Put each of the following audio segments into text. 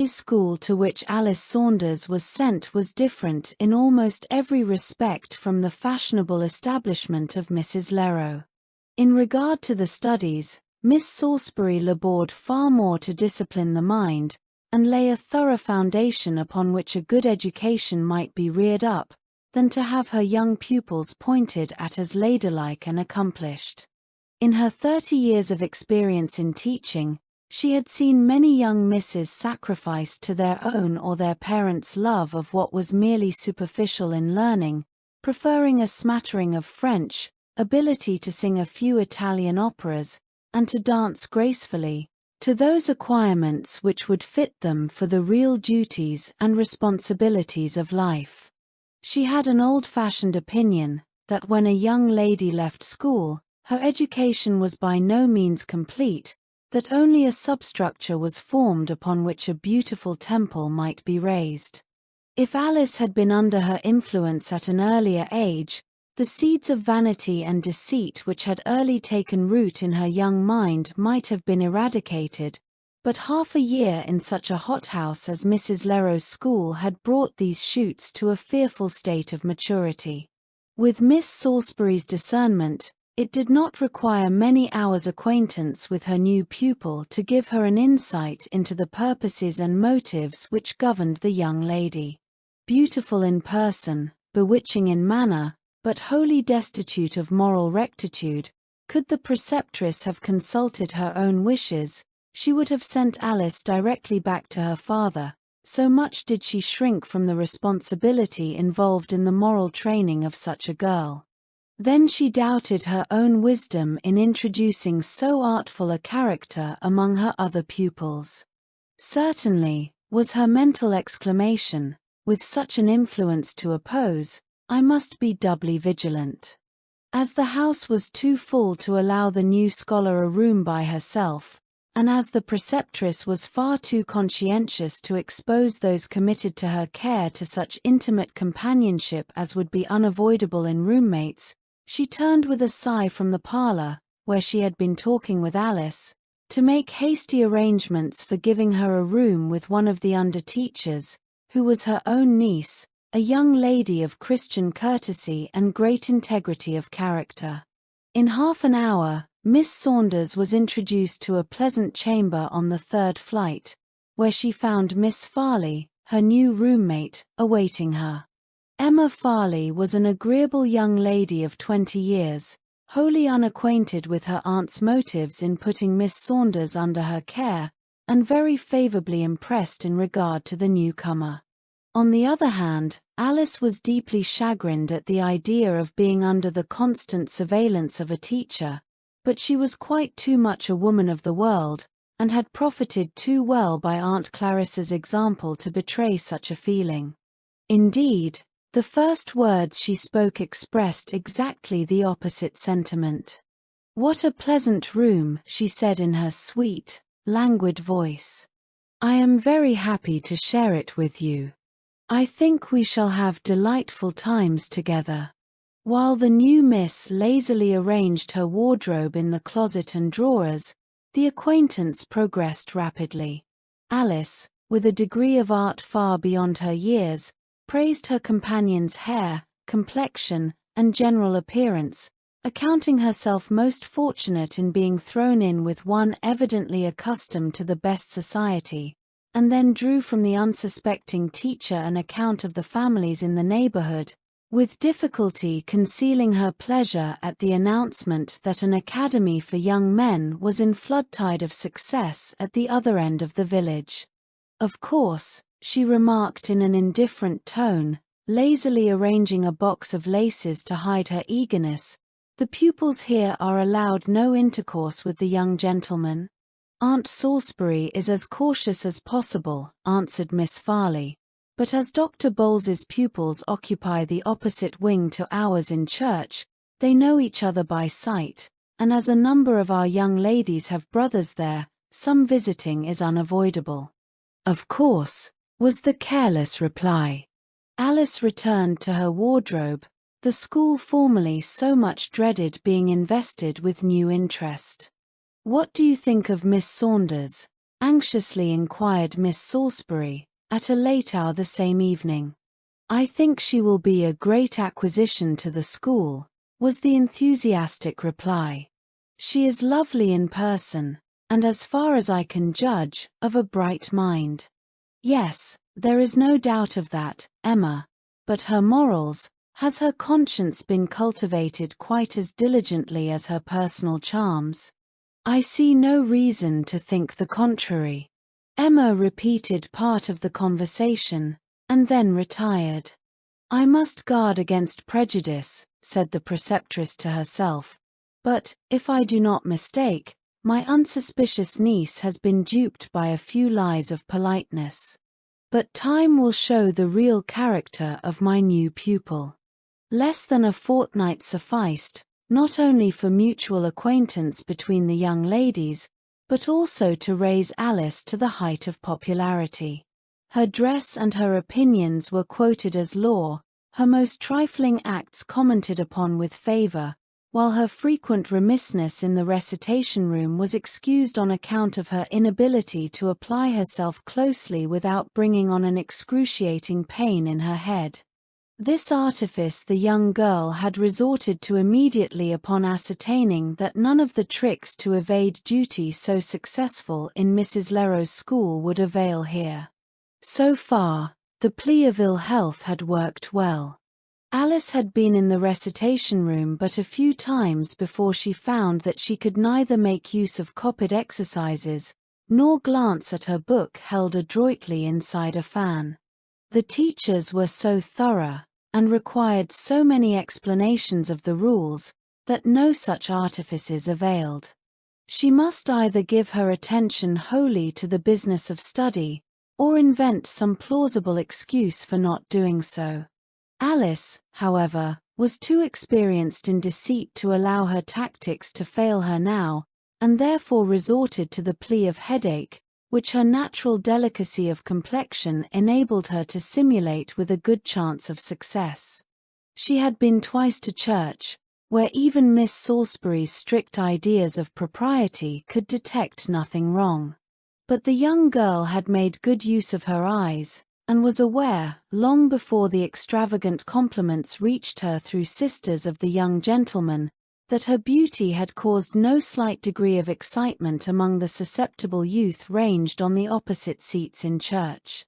The school to which Alice Saunders was sent was different in almost every respect from the fashionable establishment of Mrs. Leroux. In regard to the studies, Miss Salisbury labored far more to discipline the mind, and lay a thorough foundation upon which a good education might be reared up, than to have her young pupils pointed at as ladylike and accomplished. In her 30 years of experience in teaching, she had seen many young misses sacrificed to their own or their parents' love of what was merely superficial in learning, preferring a smattering of French, ability to sing a few Italian operas, and to dance gracefully, to those acquirements which would fit them for the real duties and responsibilities of life. She had an old-fashioned opinion that when a young lady left school, her education was by no means complete, that only a substructure was formed upon which a beautiful temple might be raised. If Alice had been under her influence at an earlier age, the seeds of vanity and deceit which had early taken root in her young mind might have been eradicated, but half a year in such a hothouse as Mrs. Leroux's school had brought these shoots to a fearful state of maturity. With Miss Salisbury's discernment, it did not require many hours' acquaintance with her new pupil to give her an insight into the purposes and motives which governed the young lady. Beautiful in person, bewitching in manner, but wholly destitute of moral rectitude, could the preceptress have consulted her own wishes, she would have sent Alice directly back to her father, so much did she shrink from the responsibility involved in the moral training of such a girl. Then she doubted her own wisdom in introducing so artful a character among her other pupils. Certainly, was her mental exclamation, with such an influence to oppose, I must be doubly vigilant. As the house was too full to allow the new scholar a room by herself, and as the preceptress was far too conscientious to expose those committed to her care to such intimate companionship as would be unavoidable in roommates, she turned with a sigh from the parlor, where she had been talking with Alice, to make hasty arrangements for giving her a room with one of the under-teachers, who was her own niece, a young lady of Christian courtesy and great integrity of character. In half an hour, Miss Saunders was introduced to a pleasant chamber on the 3rd flight, where she found Miss Farley, her new roommate, awaiting her. Emma Farley was an agreeable young lady of 20 years, wholly unacquainted with her aunt's motives in putting Miss Saunders under her care, and very favourably impressed in regard to the newcomer. On the other hand, Alice was deeply chagrined at the idea of being under the constant surveillance of a teacher, but she was quite too much a woman of the world, and had profited too well by Aunt Clarissa's example to betray such a feeling. Indeed, the first words she spoke expressed exactly the opposite sentiment. "What a pleasant room," she said in her sweet, languid voice. "I am very happy to share it with you. I think we shall have delightful times together." While the new miss lazily arranged her wardrobe in the closet and drawers, the acquaintance progressed rapidly. Alice, with a degree of art far beyond her years, praised her companion's hair, complexion, and general appearance, accounting herself most fortunate in being thrown in with one evidently accustomed to the best society, and then drew from the unsuspecting teacher an account of the families in the neighborhood, with difficulty concealing her pleasure at the announcement that an academy for young men was in flood-tide of success at the other end of the village. "Of course," she remarked in an indifferent tone, lazily arranging a box of laces to hide her eagerness, "the pupils here are allowed no intercourse with the young gentlemen." "Aunt Salisbury is as cautious as possible," answered Miss Farley, "but as Dr. Bowles's pupils occupy the opposite wing to ours in church, they know each other by sight, and as a number of our young ladies have brothers there, some visiting is unavoidable." "Of course," was the careless reply. Alice returned to her wardrobe, the school formerly so much dreaded being invested with new interest. "What do you think of Miss Saunders?" anxiously inquired Miss Salisbury, at a late hour the same evening. "I think she will be a great acquisition to the school," was the enthusiastic reply. "She is lovely in person, and as far as I can judge, of a bright mind." "Yes, there is no doubt of that, Emma. But her morals, has her conscience been cultivated quite as diligently as her personal charms?" "I see no reason to think the contrary." Emma repeated part of the conversation, and then retired. "I must guard against prejudice," said the preceptress to herself. "But, if I do not mistake, my unsuspicious niece has been duped by a few lies of politeness. But time will show the real character of my new pupil." Less than a fortnight sufficed, not only for mutual acquaintance between the young ladies, but also to raise Alice to the height of popularity. Her dress and her opinions were quoted as law, her most trifling acts commented upon with favor, while her frequent remissness in the recitation room was excused on account of her inability to apply herself closely without bringing on an excruciating pain in her head. This artifice the young girl had resorted to immediately upon ascertaining that none of the tricks to evade duty so successful in Mrs. Leroux's school would avail here. So far, the plea of ill health had worked well. Alice had been in the recitation room but a few times before she found that she could neither make use of copied exercises, nor glance at her book held adroitly inside a fan. The teachers were so thorough, and required so many explanations of the rules, that no such artifices availed. She must either give her attention wholly to the business of study, or invent some plausible excuse for not doing so. Alice, however, was too experienced in deceit to allow her tactics to fail her now, and therefore resorted to the plea of headache, which her natural delicacy of complexion enabled her to simulate with a good chance of success. She had been twice to church, where even Miss Salisbury's strict ideas of propriety could detect nothing wrong. But the young girl had made good use of her eyes, and was aware, long before the extravagant compliments reached her through sisters of the young gentleman, that her beauty had caused no slight degree of excitement among the susceptible youth ranged on the opposite seats in church.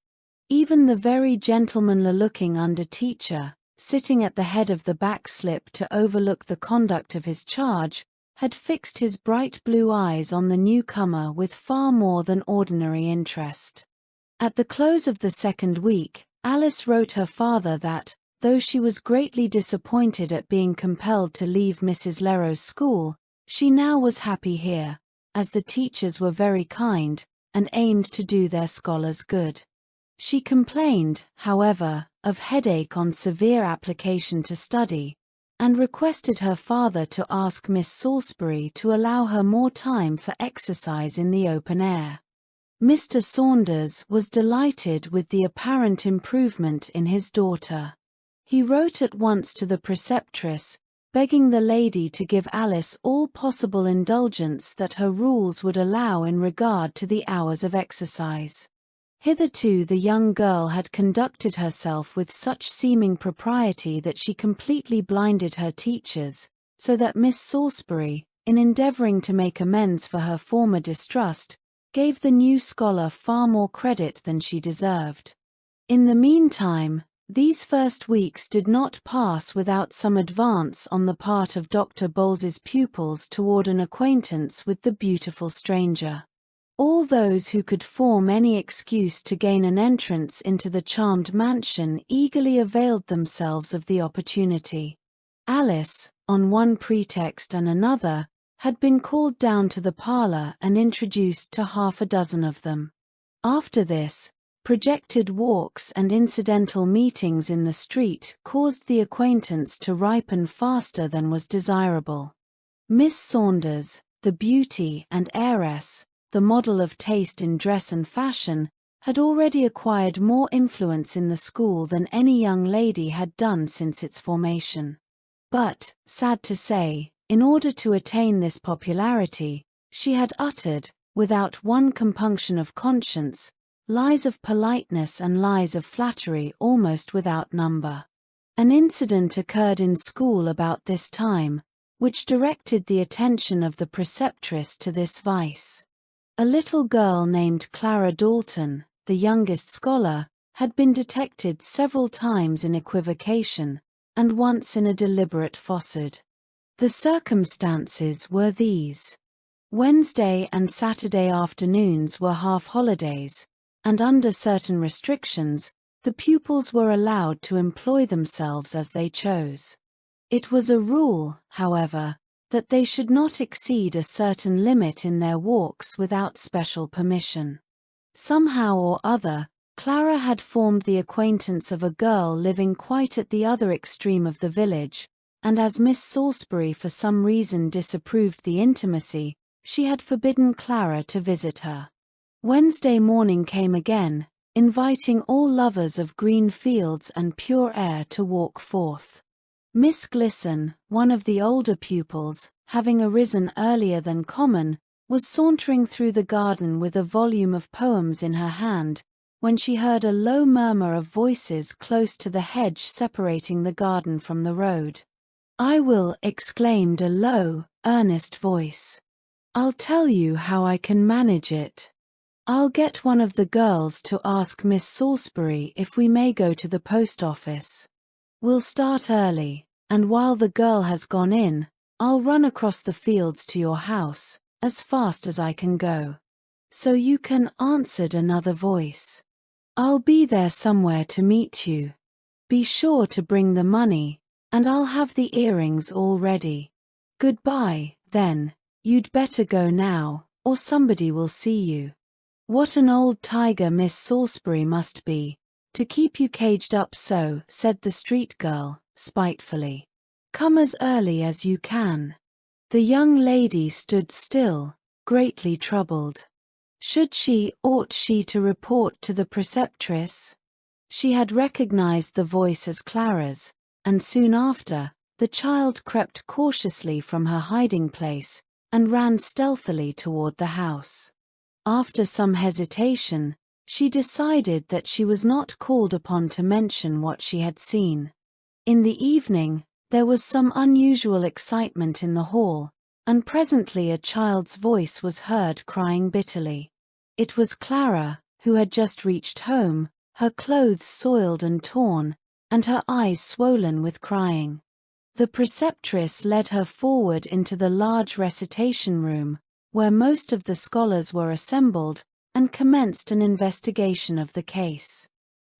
Even the very gentlemanly-looking under-teacher, sitting at the head of the back slip to overlook the conduct of his charge, had fixed his bright blue eyes on the newcomer with far more than ordinary interest. At the close of the second week, Alice wrote her father that, though she was greatly disappointed at being compelled to leave Mrs. Leroux's school, she now was happy here, as the teachers were very kind, and aimed to do their scholars good. She complained, however, of headache on severe application to study, and requested her father to ask Miss Salisbury to allow her more time for exercise in the open air. Mr. Saunders was delighted with the apparent improvement in his daughter. He wrote at once to the preceptress, begging the lady to give Alice all possible indulgence that her rules would allow in regard to the hours of exercise. Hitherto the young girl had conducted herself with such seeming propriety that she completely blinded her teachers, so that Miss Salisbury, in endeavoring to make amends for her former distrust, gave the new scholar far more credit than she deserved. In the meantime, these first weeks did not pass without some advance on the part of Dr. Bowles's pupils toward an acquaintance with the beautiful stranger. All those who could form any excuse to gain an entrance into the charmed mansion eagerly availed themselves of the opportunity. Alice, on one pretext and another, had been called down to the parlor and introduced to half a dozen of them. After this, projected walks and incidental meetings in the street caused the acquaintance to ripen faster than was desirable. Miss Saunders, the beauty and heiress, the model of taste in dress and fashion, had already acquired more influence in the school than any young lady had done since its formation. But, sad to say, in order to attain this popularity, she had uttered, without one compunction of conscience, lies of politeness and lies of flattery almost without number. An incident occurred in school about this time, which directed the attention of the preceptress to this vice. A little girl named Clara Dalton, the youngest scholar, had been detected several times in equivocation, and once in a deliberate falsehood. The circumstances were these. Wednesday and Saturday afternoons were half holidays, and under certain restrictions, the pupils were allowed to employ themselves as they chose. It was a rule, however, that they should not exceed a certain limit in their walks without special permission. Somehow or other, Clara had formed the acquaintance of a girl living quite at the other extreme of the village, and as Miss Salisbury for some reason disapproved the intimacy, she had forbidden Clara to visit her. Wednesday morning came again, inviting all lovers of green fields and pure air to walk forth. Miss Glisson, one of the older pupils, having arisen earlier than common, was sauntering through the garden with a volume of poems in her hand, when she heard a low murmur of voices close to the hedge separating the garden from the road. "I will," exclaimed a low, earnest voice. "I'll tell you how I can manage it. I'll get one of the girls to ask Miss Salisbury if we may go to the post office. We'll start early, and while the girl has gone in, I'll run across the fields to your house, as fast as I can go." "So you can," answered another voice. "I'll be there somewhere to meet you. Be sure to bring the money, and I'll have the earrings all ready. Goodbye, then, you'd better go now, or somebody will see you. What an old tiger Miss Salisbury must be, to keep you caged up so," said the street girl, spitefully. "Come as early as you can." The young lady stood still, greatly troubled. Ought she to report to the preceptress? She had recognized the voice as Clara's, and soon after, the child crept cautiously from her hiding place, and ran stealthily toward the house. After some hesitation, she decided that she was not called upon to mention what she had seen. In the evening, there was some unusual excitement in the hall, and presently a child's voice was heard crying bitterly. It was Clara, who had just reached home, her clothes soiled and torn, and her eyes swollen with crying. The preceptress led her forward into the large recitation room, where most of the scholars were assembled, and commenced an investigation of the case.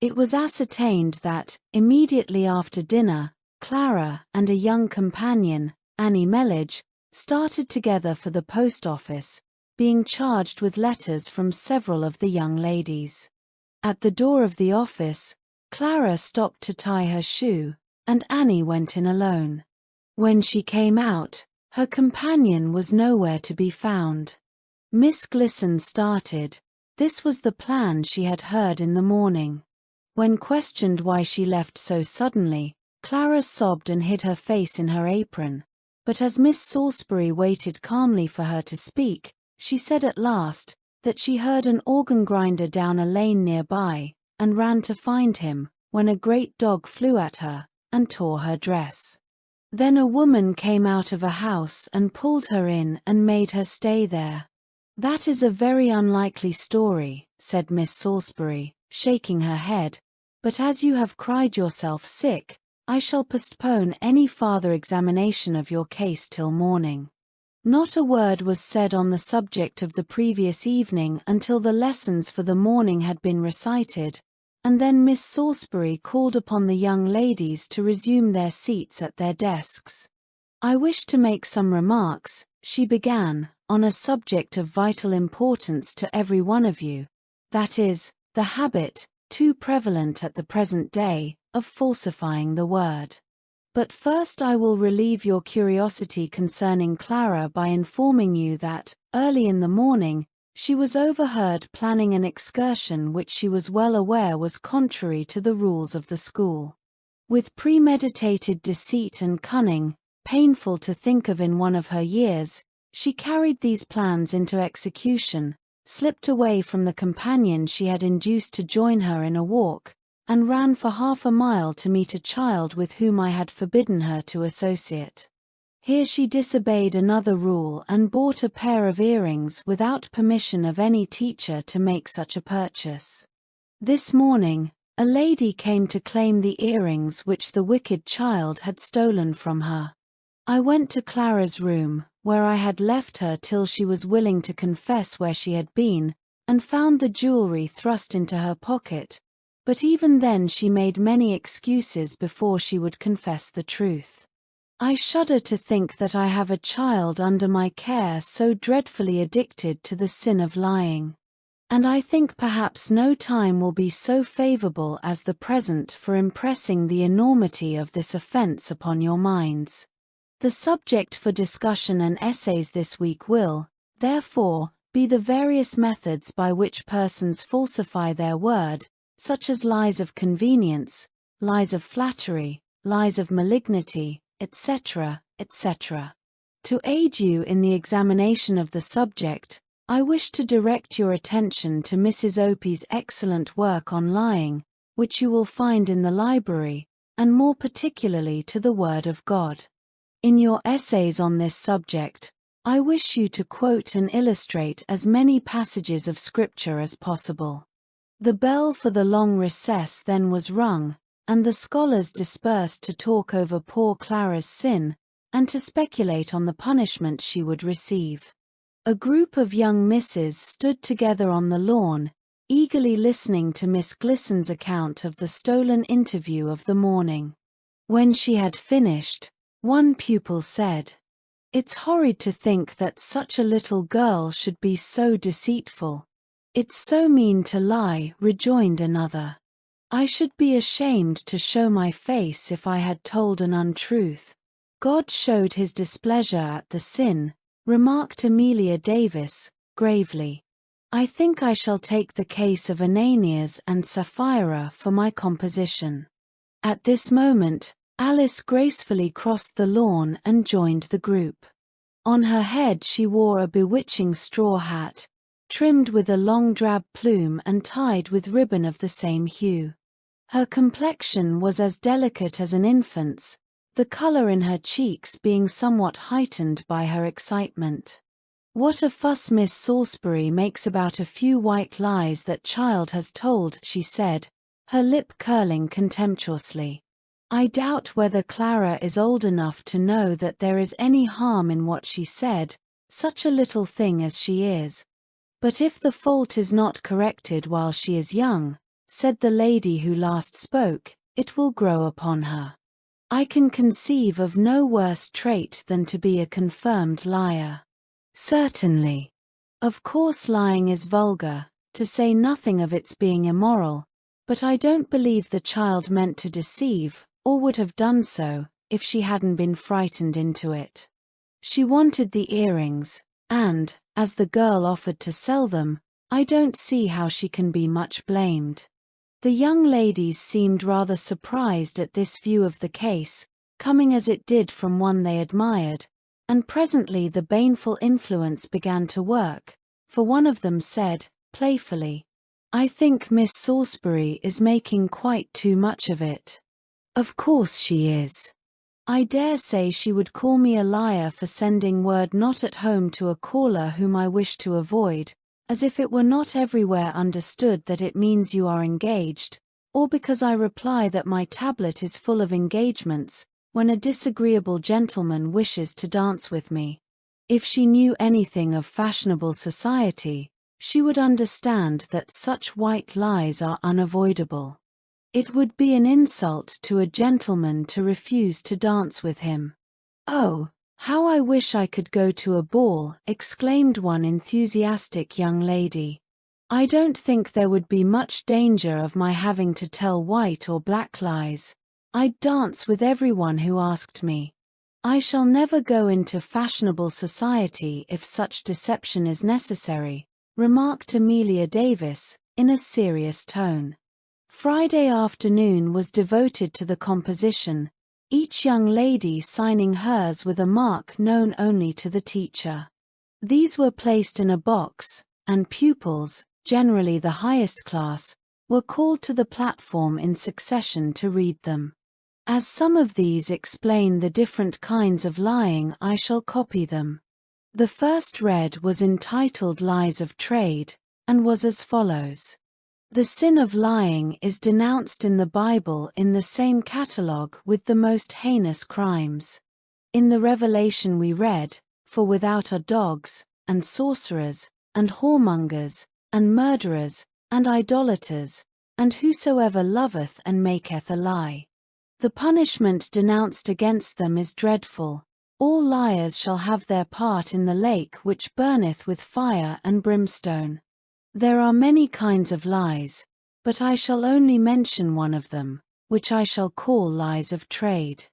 It was ascertained that, immediately after dinner, Clara and a young companion, Annie Mellage, started together for the post office, being charged with letters from several of the young ladies. At the door of the office, Clara stopped to tie her shoe, and Annie went in alone. When she came out, her companion was nowhere to be found. Miss Glisson started. This was the plan she had heard in the morning. When questioned why she left so suddenly, Clara sobbed and hid her face in her apron, but as Miss Salisbury waited calmly for her to speak, she said at last that she heard an organ grinder down a lane nearby, and ran to find him, when a great dog flew at her, and tore her dress. Then a woman came out of a house and pulled her in and made her stay there. "That is a very unlikely story," said Miss Salisbury, shaking her head, "but as you have cried yourself sick, I shall postpone any farther examination of your case till morning." Not a word was said on the subject of the previous evening until the lessons for the morning had been recited, and then Miss Salisbury called upon the young ladies to resume their seats at their desks. "I wish to make some remarks," she began, "on a subject of vital importance to every one of you, that is, the habit, too prevalent at the present day, of falsifying the word. But first I will relieve your curiosity concerning Clara by informing you that, early in the morning, she was overheard planning an excursion which she was well aware was contrary to the rules of the school. With premeditated deceit and cunning, painful to think of in one of her years, She carried these plans into execution, slipped away from the companion she had induced to join her in a walk, and ran for half a mile to meet a child with whom I had forbidden her to associate. Here she disobeyed another rule and bought a pair of earrings without permission of any teacher to make such a purchase. This morning, a lady came to claim the earrings which the wicked child had stolen from her. I went to Clara's room, where I had left her till she was willing to confess where she had been, and found the jewelry thrust into her pocket, but even then she made many excuses before she would confess the truth. I shudder to think that I have a child under my care so dreadfully addicted to the sin of lying. And I think perhaps no time will be so favorable as the present for impressing the enormity of this offense upon your minds. The subject for discussion and essays this week will, therefore, be the various methods by which persons falsify their word, such as lies of convenience, lies of flattery, lies of malignity, etc., etc. To aid you in the examination of the subject, I wish to direct your attention to Mrs. Opie's excellent work on lying, which you will find in the library, and more particularly to the Word of God. In your essays on this subject, I wish you to quote and illustrate as many passages of Scripture as possible. The bell for the long recess then was rung, and the scholars dispersed to talk over poor Clara's sin, and to speculate on the punishment she would receive. A group of young misses stood together on the lawn, eagerly listening to Miss Glisson's account of the stolen interview of the morning. When she had finished, one pupil said, "It's horrid to think that such a little girl should be so deceitful." "It's so mean to lie," rejoined another. "I should be ashamed to show my face if I had told an untruth." "God showed his displeasure at the sin," remarked Amelia Davis, gravely. "I think I shall take the case of Ananias and Sapphira for my composition." At this moment, Alice gracefully crossed the lawn and joined the group. On her head she wore a bewitching straw hat, trimmed with a long drab plume and tied with ribbon of the same hue. Her complexion was as delicate as an infant's, the color in her cheeks being somewhat heightened by her excitement. "What a fuss Miss Salisbury makes about a few white lies that child has told," she said, her lip curling contemptuously. "I doubt whether Clara is old enough to know that there is any harm in what she said, such a little thing as she is. But if the fault is not corrected while she is young," said the lady who last spoke, "it will grow upon her. I can conceive of no worse trait than to be a confirmed liar." "Certainly. Of course lying is vulgar, to say nothing of its being immoral, but I don't believe the child meant to deceive, or would have done so, if she hadn't been frightened into it. She wanted the earrings, and, as the girl offered to sell them, I don't see how she can be much blamed." The young ladies seemed rather surprised at this view of the case, coming as it did from one they admired, and presently the baneful influence began to work, for one of them said, playfully, "I think Miss Salisbury is making quite too much of it." "Of course she is. I dare say she would call me a liar for sending word not at home to a caller whom I wish to avoid, as if it were not everywhere understood that it means you are engaged, or because I reply that my tablet is full of engagements, when a disagreeable gentleman wishes to dance with me. If she knew anything of fashionable society, she would understand that such white lies are unavoidable. It would be an insult to a gentleman to refuse to dance with him." "Oh, how I wish I could go to a ball," exclaimed one enthusiastic young lady. "I don't think there would be much danger of my having to tell white or black lies. I'd dance with everyone who asked me. I shall never go into fashionable society if such deception is necessary," remarked Amelia Davis, in a serious tone. Friday afternoon was devoted to the composition, each young lady signing hers with a mark known only to the teacher. These were placed in a box, and pupils, generally the highest class, were called to the platform in succession to read them. As some of these explain the different kinds of lying, I shall copy them. The first read was entitled Lies of Trade, and was as follows. The sin of lying is denounced in the Bible in the same catalogue with the most heinous crimes. In the Revelation we read, For without are dogs, and sorcerers, and whoremongers, and murderers, and idolaters, and whosoever loveth and maketh a lie. The punishment denounced against them is dreadful. All liars shall have their part in the lake which burneth with fire and brimstone. There are many kinds of lies, but I shall only mention one of them, which I shall call lies of trade.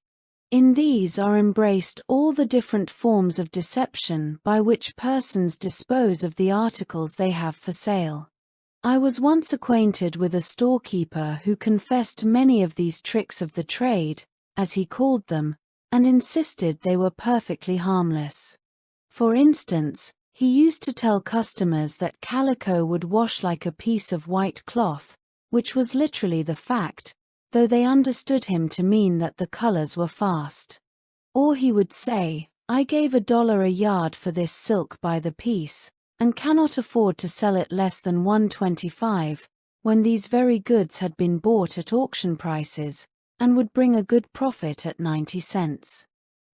In these are embraced all the different forms of deception by which persons dispose of the articles they have for sale. I was once acquainted with a storekeeper who confessed many of these tricks of the trade, as he called them, and insisted they were perfectly harmless. For instance, he used to tell customers that calico would wash like a piece of white cloth, which was literally the fact, though they understood him to mean that the colors were fast. Or he would say, I gave $1 a yard for this silk by the piece, and cannot afford to sell it less than $1.25, when these very goods had been bought at auction prices, and would bring a good profit at 90 cents.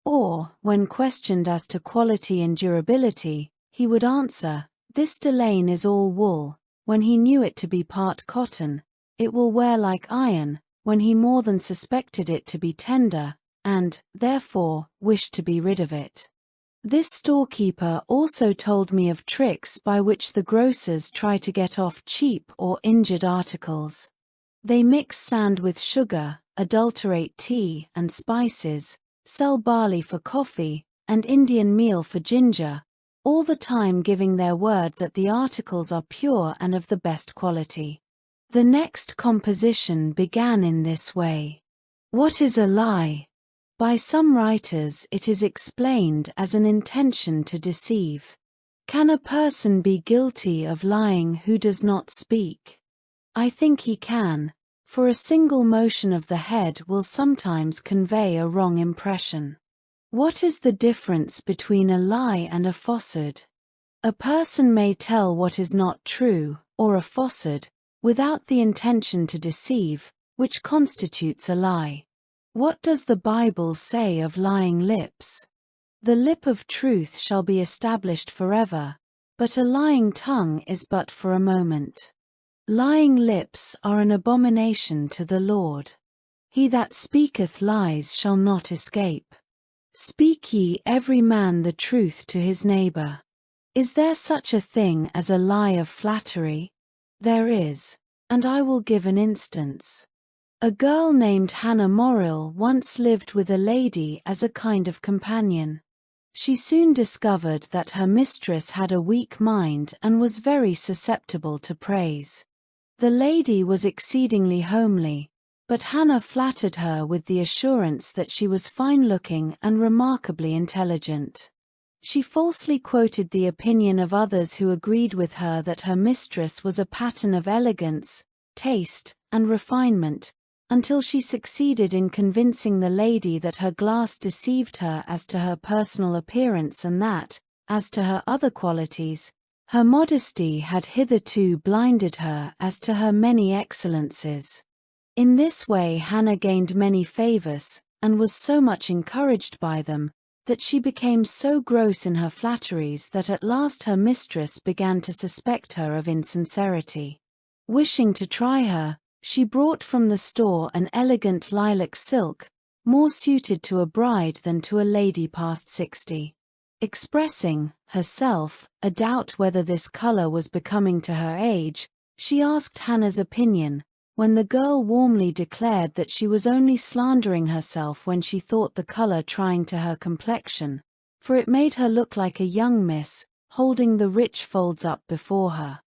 Or, when questioned as to quality and durability, he would answer, This delaine is all wool, when he knew it to be part cotton. It will wear like iron, when he more than suspected it to be tender, and, therefore, wished to be rid of it. This storekeeper also told me of tricks by which the grocers try to get off cheap or injured articles. They mix sand with sugar, adulterate tea and spices, sell barley for coffee, and Indian meal for ginger, all the time giving their word that the articles are pure and of the best quality. The next composition began in this way. What is a lie? By some writers it is explained as an intention to deceive. Can a person be guilty of lying who does not speak? I think he can, for a single motion of the head will sometimes convey a wrong impression. What is the difference between a lie and a falsehood? A person may tell what is not true, or a falsehood, without the intention to deceive, which constitutes a lie. What does the Bible say of lying lips? The lip of truth shall be established forever, but a lying tongue is but for a moment. Lying lips are an abomination to the Lord. He that speaketh lies shall not escape. Speak ye every man the truth to his neighbor. Is there such a thing as a lie of flattery? There is, and I will give an instance. A girl named Hannah Morrill once lived with a lady as a kind of companion. She soon discovered that her mistress had a weak mind and was very susceptible to praise. The lady was exceedingly homely, but Hannah flattered her with the assurance that she was fine-looking and remarkably intelligent. She falsely quoted the opinion of others who agreed with her that her mistress was a pattern of elegance, taste, and refinement, until she succeeded in convincing the lady that her glass deceived her as to her personal appearance and that, as to her other qualities, her modesty had hitherto blinded her as to her many excellences. In this way Hannah gained many favors, and was so much encouraged by them, that she became so gross in her flatteries that at last her mistress began to suspect her of insincerity. Wishing to try her, she brought from the store an elegant lilac silk, more suited to a bride than to a lady past 60. Expressing, herself, a doubt whether this color was becoming to her age, she asked Hannah's opinion, when the girl warmly declared that she was only slandering herself when she thought the color trying to her complexion, for it made her look like a young miss, holding the rich folds up before her.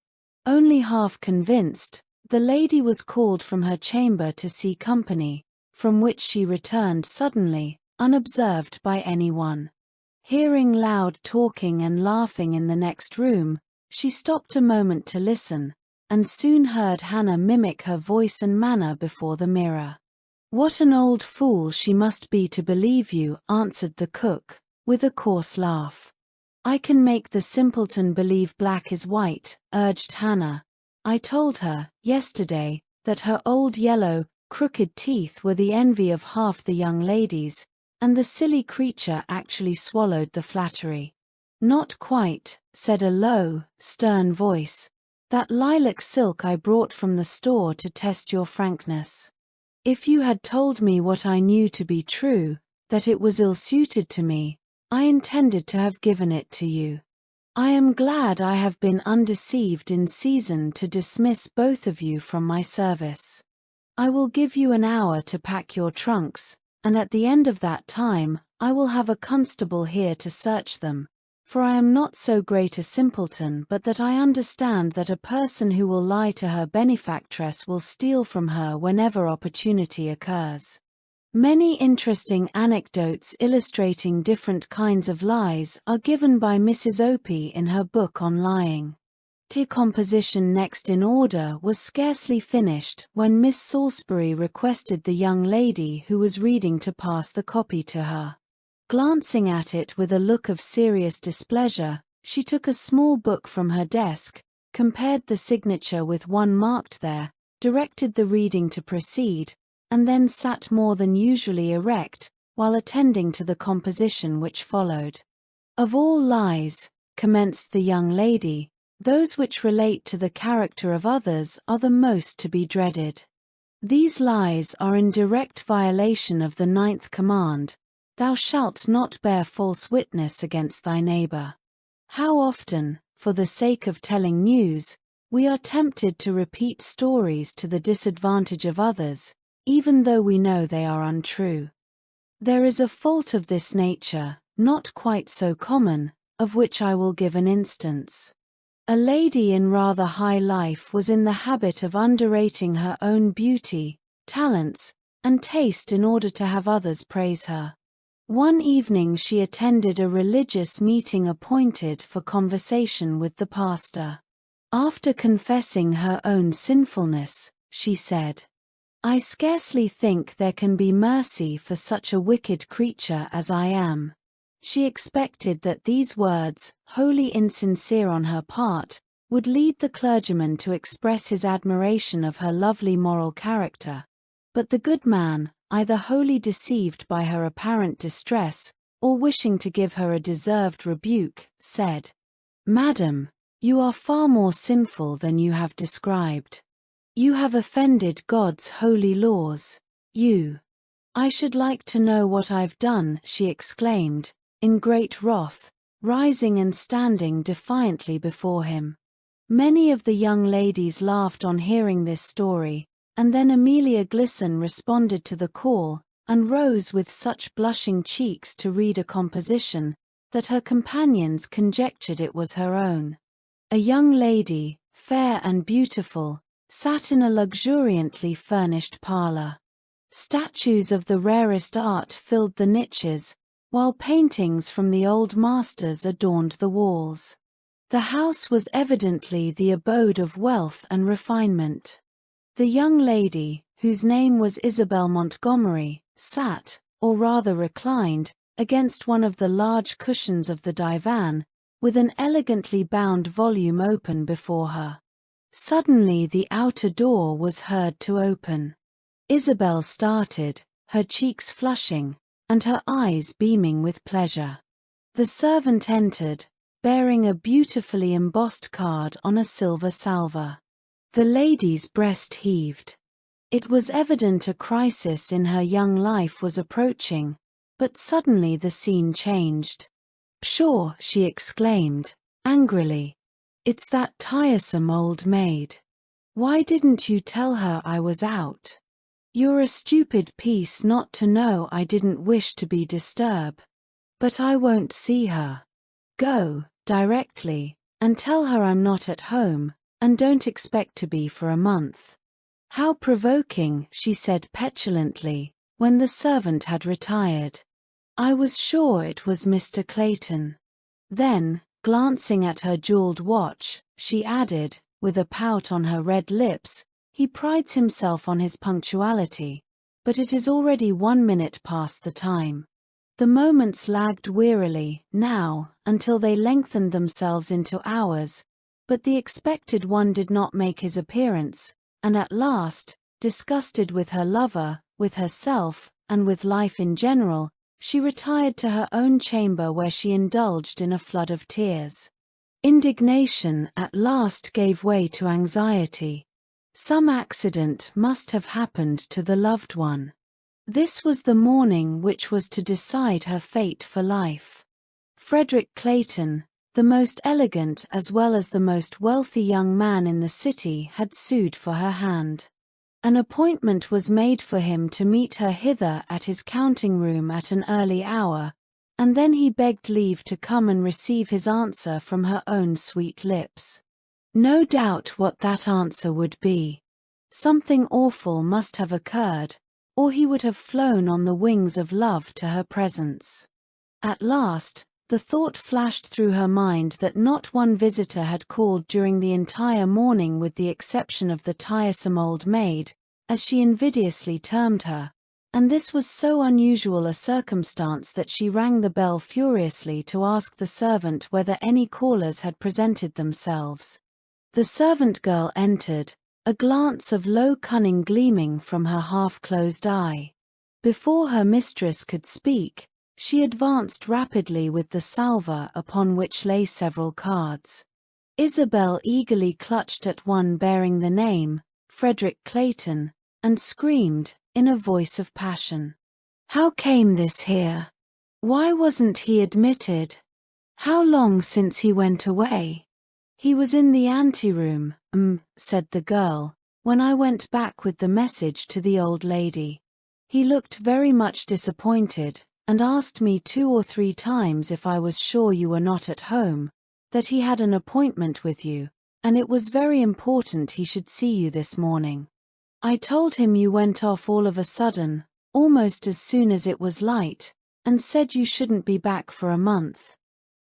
Only half convinced, the lady was called from her chamber to see company, from which she returned suddenly, unobserved by anyone. Hearing loud talking and laughing in the next room, she stopped a moment to listen, and soon heard Hannah mimic her voice and manner before the mirror. "What an old fool she must be to believe you," answered the cook, with a coarse laugh. "I can make the simpleton believe black is white," urged Hannah. "I told her, yesterday, that her old yellow, crooked teeth were the envy of half the young ladies, and the silly creature actually swallowed the flattery." "Not quite," said a low, stern voice. "That lilac silk I brought from the store to test your frankness. If you had told me what I knew to be true, that it was ill-suited to me, I intended to have given it to you. I am glad I have been undeceived in season to dismiss both of you from my service. I will give you an hour to pack your trunks, and at the end of that time, I will have a constable here to search them, for I am not so great a simpleton but that I understand that a person who will lie to her benefactress will steal from her whenever opportunity occurs." Many interesting anecdotes illustrating different kinds of lies are given by Mrs. Opie in her book on lying. The composition next in order was scarcely finished when Miss Salisbury requested the young lady who was reading to pass the copy to her. Glancing at it with a look of serious displeasure, she took a small book from her desk, compared the signature with one marked there, directed the reading to proceed, and then sat more than usually erect, while attending to the composition which followed. "Of all lies," commenced the young lady, "those which relate to the character of others are the most to be dreaded. These lies are in direct violation of the 9th command, 'Thou shalt not bear false witness against thy neighbor.' How often, for the sake of telling news, we are tempted to repeat stories to the disadvantage of others, even though we know they are untrue. There is a fault of this nature, not quite so common, of which I will give an instance. A lady in rather high life was in the habit of underrating her own beauty, talents, and taste in order to have others praise her. One evening she attended a religious meeting appointed for conversation with the pastor. After confessing her own sinfulness, she said, "I scarcely think there can be mercy for such a wicked creature as I am." She expected that these words, wholly insincere on her part, would lead the clergyman to express his admiration of her lovely moral character. But the good man, either wholly deceived by her apparent distress, or wishing to give her a deserved rebuke, said, "Madam, you are far more sinful than you have described. You have offended God's holy laws. I should like to know what I've done," she exclaimed, in great wrath, rising and standing defiantly before him. Many of the young ladies laughed on hearing this story, and then Amelia Glisson responded to the call, and rose with such blushing cheeks to read a composition, that her companions conjectured it was her own. A young lady, fair and beautiful, sat in a luxuriantly furnished parlor. Statues of the rarest art filled the niches, while paintings from the old masters adorned the walls. The house was evidently the abode of wealth and refinement. The young lady, whose name was Isabel Montgomery, sat, or rather reclined, against one of the large cushions of the divan, with an elegantly bound volume open before her. Suddenly the outer door was heard to open. Isabel started, her cheeks flushing, and her eyes beaming with pleasure. The servant entered, bearing a beautifully embossed card on a silver salver. The lady's breast heaved. It was evident a crisis in her young life was approaching, but suddenly the scene changed. "Pshaw!" she exclaimed, angrily. "It's that tiresome old maid. Why didn't you tell her I was out? You're a stupid piece not to know I didn't wish to be disturbed. But I won't see her. Go, directly, and tell her I'm not at home, and don't expect to be for a month." "How provoking," she said petulantly, when the servant had retired. I was sure it was Mr. Clayton. Then, glancing at her jeweled watch, she added, with a pout on her red lips, "He prides himself on his punctuality, but it is already 1 minute past the time." The moments lagged wearily, now, until they lengthened themselves into hours, but the expected one did not make his appearance, and at last, disgusted with her lover, with herself, and with life in general, she retired to her own chamber where she indulged in a flood of tears. Indignation at last gave way to anxiety. Some accident must have happened to the loved one. This was the morning which was to decide her fate for life. Frederick Clayton, the most elegant as well as the most wealthy young man in the city, had sued for her hand. An appointment was made for him to meet her hither at his counting room at an early hour, and then he begged leave to come and receive his answer from her own sweet lips. No doubt what that answer would be. Something awful must have occurred, or he would have flown on the wings of love to her presence. At last, the thought flashed through her mind that not one visitor had called during the entire morning with the exception of the tiresome old maid, as she invidiously termed her, and this was so unusual a circumstance that she rang the bell furiously to ask the servant whether any callers had presented themselves. The servant girl entered, a glance of low cunning gleaming from her half-closed eye. Before her mistress could speak, she advanced rapidly with the salver upon which lay several cards. Isabel eagerly clutched at one bearing the name, Frederick Clayton, and screamed, in a voice of passion, "How came this here? Why wasn't he admitted? How long since he went away?" "He was in the anteroom, said the girl, "when I went back with the message to the old lady. He looked very much disappointed, and asked me 2 or 3 times if I was sure you were not at home, that he had an appointment with you, and it was very important he should see you this morning. I told him you went off all of a sudden, almost as soon as it was light, and said you shouldn't be back for a month."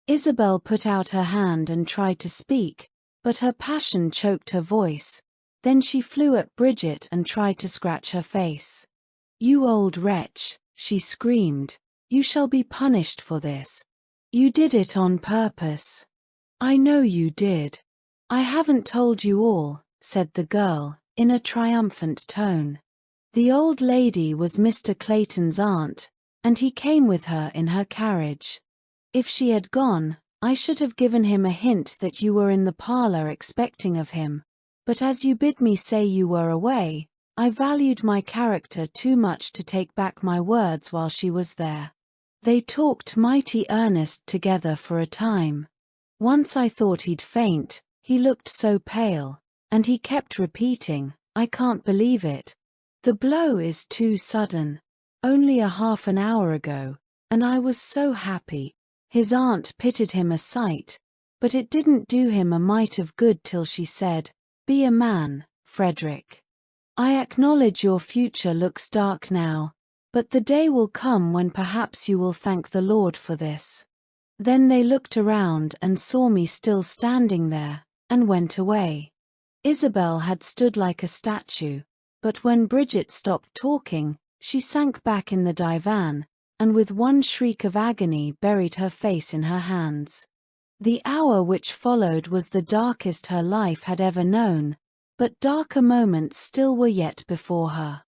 Isabel put out her hand and tried to speak, but her passion choked her voice. Then she flew at Bridget and tried to scratch her face. "You old wretch," she screamed, "you shall be punished for this. You did it on purpose. I know you did." "I haven't told you all," said the girl, in a triumphant tone. "The old lady was Mr. Clayton's aunt, and he came with her in her carriage. If she had gone, I should have given him a hint that you were in the parlor expecting of him, but as you bid me say you were away, I valued my character too much to take back my words while she was there. They talked mighty earnest together for a time. Once I thought he'd faint, he looked so pale, and he kept repeating, 'I can't believe it. The blow is too sudden. Only a half an hour ago, and I was so happy.' His aunt pitied him a sight, but it didn't do him a mite of good till she said, 'Be a man, Frederick. I acknowledge your future looks dark now, but the day will come when perhaps you will thank the Lord for this.' Then they looked around and saw me still standing there, and went away." Isabel had stood like a statue, but when Bridget stopped talking, she sank back in the divan, and with one shriek of agony buried her face in her hands. The hour which followed was the darkest her life had ever known, but darker moments still were yet before her.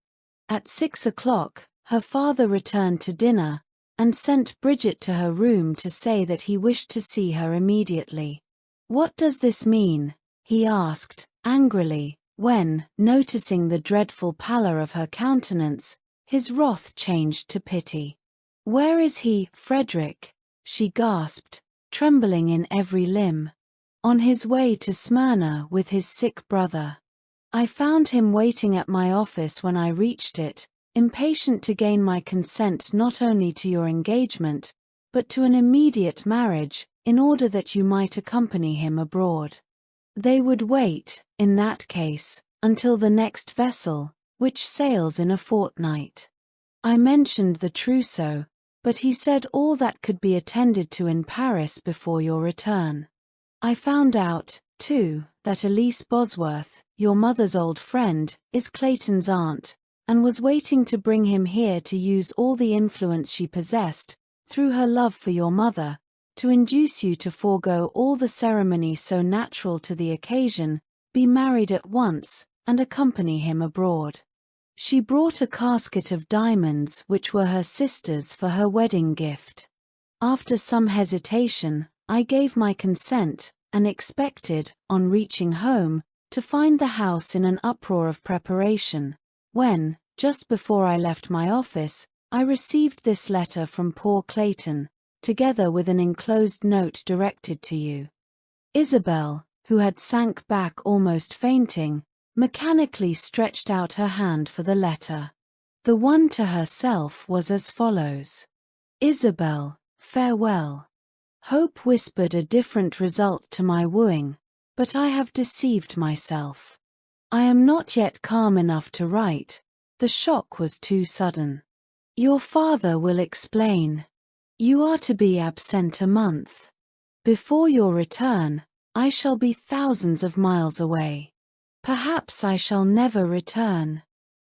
At 6 o'clock, her father returned to dinner, and sent Bridget to her room to say that he wished to see her immediately. "What does this mean?" he asked, angrily, when, noticing the dreadful pallor of her countenance, his wrath changed to pity. "Where is he, Frederick?" she gasped, trembling in every limb. "On his way to Smyrna with his sick brother. I found him waiting at my office when I reached it, impatient to gain my consent not only to your engagement, but to an immediate marriage, in order that you might accompany him abroad. They would wait, in that case, until the next vessel, which sails in a fortnight." I mentioned the trousseau, but he said all that could be attended to in Paris before your return. I found out, too, that Elise Bosworth, your mother's old friend, is Clayton's aunt, and was waiting to bring him here to use all the influence she possessed, through her love for your mother, to induce you to forego all the ceremony so natural to the occasion, be married at once, and accompany him abroad. She brought a casket of diamonds which were her sister's for her wedding gift. After some hesitation, I gave my consent, and expected, on reaching home, to find the house in an uproar of preparation, when, just before I left my office, I received this letter from poor Clayton, together with an enclosed note directed to you. Isabel, who had sank back almost fainting, mechanically stretched out her hand for the letter. The one to herself was as follows: Isabel, farewell. Hope whispered a different result to my wooing, but I have deceived myself. I am not yet calm enough to write. The shock was too sudden. Your father will explain. You are to be absent a month. Before your return, I shall be thousands of miles away. Perhaps I shall never return.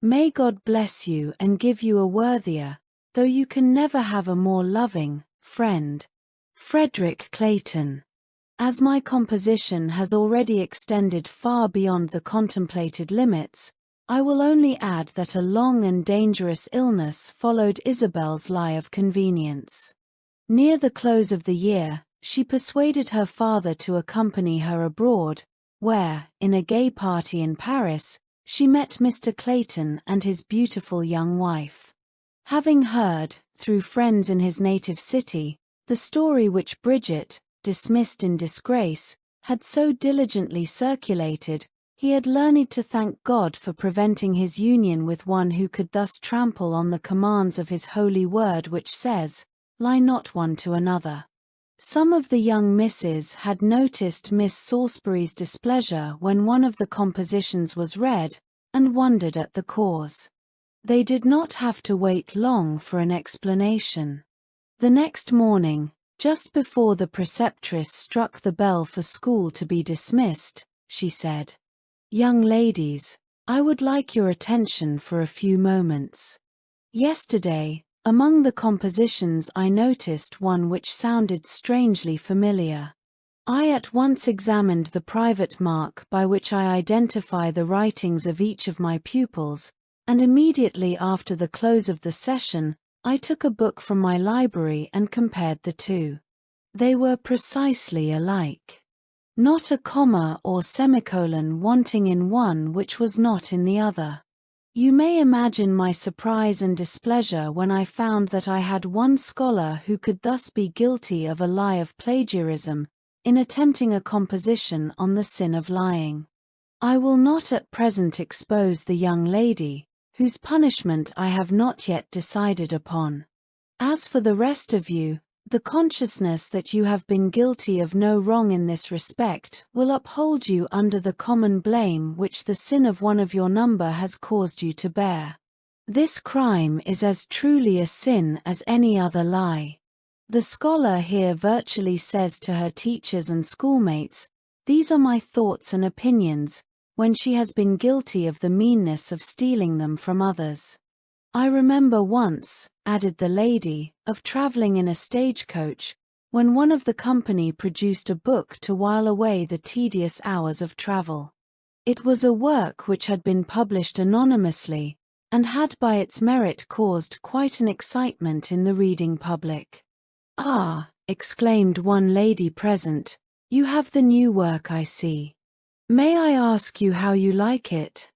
May God bless you and give you a worthier, though you can never have a more loving, friend, Frederick Clayton. As my composition has already extended far beyond the contemplated limits, I will only add that a long and dangerous illness followed Isabel's lie of convenience. Near the close of the year, she persuaded her father to accompany her abroad, where, in a gay party in Paris, she met Mr. Clayton and his beautiful young wife. Having heard, through friends in his native city, the story which Bridget, dismissed in disgrace, had so diligently circulated, he had learned to thank God for preventing his union with one who could thus trample on the commands of his holy word, which says, "Lie not one to another." Some of the young misses had noticed Miss Salisbury's displeasure when one of the compositions was read, and wondered at the cause. They did not have to wait long for an explanation. The next morning, just before the preceptress struck the bell for school to be dismissed, she said, "Young ladies, I would like your attention for a few moments. Yesterday, among the compositions I noticed one which sounded strangely familiar. I at once examined the private mark by which I identify the writings of each of my pupils, and immediately after the close of the session, I took a book from my library and compared the two. They were precisely alike. Not a comma or semicolon wanting in one which was not in the other. You may imagine my surprise and displeasure when I found that I had one scholar who could thus be guilty of a lie of plagiarism, in attempting a composition on the sin of lying. I will not at present expose the young lady, whose punishment I have not yet decided upon. As for the rest of you, the consciousness that you have been guilty of no wrong in this respect will uphold you under the common blame which the sin of one of your number has caused you to bear. This crime is as truly a sin as any other lie. The scholar here virtually says to her teachers and schoolmates, "These are my thoughts and opinions," when she has been guilty of the meanness of stealing them from others. I remember once, added the lady, of traveling in a stagecoach, when one of the company produced a book to while away the tedious hours of travel. It was a work which had been published anonymously, and had by its merit caused quite an excitement in the reading public. "Ah," exclaimed one lady present, "you have the new work, I see. May I ask you how you like it?"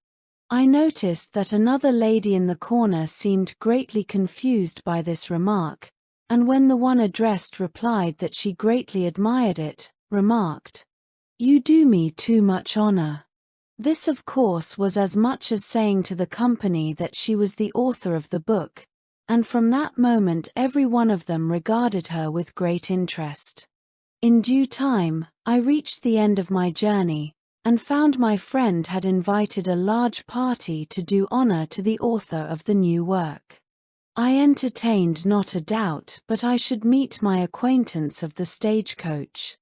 I noticed that another lady in the corner seemed greatly confused by this remark, and when the one addressed replied that she greatly admired it, remarked, "You do me too much honor." This of course was as much as saying to the company that she was the author of the book, and from that moment every one of them regarded her with great interest. In due time, I reached the end of my journey, and found my friend had invited a large party to do honor to the author of the new work. I entertained not a doubt but I should meet my acquaintance of the stagecoach.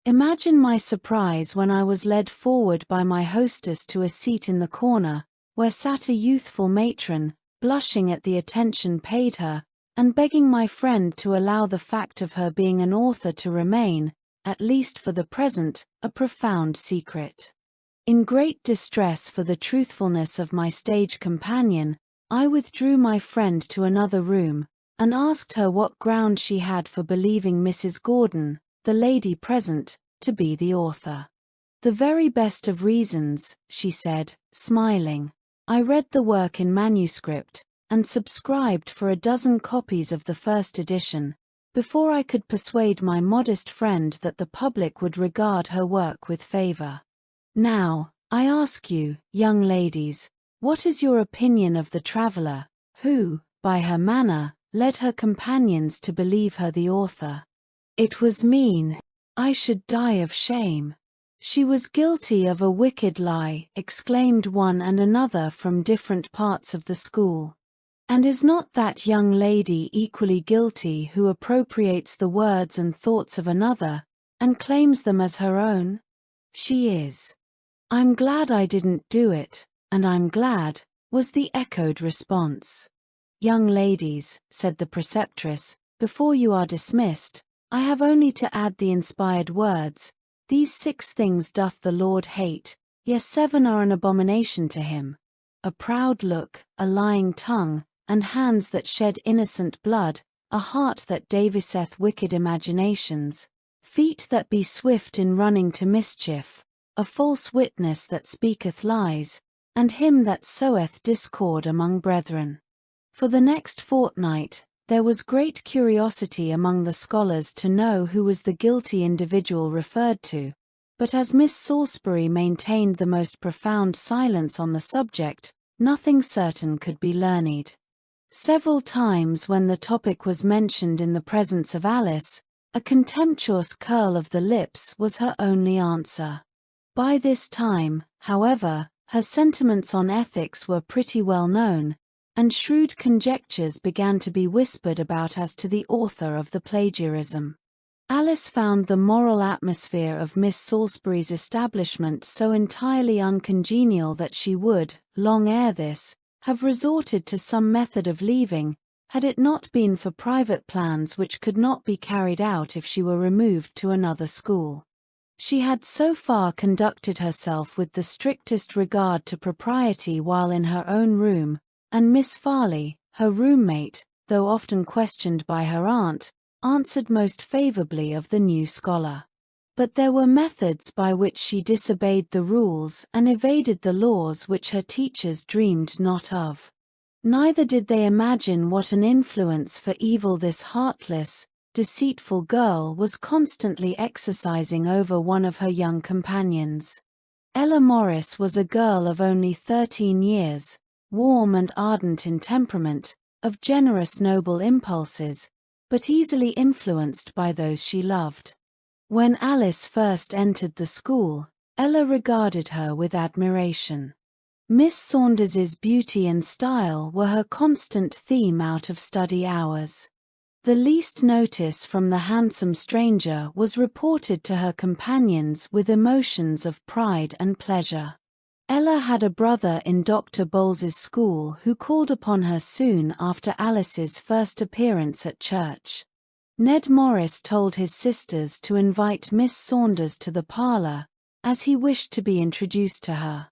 Imagine my surprise when I was led forward by my hostess to a seat in the corner, where sat a youthful matron, blushing at the attention paid her, and begging my friend to allow the fact of her being an author to remain, at least for the present, a profound secret. In great distress for the truthfulness of my stage companion, I withdrew my friend to another room, and asked her what ground she had for believing Mrs. Gordon, the lady present, to be the author. The very best of reasons, she said, smiling. I read the work in manuscript, and subscribed for a dozen copies of the first edition, before I could persuade my modest friend that the public would regard her work with favor. Now, I ask you, young ladies, what is your opinion of the traveler, who, by her manner, led her companions to believe her the author? It was mean. I should die of shame. She was guilty of a wicked lie, exclaimed one and another from different parts of the school. And is not that young lady equally guilty who appropriates the words and thoughts of another, and claims them as her own? She is. I'm glad I didn't do it, and I'm glad, was the echoed response. Young ladies, said the preceptress, before you are dismissed, I have only to add the inspired words, these 6 things doth the Lord hate, yes 7 are an abomination to him. A proud look, a lying tongue, and hands that shed innocent blood, a heart that deviseth wicked imaginations, feet that be swift in running to mischief, a false witness that speaketh lies, and him that soweth discord among brethren. For the next fortnight, there was great curiosity among the scholars to know who was the guilty individual referred to, but as Miss Salisbury maintained the most profound silence on the subject, nothing certain could be learned. Several times when the topic was mentioned in the presence of Alice, a contemptuous curl of the lips was her only answer. By this time, however, her sentiments on ethics were pretty well known, and shrewd conjectures began to be whispered about as to the author of the plagiarism. Alice found the moral atmosphere of Miss Salisbury's establishment so entirely uncongenial that she would, long ere this, have resorted to some method of leaving, had it not been for private plans which could not be carried out if she were removed to another school. She had so far conducted herself with the strictest regard to propriety while in her own room, and Miss Farley, her roommate, though often questioned by her aunt, answered most favorably of the new scholar. But there were methods by which she disobeyed the rules and evaded the laws which her teachers dreamed not of. Neither did they imagine what an influence for evil this heartless, deceitful girl was constantly exercising over one of her young companions. Ella Morris was a girl of only 13 years, warm and ardent in temperament, of generous noble impulses, but easily influenced by those she loved. When Alice first entered the school, Ella regarded her with admiration. Miss Saunders's beauty and style were her constant theme out of study hours. The least notice from the handsome stranger was reported to her companions with emotions of pride and pleasure. Ella had a brother in Dr. Bowles's school who called upon her soon after Alice's first appearance at church. Ned Morris told his sisters to invite Miss Saunders to the parlor, as he wished to be introduced to her.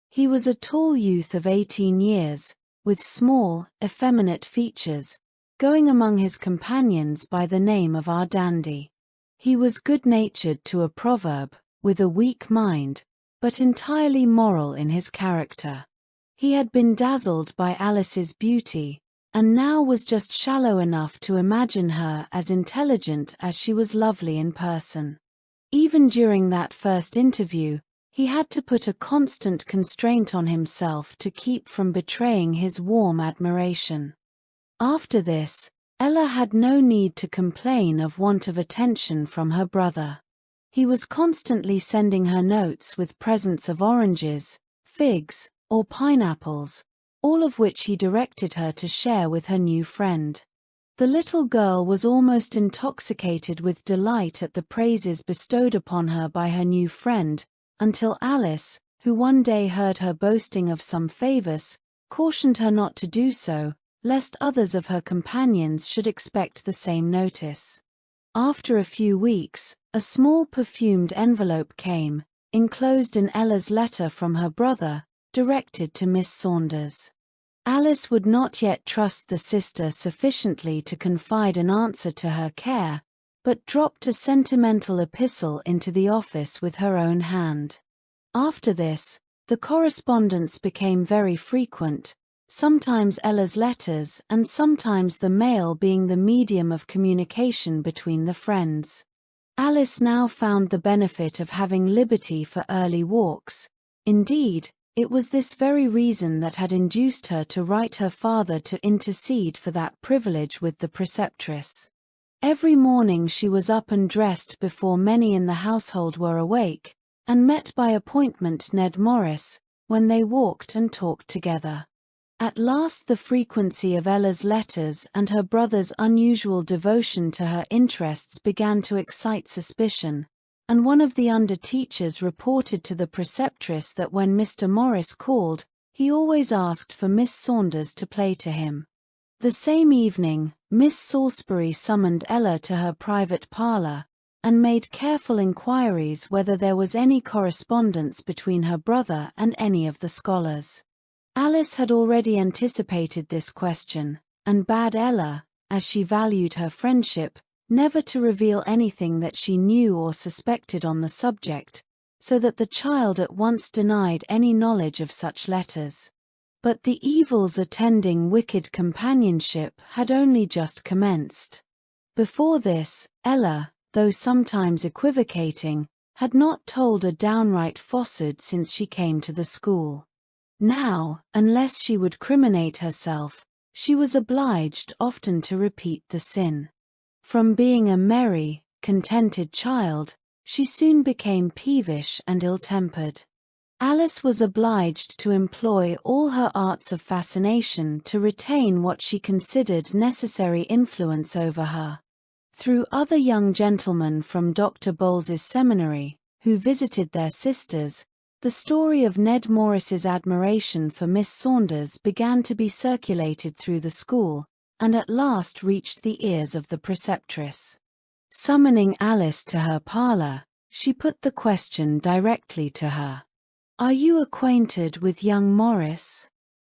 He was a tall youth of 18 years, with small, effeminate features, going among his companions by the name of our dandy. He was good-natured to a proverb, with a weak mind, but entirely moral in his character. He had been dazzled by Alice's beauty, and now was just shallow enough to imagine her as intelligent as she was lovely in person. Even during that first interview, he had to put a constant constraint on himself to keep from betraying his warm admiration. After this, Ella had no need to complain of want of attention from her brother. He was constantly sending her notes with presents of oranges, figs, or pineapples, all of which he directed her to share with her new friend. The little girl was almost intoxicated with delight at the praises bestowed upon her by her new friend, until Alice, who one day heard her boasting of some favors, cautioned her not to do so, lest others of her companions should expect the same notice. After a few weeks, a small perfumed envelope came, enclosed in Ella's letter from her brother, directed to Miss Saunders. Alice would not yet trust the sister sufficiently to confide an answer to her care, but dropped a sentimental epistle into the office with her own hand. After this, the correspondence became very frequent, sometimes Ella's letters and sometimes the mail being the medium of communication between the friends. Alice now found the benefit of having liberty for early walks. Indeed, it was this very reason that had induced her to write her father to intercede for that privilege with the preceptress. Every morning she was up and dressed before many in the household were awake, and met by appointment Ned Morris, when they walked and talked together. At last the frequency of Ella's letters and her brother's unusual devotion to her interests began to excite suspicion, and one of the under-teachers reported to the preceptress that when Mr. Morris called, he always asked for Miss Saunders to play to him. The same evening, Miss Salisbury summoned Ella to her private parlour, and made careful inquiries whether there was any correspondence between her brother and any of the scholars. Alice had already anticipated this question, and bade Ella, as she valued her friendship, never to reveal anything that she knew or suspected on the subject, so that the child at once denied any knowledge of such letters. But the evils attending wicked companionship had only just commenced. Before this, Ella, though sometimes equivocating, had not told a downright falsehood since she came to the school. Now, unless she would criminate herself, she was obliged often to repeat the sin. From being a merry, contented child, she soon became peevish and ill-tempered. Alice was obliged to employ all her arts of fascination to retain what she considered necessary influence over her. Through other young gentlemen from Dr. Bowles's seminary, who visited their sisters, the story of Ned Morris's admiration for Miss Saunders began to be circulated through the school, and at last reached the ears of the preceptress. Summoning Alice to her parlour, she put the question directly to her. "Are you acquainted with young Morris?"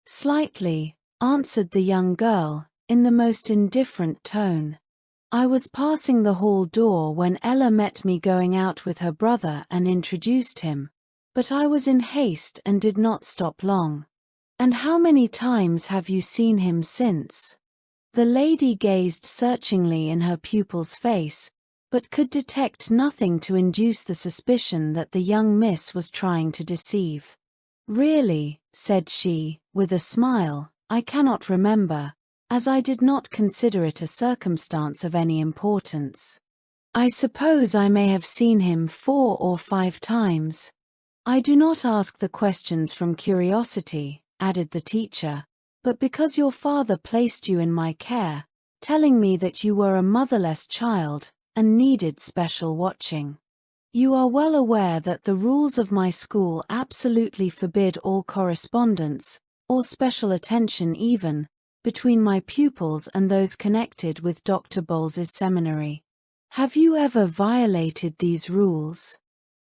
"Slightly," answered the young girl, in the most indifferent tone. "I was passing the hall door when Ella met me going out with her brother and introduced him, but I was in haste and did not stop long." "And how many times have you seen him since?" The lady gazed searchingly in her pupil's face, but could detect nothing to induce the suspicion that the young miss was trying to deceive. "Really," said she, with a smile, "I cannot remember, as I did not consider it a circumstance of any importance. I suppose I may have seen him 4 or 5 times. I do not ask the questions from curiosity," added the teacher, "but because your father placed you in my care, telling me that you were a motherless child, and needed special watching. You are well aware that the rules of my school absolutely forbid all correspondence, or special attention even, between my pupils and those connected with Dr. Bowles's seminary. Have you ever violated these rules?"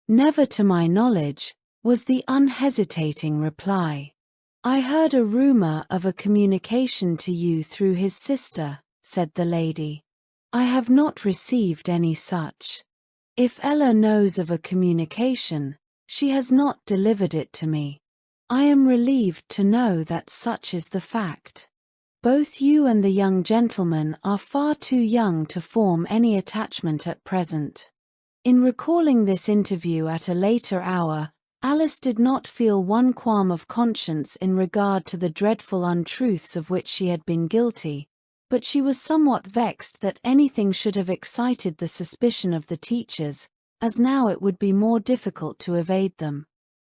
"Never to my knowledge," was the unhesitating reply. "I heard a rumor of a communication to you through his sister," said the lady. "I have not received any such. If Ella knows of a communication, she has not delivered it to me. I am relieved to know that such is the fact. Both you and the young gentleman are far too young to form any attachment at present." In recalling this interview at a later hour, Alice did not feel one qualm of conscience in regard to the dreadful untruths of which she had been guilty, but she was somewhat vexed that anything should have excited the suspicion of the teachers, as now it would be more difficult to evade them.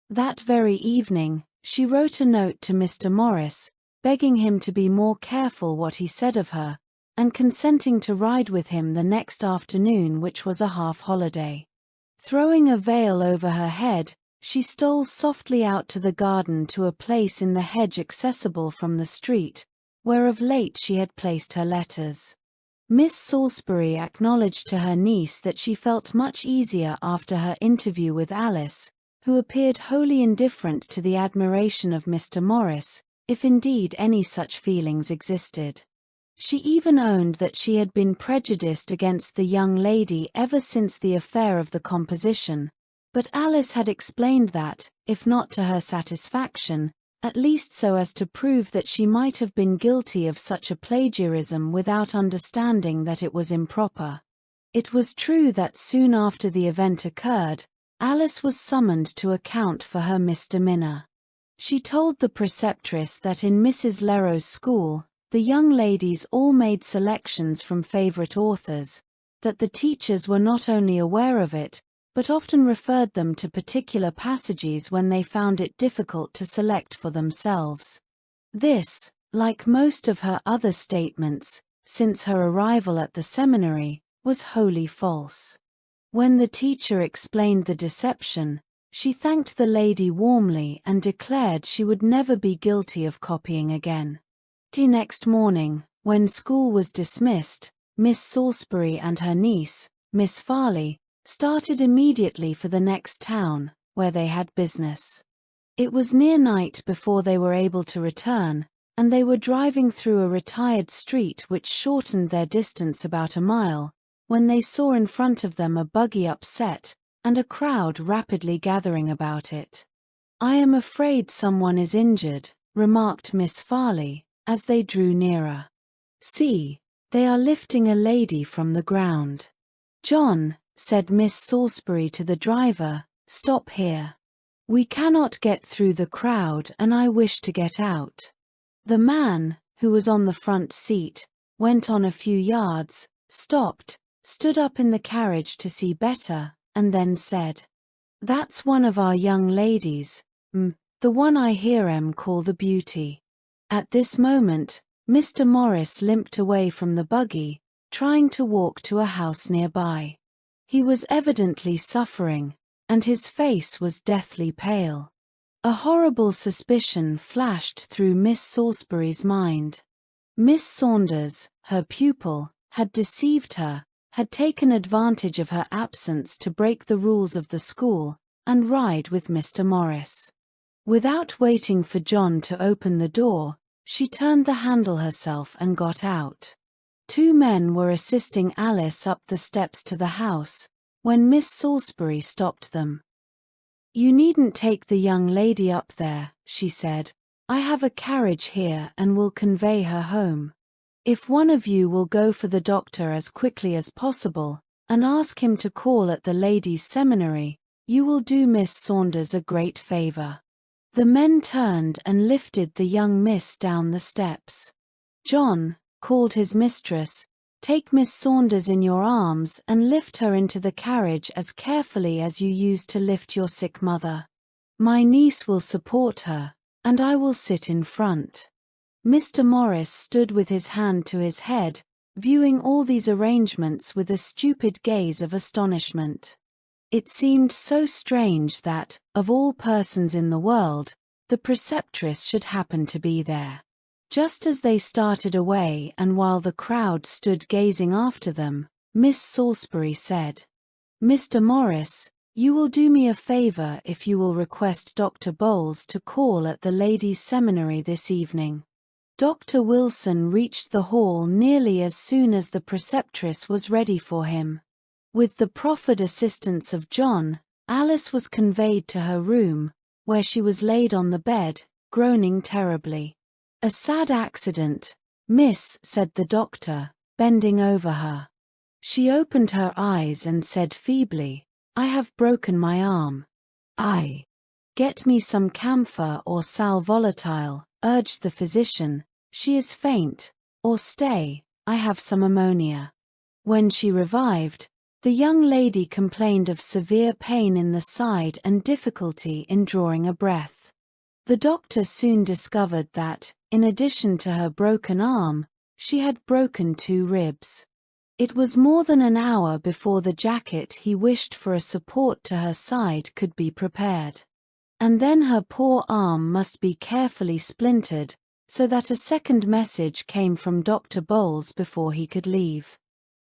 That very evening, she wrote a note to Mr. Morris, begging him to be more careful what he said of her, and consenting to ride with him the next afternoon, which was a half-holiday. Throwing a veil over her head, she stole softly out to the garden to a place in the hedge accessible from the street, where of late she had placed her letters. Miss Salisbury acknowledged to her niece that she felt much easier after her interview with Alice, who appeared wholly indifferent to the admiration of Mr. Morris, if indeed any such feelings existed. She even owned that she had been prejudiced against the young lady ever since the affair of the composition, but Alice had explained that, if not to her satisfaction, at least so as to prove that she might have been guilty of such a plagiarism without understanding that it was improper. It was true that soon after the event occurred, Alice was summoned to account for her misdemeanor. She told the preceptress that in Mrs. Lerow's school, the young ladies all made selections from favorite authors, that the teachers were not only aware of it, but often referred them to particular passages when they found it difficult to select for themselves. This, like most of her other statements, since her arrival at the seminary, was wholly false. When the teacher explained the deception, she thanked the lady warmly and declared she would never be guilty of copying again. The next morning, when school was dismissed, Miss Salisbury and her niece, Miss Farley, started immediately for the next town, where they had business. It was near night before they were able to return, and they were driving through a retired street which shortened their distance about a mile, when they saw in front of them a buggy upset, and a crowd rapidly gathering about it. "I am afraid someone is injured," remarked Miss Farley, as they drew nearer. "See, they are lifting a lady from the ground." "John," said Miss Salisbury to the driver, "stop here. We cannot get through the crowd and I wish to get out." The man, who was on the front seat, went on a few yards, stopped, stood up in the carriage to see better, and then said, "That's one of our young ladies, the one I hear call the beauty." At this moment, Mr. Morris limped away from the buggy, trying to walk to a house nearby. He was evidently suffering, and his face was deathly pale. A horrible suspicion flashed through Miss Salisbury's mind. Miss Saunders, her pupil, had deceived her, had taken advantage of her absence to break the rules of the school, and ride with Mr. Morris. Without waiting for John to open the door, she turned the handle herself and got out. 2 men were assisting Alice up the steps to the house, when Miss Salisbury stopped them. "You needn't take the young lady up there," she said. "I have a carriage here and will convey her home. If one of you will go for the doctor as quickly as possible, and ask him to call at the ladies' seminary, you will do Miss Saunders a great favor." The men turned and lifted the young miss down the steps. "John," called his mistress, "take Miss Saunders in your arms and lift her into the carriage as carefully as you used to lift your sick mother. My niece will support her, and I will sit in front." Mr. Morris stood with his hand to his head, viewing all these arrangements with a stupid gaze of astonishment. It seemed so strange that, of all persons in the world, the preceptress should happen to be there. Just as they started away and while the crowd stood gazing after them, Miss Salisbury said, "Mr. Morris, you will do me a favor if you will request Dr. Bowles to call at the ladies' seminary this evening." Dr. Wilson reached the hall nearly as soon as the preceptress was ready for him. With the proffered assistance of John, Alice was conveyed to her room, where she was laid on the bed, groaning terribly. "A sad accident, miss," said the doctor, bending over her. She opened her eyes and said feebly, "I have broken my arm." "Aye. Get me some camphor or sal volatile," urged the physician. "She is faint. Or stay, I have some ammonia." When she revived, the young lady complained of severe pain in the side and difficulty in drawing a breath. The doctor soon discovered that, in addition to her broken arm, she had broken 2 ribs. It was more than an hour before the jacket he wished for a support to her side could be prepared. And then her poor arm must be carefully splintered, so that a second message came from Dr. Bowles before he could leave.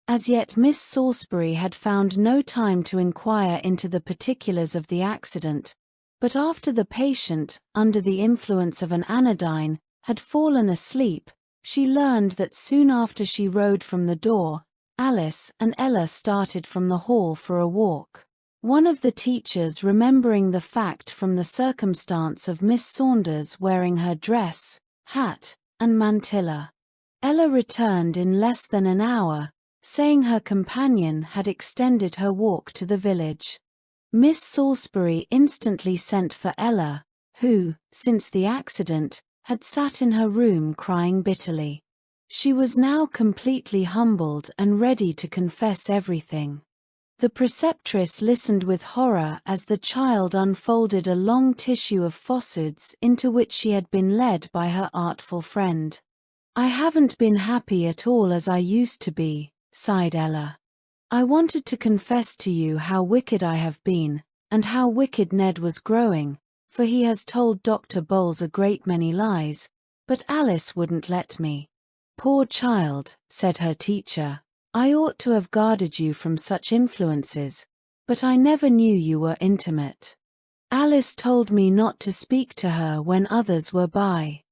As yet Miss Salisbury had found no time to inquire into the particulars of the accident, but after the patient, under the influence of an anodyne, had fallen asleep, she learned that soon after she rode from the door, Alice and Ella started from the hall for a walk. One of the teachers, remembering the fact from the circumstance of Miss Saunders wearing her dress, hat, and mantilla. Ella returned in less than an hour, saying her companion had extended her walk to the village. Miss Salisbury instantly sent for Ella, who, since the accident, had sat in her room crying bitterly. She was now completely humbled and ready to confess everything. The preceptress listened with horror as the child unfolded a long tissue of falsehoods into which she had been led by her artful friend. "I haven't been happy at all as I used to be," sighed Ella. "I wanted to confess to you how wicked I have been, and how wicked Ned was growing, for he has told Dr. Bowles a great many lies, but Alice wouldn't let me." "Poor child," said her teacher. "I ought to have guarded you from such influences, but I never knew you were intimate. Alice told me not to speak to her when others were by.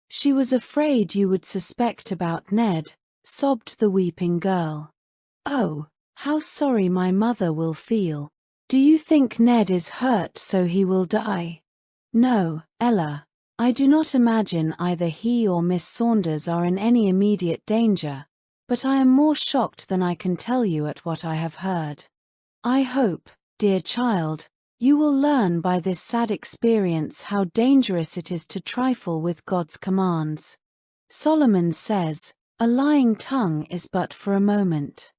She was afraid you would suspect about Ned," sobbed the weeping girl. "Oh, how sorry my mother will feel. Do you think Ned is hurt so he will die?" "No, Ella. I do not imagine either he or Miss Saunders are in any immediate danger, but I am more shocked than I can tell you at what I have heard. I hope, dear child, you will learn by this sad experience how dangerous it is to trifle with God's commands. Solomon says, 'A lying tongue is but for a moment.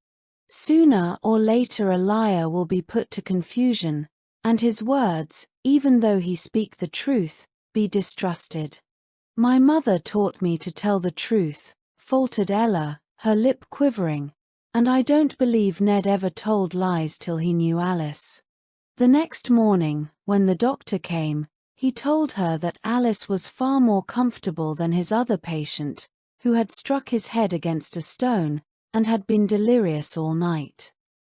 Sooner or later a liar will be put to confusion, and his words, even though he speak the truth, be distrusted.' My mother taught me to tell the truth," faltered Ella, her lip quivering, "and I don't believe Ned ever told lies till he knew Alice." The next morning, when the doctor came, he told her that Alice was far more comfortable than his other patient, who had struck his head against a stone, and had been delirious all night.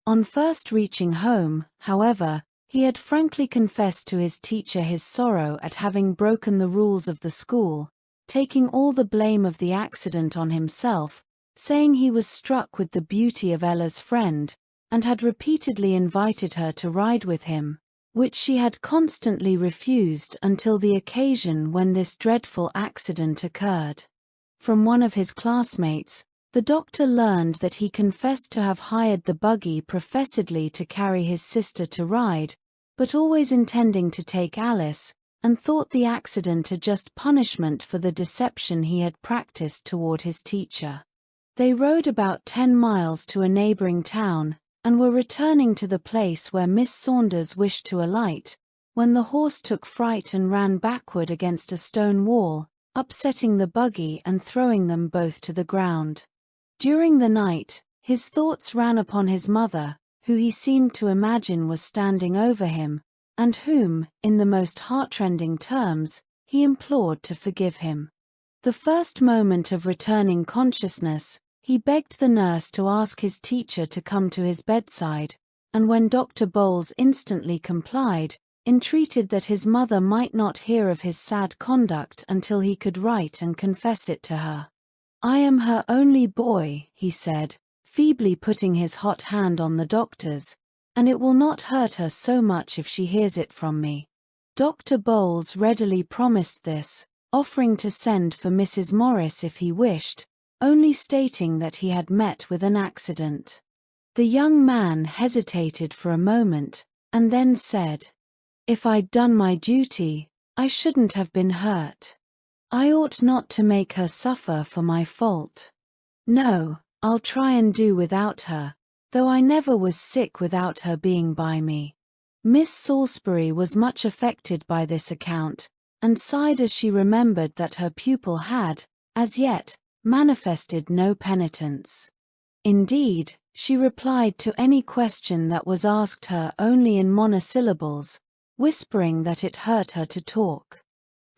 On first reaching home, however, he had frankly confessed to his teacher his sorrow at having broken the rules of the school, taking all the blame of the accident on himself, saying he was struck with the beauty of Ella's friend, and had repeatedly invited her to ride with him, which she had constantly refused until the occasion when this dreadful accident occurred. From one of his classmates, the doctor learned that he confessed to have hired the buggy professedly to carry his sister to ride, but always intending to take Alice, and thought the accident a just punishment for the deception he had practiced toward his teacher. They rode about 10 miles to a neighboring town, and were returning to the place where Miss Saunders wished to alight, when the horse took fright and ran backward against a stone wall, upsetting the buggy and throwing them both to the ground. During the night, his thoughts ran upon his mother, who he seemed to imagine was standing over him, and whom, in the most heartrending terms, he implored to forgive him. The first moment of returning consciousness, he begged the nurse to ask his teacher to come to his bedside, and when Dr. Bowles instantly complied, entreated that his mother might not hear of his sad conduct until he could write and confess it to her. "I am her only boy," he said, feebly putting his hot hand on the doctor's, "and it will not hurt her so much if she hears it from me." Dr. Bowles readily promised this, offering to send for Mrs. Morris if he wished, only stating that he had met with an accident. The young man hesitated for a moment, and then said, "If I'd done my duty, I shouldn't have been hurt. I ought not to make her suffer for my fault. No, I'll try and do without her, though I never was sick without her being by me." Miss Salisbury was much affected by this account, and sighed as she remembered that her pupil had, as yet, manifested no penitence. Indeed, she replied to any question that was asked her only in monosyllables, whispering that it hurt her to talk.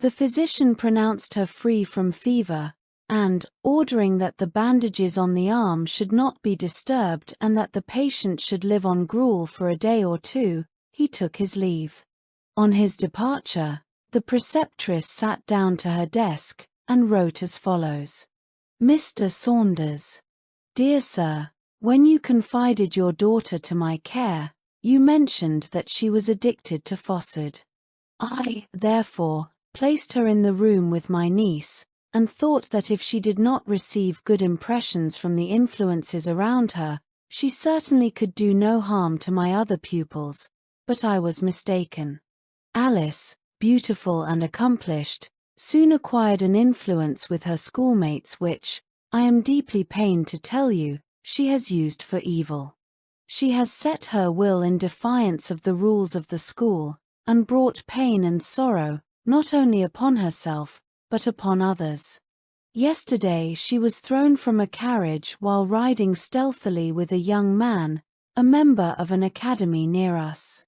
The physician pronounced her free from fever, and, ordering that the bandages on the arm should not be disturbed and that the patient should live on gruel for a day or two, he took his leave. On his departure, the preceptress sat down to her desk and wrote as follows. Mr. Saunders. Dear Sir, when you confided your daughter to my care, you mentioned that she was addicted to Fossard. I, therefore, placed her in the room with my niece, and thought that if she did not receive good impressions from the influences around her, she certainly could do no harm to my other pupils, but I was mistaken. Alice, beautiful and accomplished, soon acquired an influence with her schoolmates which, I am deeply pained to tell you, she has used for evil. She has set her will in defiance of the rules of the school, and brought pain and sorrow, not only upon herself, but upon others. Yesterday she was thrown from a carriage while riding stealthily with a young man, a member of an academy near us.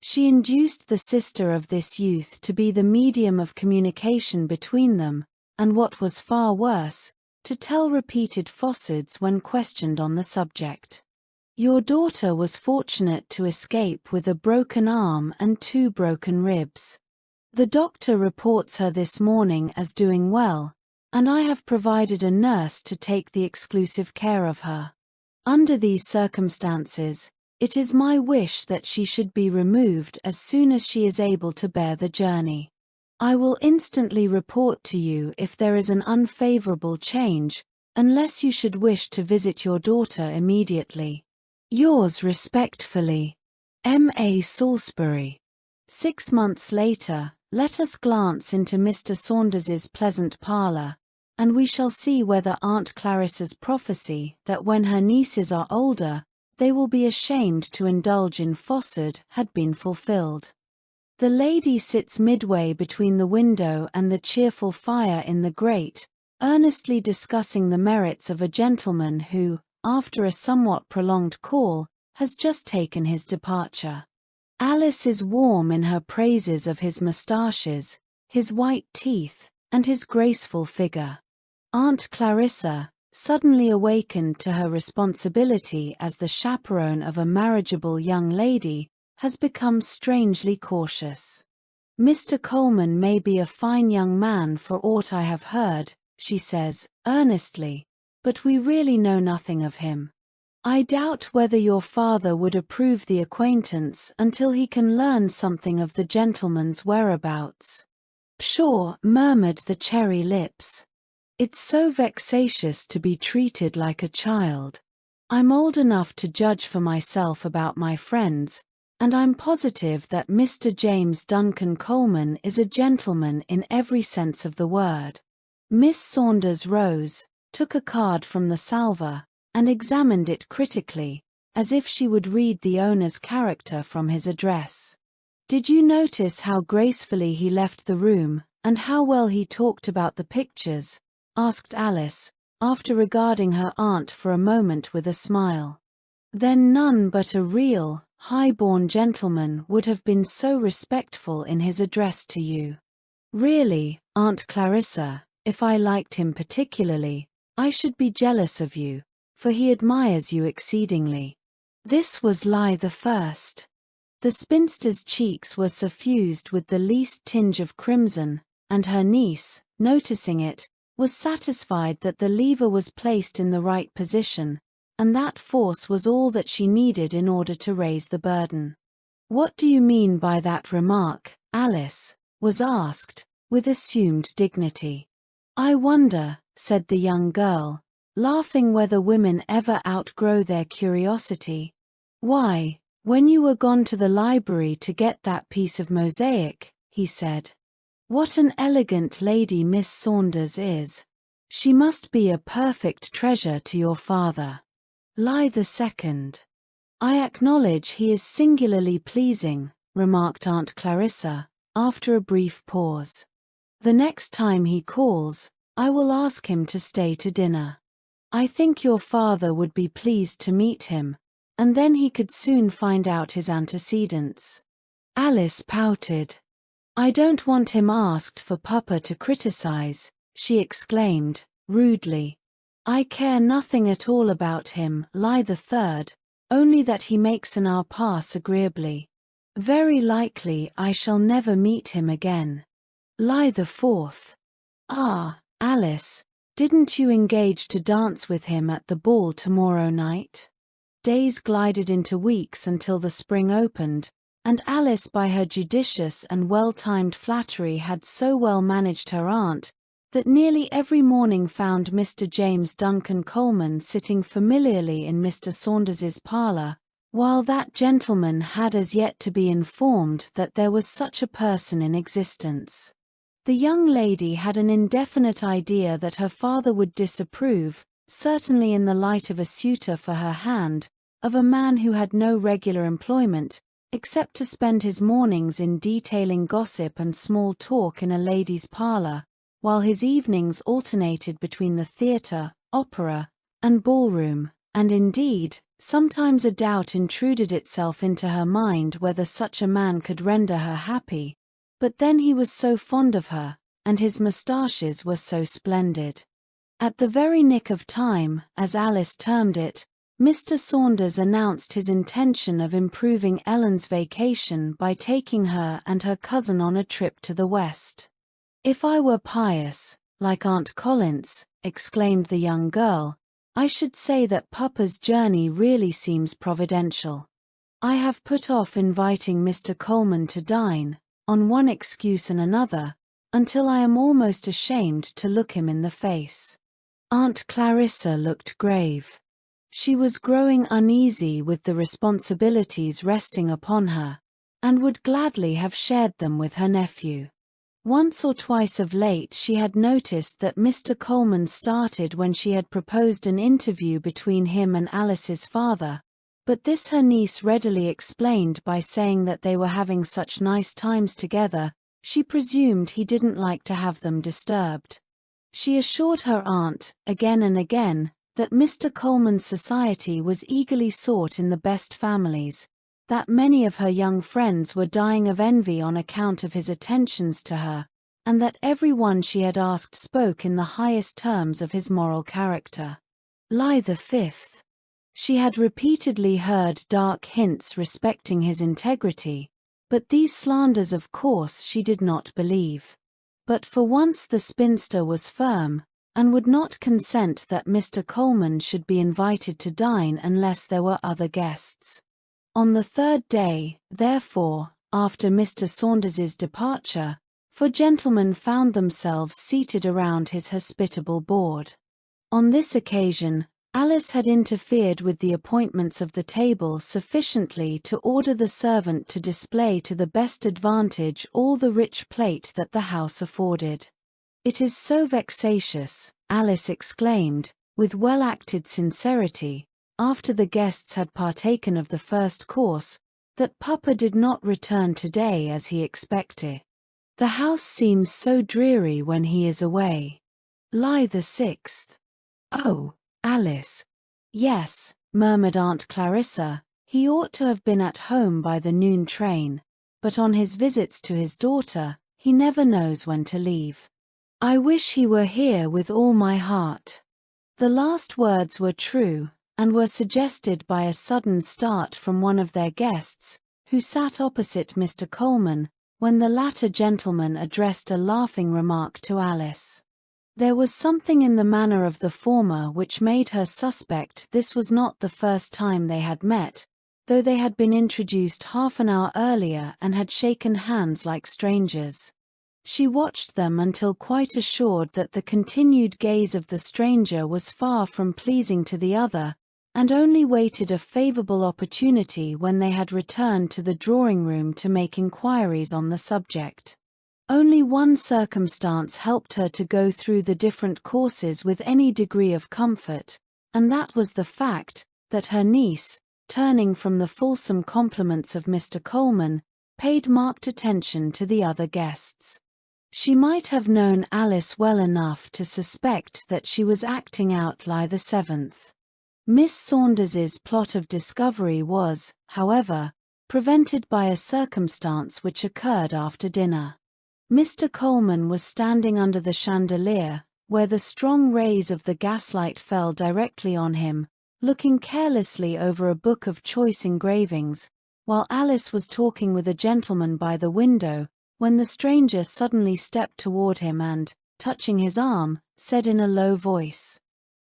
She induced the sister of this youth to be the medium of communication between them, and what was far worse, to tell repeated falsehoods when questioned on the subject. Your daughter was fortunate to escape with a broken arm and 2 broken ribs. The doctor reports her this morning as doing well, and I have provided a nurse to take the exclusive care of her. Under these circumstances, it is my wish that she should be removed as soon as she is able to bear the journey. I will instantly report to you if there is an unfavorable change, unless you should wish to visit your daughter immediately. Yours respectfully, M.A. Salisbury. 6 months later, let us glance into Mr. Saunders's pleasant parlour, and we shall see whether Aunt Clarissa's prophecy that when her nieces are older, they will be ashamed to indulge in Fossard had been fulfilled. The lady sits midway between the window and the cheerful fire in the grate, earnestly discussing the merits of a gentleman who, after a somewhat prolonged call, has just taken his departure. Alice is warm in her praises of his moustaches, his white teeth, and his graceful figure. Aunt Clarissa, suddenly awakened to her responsibility as the chaperone of a marriageable young lady, has become strangely cautious. Mr. Coleman may be a fine young man for aught I have heard, she says, earnestly, but we really know nothing of him. I doubt whether your father would approve the acquaintance until he can learn something of the gentleman's whereabouts. Pshaw, murmured the cherry lips. It's so vexatious to be treated like a child. I'm old enough to judge for myself about my friends, and I'm positive that Mr. James Duncan Coleman is a gentleman in every sense of the word. Miss Saunders rose, took a card from the salver, and examined it critically, as if she would read the owner's character from his address. Did you notice how gracefully he left the room, and how well he talked about the pictures? Asked Alice, after regarding her aunt for a moment with a smile. Then none but a real, high-born gentleman would have been so respectful in his address to you. Really, Aunt Clarissa, if I liked him particularly, I should be jealous of you, for he admires you exceedingly. This was lie the first. The spinster's cheeks were suffused with the least tinge of crimson, and her niece, noticing it, was satisfied that the lever was placed in the right position, and that force was all that she needed in order to raise the burden. What do you mean by that remark, Alice? Was asked, with assumed dignity. I wonder, said the young girl, laughing, whether women ever outgrow their curiosity. Why, when you were gone to the library to get that piece of mosaic, he said. What an elegant lady Miss Saunders is. She must be a perfect treasure to your father. Lie the second. I acknowledge he is singularly pleasing, remarked Aunt Clarissa, after a brief pause. The next time he calls, I will ask him to stay to dinner. I think your father would be pleased to meet him, and then he could soon find out his antecedents." Alice pouted. "I don't want him asked for Papa to criticize," she exclaimed, rudely. "I care nothing at all about him, Lie the third, only that he makes an hour pass agreeably. Very likely I shall never meet him again. Lie the fourth. Ah, Alice, didn't you engage to dance with him at the ball tomorrow night?" Days glided into weeks until the spring opened, and Alice by her judicious and well-timed flattery had so well managed her aunt that nearly every morning found Mr. James Duncan Coleman sitting familiarly in Mr. Saunders's parlour, while that gentleman had as yet to be informed that there was such a person in existence. The young lady had an indefinite idea that her father would disapprove, certainly in the light of a suitor for her hand, of a man who had no regular employment, except to spend his mornings in detailing gossip and small talk in a lady's parlour, while his evenings alternated between the theatre, opera, and ballroom, and indeed, sometimes a doubt intruded itself into her mind whether such a man could render her happy. But then he was so fond of her, and his moustaches were so splendid. At the very nick of time, as Alice termed it, Mr. Saunders announced his intention of improving Ellen's vacation by taking her and her cousin on a trip to the West. "If I were pious, like Aunt Collins," exclaimed the young girl, "I should say that Papa's journey really seems providential. I have put off inviting Mr. Coleman to dine, on one excuse and another, until I am almost ashamed to look him in the face." Aunt Clarissa looked grave. She was growing uneasy with the responsibilities resting upon her, and would gladly have shared them with her nephew. Once or twice of late she had noticed that Mr. Coleman started when she had proposed an interview between him and Alice's father, but this her niece readily explained by saying that they were having such nice times together, she presumed he didn't like to have them disturbed. She assured her aunt, again and again, that Mr. Coleman's society was eagerly sought in the best families, that many of her young friends were dying of envy on account of his attentions to her, and that every one she had asked spoke in the highest terms of his moral character. Lie the fifth. She had repeatedly heard dark hints respecting his integrity, but these slanders of course she did not believe. But for once the spinster was firm, and would not consent that Mr. Coleman should be invited to dine unless there were other guests. On the third day, therefore, after Mr. Saunders's departure, four gentlemen found themselves seated around his hospitable board. On this occasion, Alice had interfered with the appointments of the table sufficiently to order the servant to display to the best advantage all the rich plate that the house afforded. "It is so vexatious," Alice exclaimed, with well-acted sincerity, after the guests had partaken of the first course, "that Papa did not return today as he expected. The house seems so dreary when he is away." Lie the sixth. "Oh, Alice." "Yes," murmured Aunt Clarissa, "he ought to have been at home by the noon train, but on his visits to his daughter, he never knows when to leave. I wish he were here with all my heart." The last words were true, and were suggested by a sudden start from one of their guests, who sat opposite Mr. Coleman, when the latter gentleman addressed a laughing remark to Alice. There was something in the manner of the former which made her suspect this was not the first time they had met, though they had been introduced half an hour earlier and had shaken hands like strangers. She watched them until quite assured that the continued gaze of the stranger was far from pleasing to the other, and only waited a favourable opportunity when they had returned to the drawing-room to make inquiries on the subject. Only one circumstance helped her to go through the different courses with any degree of comfort, and that was the fact that her niece, turning from the fulsome compliments of Mr. Coleman, paid marked attention to the other guests. She might have known Alice well enough to suspect that she was acting out Lie the Seventh. Miss Saunders's plot of discovery was, however, prevented by a circumstance which occurred after dinner. Mr. Coleman was standing under the chandelier, where the strong rays of the gaslight fell directly on him, looking carelessly over a book of choice engravings, while Alice was talking with a gentleman by the window, when the stranger suddenly stepped toward him and, touching his arm, said in a low voice,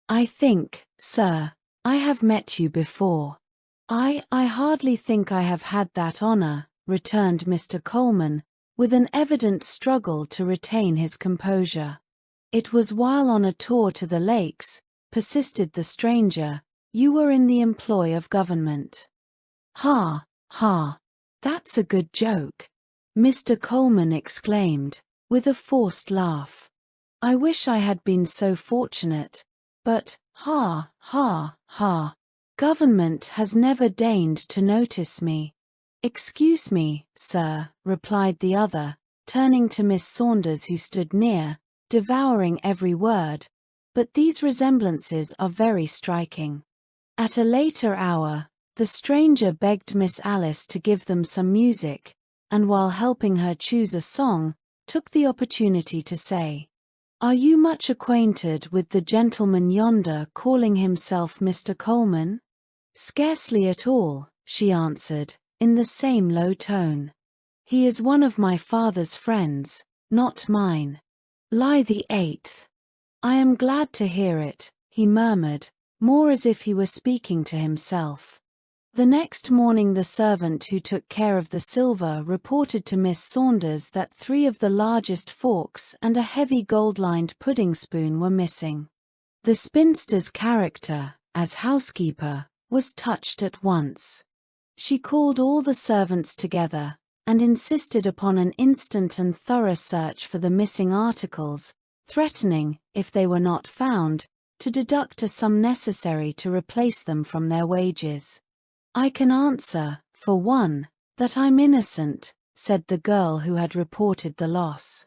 "I think, sir, I have met you before." I hardly think I have had that honor," returned Mr. Coleman, with an evident struggle to retain his composure. "It was while on a tour to the lakes," persisted the stranger. "You were in the employ of government." "Ha, ha, that's a good joke," Mr. Coleman exclaimed, with a forced laugh. "I wish I had been so fortunate, but, ha, ha, ha, government has never deigned to notice me." "Excuse me, sir," replied the other, turning to Miss Saunders who stood near, devouring every word, "but these resemblances are very striking." At a later hour, the stranger begged Miss Alice to give them some music, and while helping her choose a song, took the opportunity to say, "Are you much acquainted with the gentleman yonder calling himself Mr. Coleman?" "Scarcely at all," she answered, in the same low tone. "He is one of my father's friends, not mine." "Lie the 8th. I am glad to hear it," he murmured, more as if he were speaking to himself. The next morning the servant who took care of the silver reported to Miss Saunders that 3 of the largest forks and a heavy gold-lined pudding spoon were missing. The spinster's character, as housekeeper, was touched at once. She called all the servants together, and insisted upon an instant and thorough search for the missing articles, threatening, if they were not found, to deduct a sum necessary to replace them from their wages. "I can answer, for one, that I'm innocent," said the girl who had reported the loss.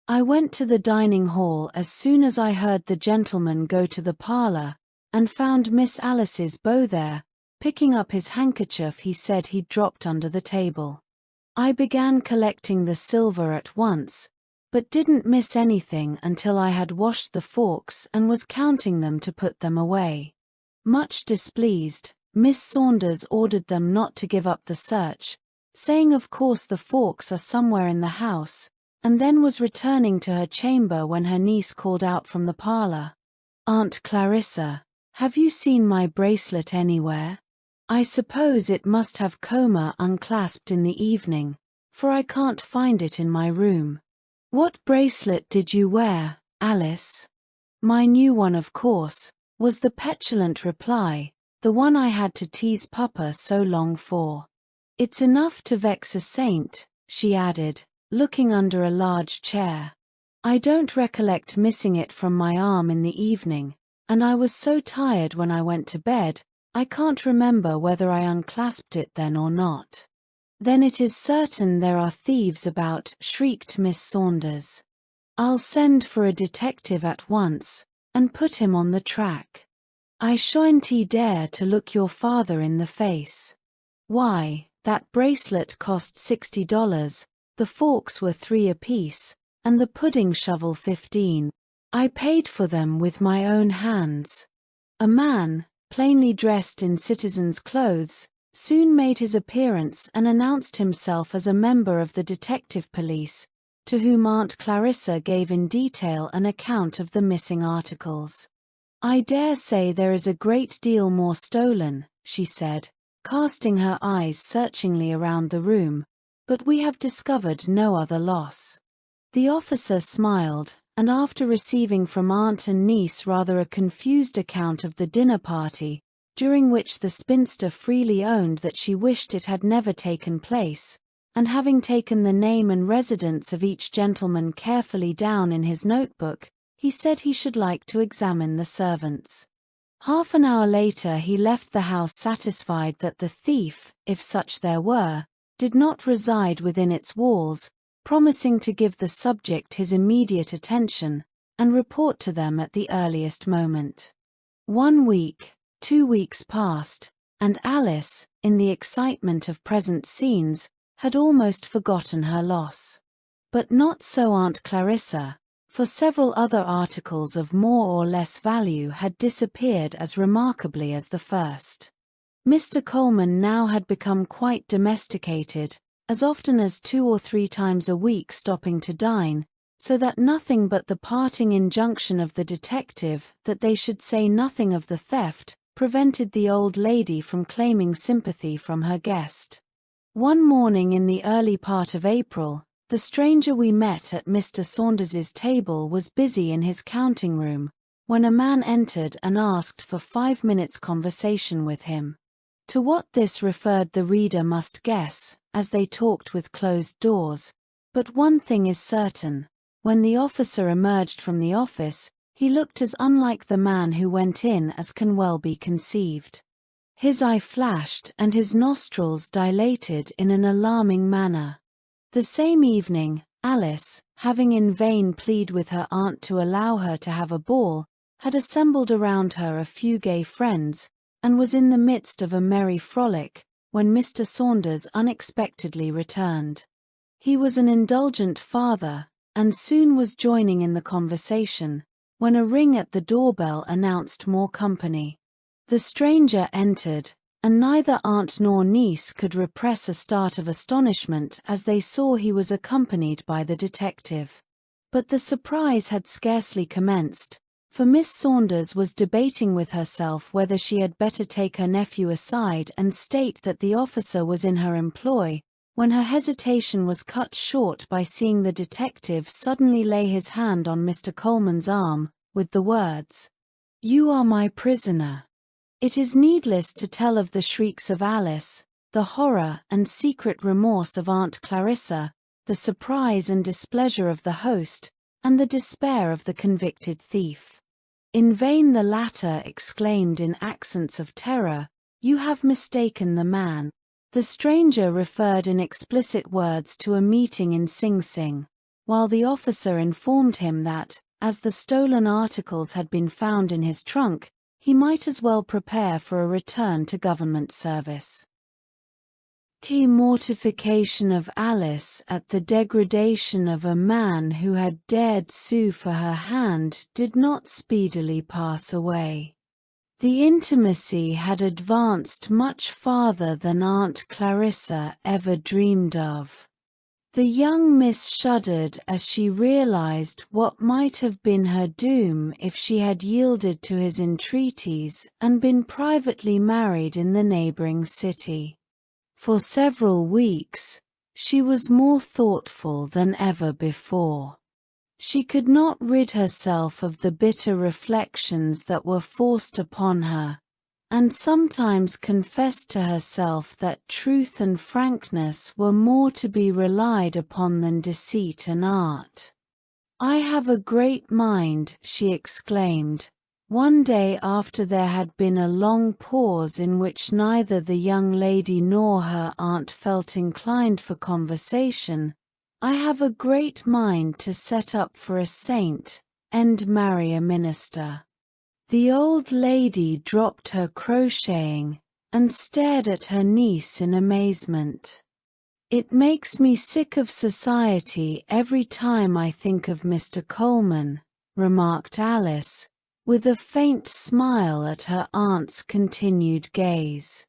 "I went to the dining hall as soon as I heard the gentleman go to the parlor, and found Miss Alice's beau there, picking up his handkerchief he said he'd dropped under the table. I began collecting the silver at once, but didn't miss anything until I had washed the forks and was counting them to put them away." Much displeased, Miss Saunders ordered them not to give up the search, saying of course the forks are somewhere in the house, and then was returning to her chamber when her niece called out from the parlor, "Aunt Clarissa, have you seen my bracelet anywhere? I suppose it must have coma unclasped in the evening, for I can't find it in my room." "What bracelet did you wear, Alice?" "My new one, of course," was the petulant reply, "the one I had to tease Papa so long for. It's enough to vex a saint," she added, looking under a large chair. "I don't recollect missing it from my arm in the evening, and I was so tired when I went to bed, I can't remember whether I unclasped it then or not." "Then it is certain there are thieves about," shrieked Miss Saunders. "I'll send for a detective at once, and put him on the track. I shan't dare to look your father in the face. Why, that bracelet cost $60, the forks were 3 apiece, and the pudding shovel 15. I paid for them with my own hands." A man, plainly dressed in citizen's clothes, soon made his appearance and announced himself as a member of the detective police, to whom Aunt Clarissa gave in detail an account of the missing articles. "I dare say there is a great deal more stolen," she said, casting her eyes searchingly around the room, "but we have discovered no other loss." The officer smiled, and after receiving from aunt and niece rather a confused account of the dinner party, during which the spinster freely owned that she wished it had never taken place, and having taken the name and residence of each gentleman carefully down in his notebook, he said he should like to examine the servants. Half an hour later he left the house satisfied that the thief, if such there were, did not reside within its walls, promising to give the subject his immediate attention, and report to them at the earliest moment. 1 week, 2 weeks passed, and Alice, in the excitement of present scenes, had almost forgotten her loss. But not so Aunt Clarissa, for several other articles of more or less value had disappeared as remarkably as the first. Mr. Coleman now had become quite domesticated, as often as 2 or 3 times a week stopping to dine, so that nothing but the parting injunction of the detective that they should say nothing of the theft prevented the old lady from claiming sympathy from her guest. One morning in the early part of April, the stranger we met at Mr. Saunders's table was busy in his counting room, when a man entered and asked for 5 minutes' conversation with him. To what this referred the reader must guess, as they talked with closed doors, but one thing is certain: when the officer emerged from the office, he looked as unlike the man who went in as can well be conceived. His eye flashed and his nostrils dilated in an alarming manner. The same evening, Alice, having in vain pleaded with her aunt to allow her to have a ball, had assembled around her a few gay friends, and was in the midst of a merry frolic, when Mr. Saunders unexpectedly returned. He was an indulgent father, and soon was joining in the conversation, when a ring at the doorbell announced more company. The stranger entered, and neither aunt nor niece could repress a start of astonishment as they saw he was accompanied by the detective. But the surprise had scarcely commenced, for Miss Saunders was debating with herself whether she had better take her nephew aside and state that the officer was in her employ, when her hesitation was cut short by seeing the detective suddenly lay his hand on Mr. Coleman's arm, with the words, "You are my prisoner." It is needless to tell of the shrieks of Alice, the horror and secret remorse of Aunt Clarissa, the surprise and displeasure of the host, and the despair of the convicted thief. In vain the latter exclaimed in accents of terror, "You have mistaken the man." The stranger referred in explicit words to a meeting in Sing Sing, while the officer informed him that, as the stolen articles had been found in his trunk, he might as well prepare for a return to government service. The mortification of Alice at the degradation of a man who had dared sue for her hand did not speedily pass away. The intimacy had advanced much farther than Aunt Clarissa ever dreamed of. The young miss shuddered as she realized what might have been her doom if she had yielded to his entreaties and been privately married in the neighboring city. For several weeks, she was more thoughtful than ever before. She could not rid herself of the bitter reflections that were forced upon her, and sometimes confessed to herself that truth and frankness were more to be relied upon than deceit and art. "I have a great mind," she exclaimed, one day after there had been a long pause in which neither the young lady nor her aunt felt inclined for conversation, "I have a great mind to set up for a saint, and marry a minister." The old lady dropped her crocheting, and stared at her niece in amazement. "It makes me sick of society every time I think of Mr. Coleman," remarked Alice, with a faint smile at her aunt's continued gaze.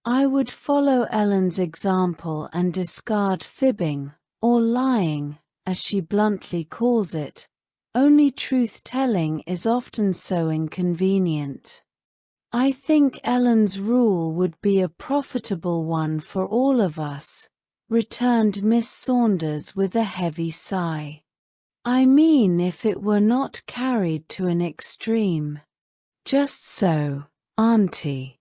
"I would follow Ellen's example and discard fibbing, or lying, as she bluntly calls it, only truth-telling is often so inconvenient. I think Ellen's rule would be a profitable one for all of us," returned Miss Saunders with a heavy sigh. "I mean if it were not carried to an extreme." "Just so, Auntie.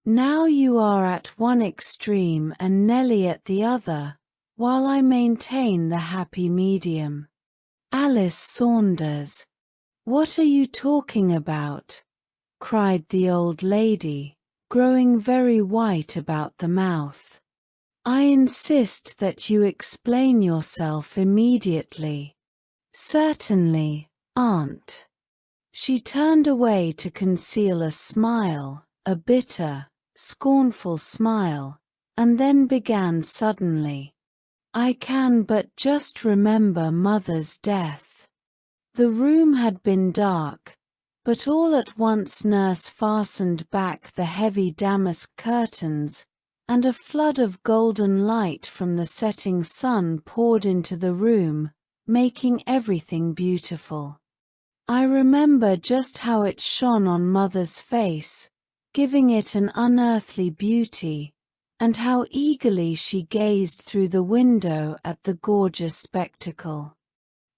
Now you are at one extreme and Nellie at the other, while I maintain the happy medium." "Alice Saunders, what are you talking about?" cried the old lady, growing very white about the mouth. I insist that you explain yourself immediately. Certainly, Aunt. She turned away to conceal a smile, a bitter, scornful smile, and then began suddenly. I can but just remember Mother's death. The room had been dark, but all at once Nurse fastened back the heavy damask curtains, and a flood of golden light from the setting sun poured into the room, making everything beautiful. I remember just how it shone on Mother's face, giving it an unearthly beauty, and how eagerly she gazed through the window at the gorgeous spectacle.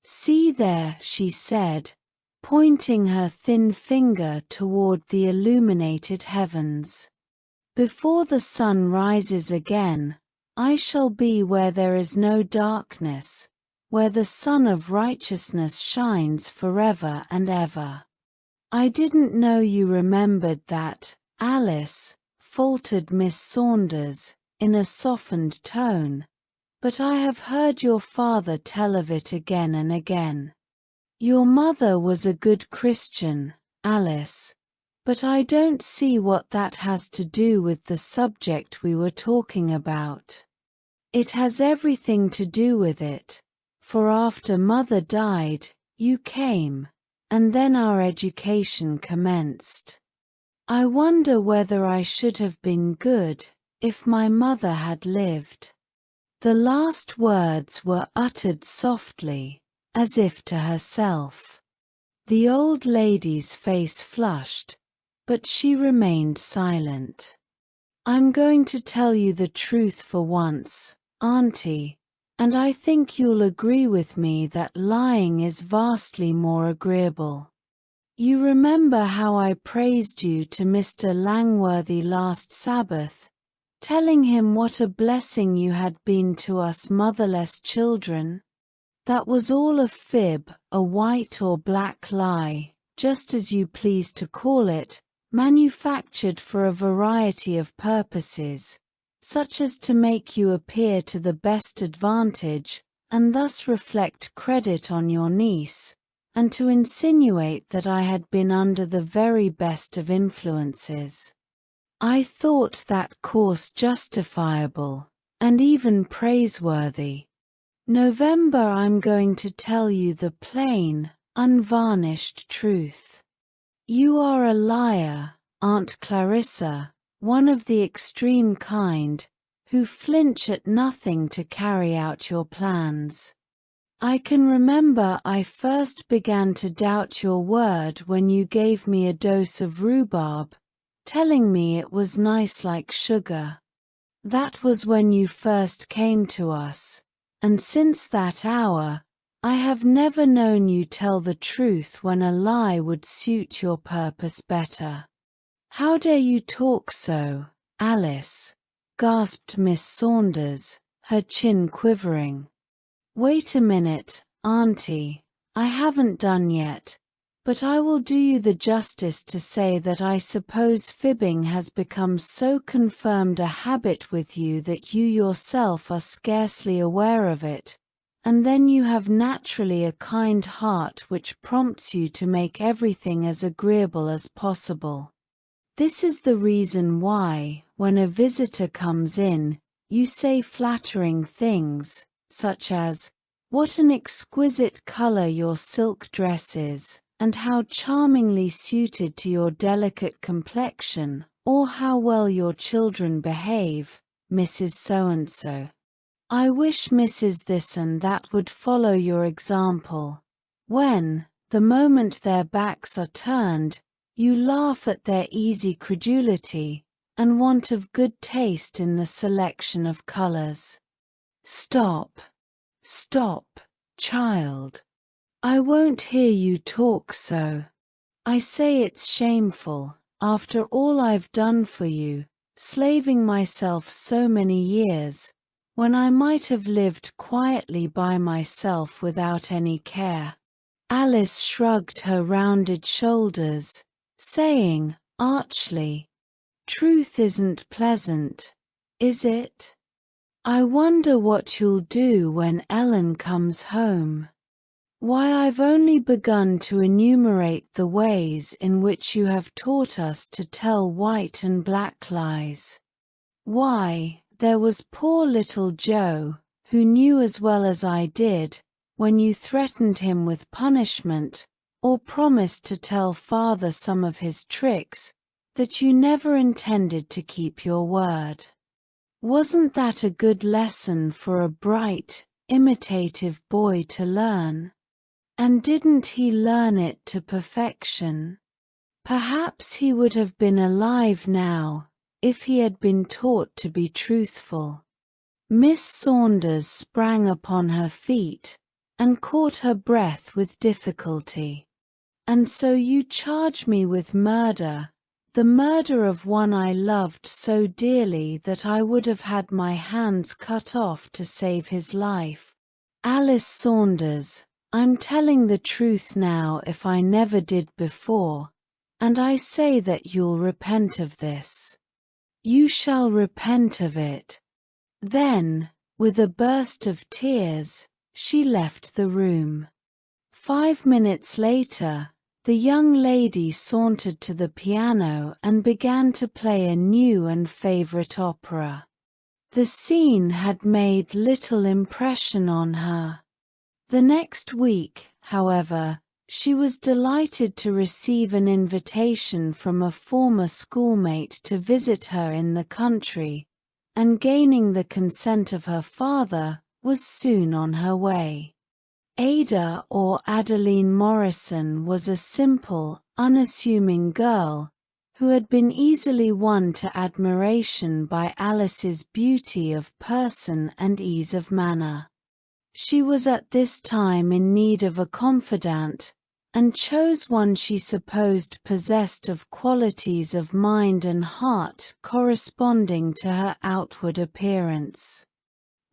See there, she said, pointing her thin finger toward the illuminated heavens. Before the sun rises again, I shall be where there is no darkness, where the sun of righteousness shines forever and ever. I didn't know you remembered that, Alice, faltered Miss Saunders, in a softened tone, but I have heard your father tell of it again and again. Your mother was a good Christian, Alice, but I don't see what that has to do with the subject we were talking about. It has everything to do with it, for after Mother died, you came, and then our education commenced. I wonder whether I should have been good, if my mother had lived. The last words were uttered softly, as if to herself. The old lady's face flushed, but she remained silent. I'm going to tell you the truth for once, Auntie, and I think you'll agree with me that lying is vastly more agreeable. You remember how I praised you to Mr. Langworthy last Sabbath, telling him what a blessing you had been to us motherless children? That was all a fib, a white or black lie, just as you please to call it, manufactured for a variety of purposes, such as to make you appear to the best advantage, and thus reflect credit on your niece, and to insinuate that I had been under the very best of influences. I thought that course justifiable, and even praiseworthy. November, I'm going to tell you the plain, unvarnished truth. You are a liar, Aunt Clarissa, one of the extreme kind, who flinch at nothing to carry out your plans. I can remember I first began to doubt your word when you gave me a dose of rhubarb, telling me it was nice like sugar. That was when you first came to us, and since that hour, I have never known you tell the truth when a lie would suit your purpose better. How dare you talk so, Alice? Gasped Miss Saunders, her chin quivering. Wait a minute, Auntie, I haven't done yet, but I will do you the justice to say that I suppose fibbing has become so confirmed a habit with you that you yourself are scarcely aware of it, and then you have naturally a kind heart which prompts you to make everything as agreeable as possible. This is the reason why, when a visitor comes in, you say flattering things, such as, "What an exquisite color your silk dress is, and how charmingly suited to your delicate complexion, or how well your children behave, Mrs. So-and-so. I wish Mrs. This and that would follow your example." When, the moment their backs are turned, you laugh at their easy credulity, and want of good taste in the selection of colors. Stop. Stop, child. I won't hear you talk so. I say it's shameful, after all I've done for you, slaving myself so many years, when I might have lived quietly by myself without any care. Alice shrugged her rounded shoulders, saying, archly, "Truth isn't pleasant, is it?" I wonder what you'll do when Ellen comes home. Why, I've only begun to enumerate the ways in which you have taught us to tell white and black lies. Why, there was poor little Joe, who knew as well as I did, when you threatened him with punishment, or promised to tell father some of his tricks, that you never intended to keep your word. Wasn't that a good lesson for a bright, imitative boy to learn? And didn't he learn it to perfection? Perhaps he would have been alive now, if he had been taught to be truthful. Miss Saunders sprang upon her feet, and caught her breath with difficulty. And so you charge me with murder, the murder of one I loved so dearly that I would have had my hands cut off to save his life. Alice Saunders, I'm telling the truth now if I never did before, and I say that you'll repent of this. You shall repent of it. Then, with a burst of tears, she left the room. 5 minutes later, the young lady sauntered to the piano and began to play a new and favorite opera. The scene had made little impression on her. The next week, however, she was delighted to receive an invitation from a former schoolmate to visit her in the country, and gaining the consent of her father, was soon on her way. Ada, or Adeline Morrison, was a simple, unassuming girl, who had been easily won to admiration by Alice's beauty of person and ease of manner. She was at this time in need of a confidant, and chose one she supposed possessed of qualities of mind and heart corresponding to her outward appearance.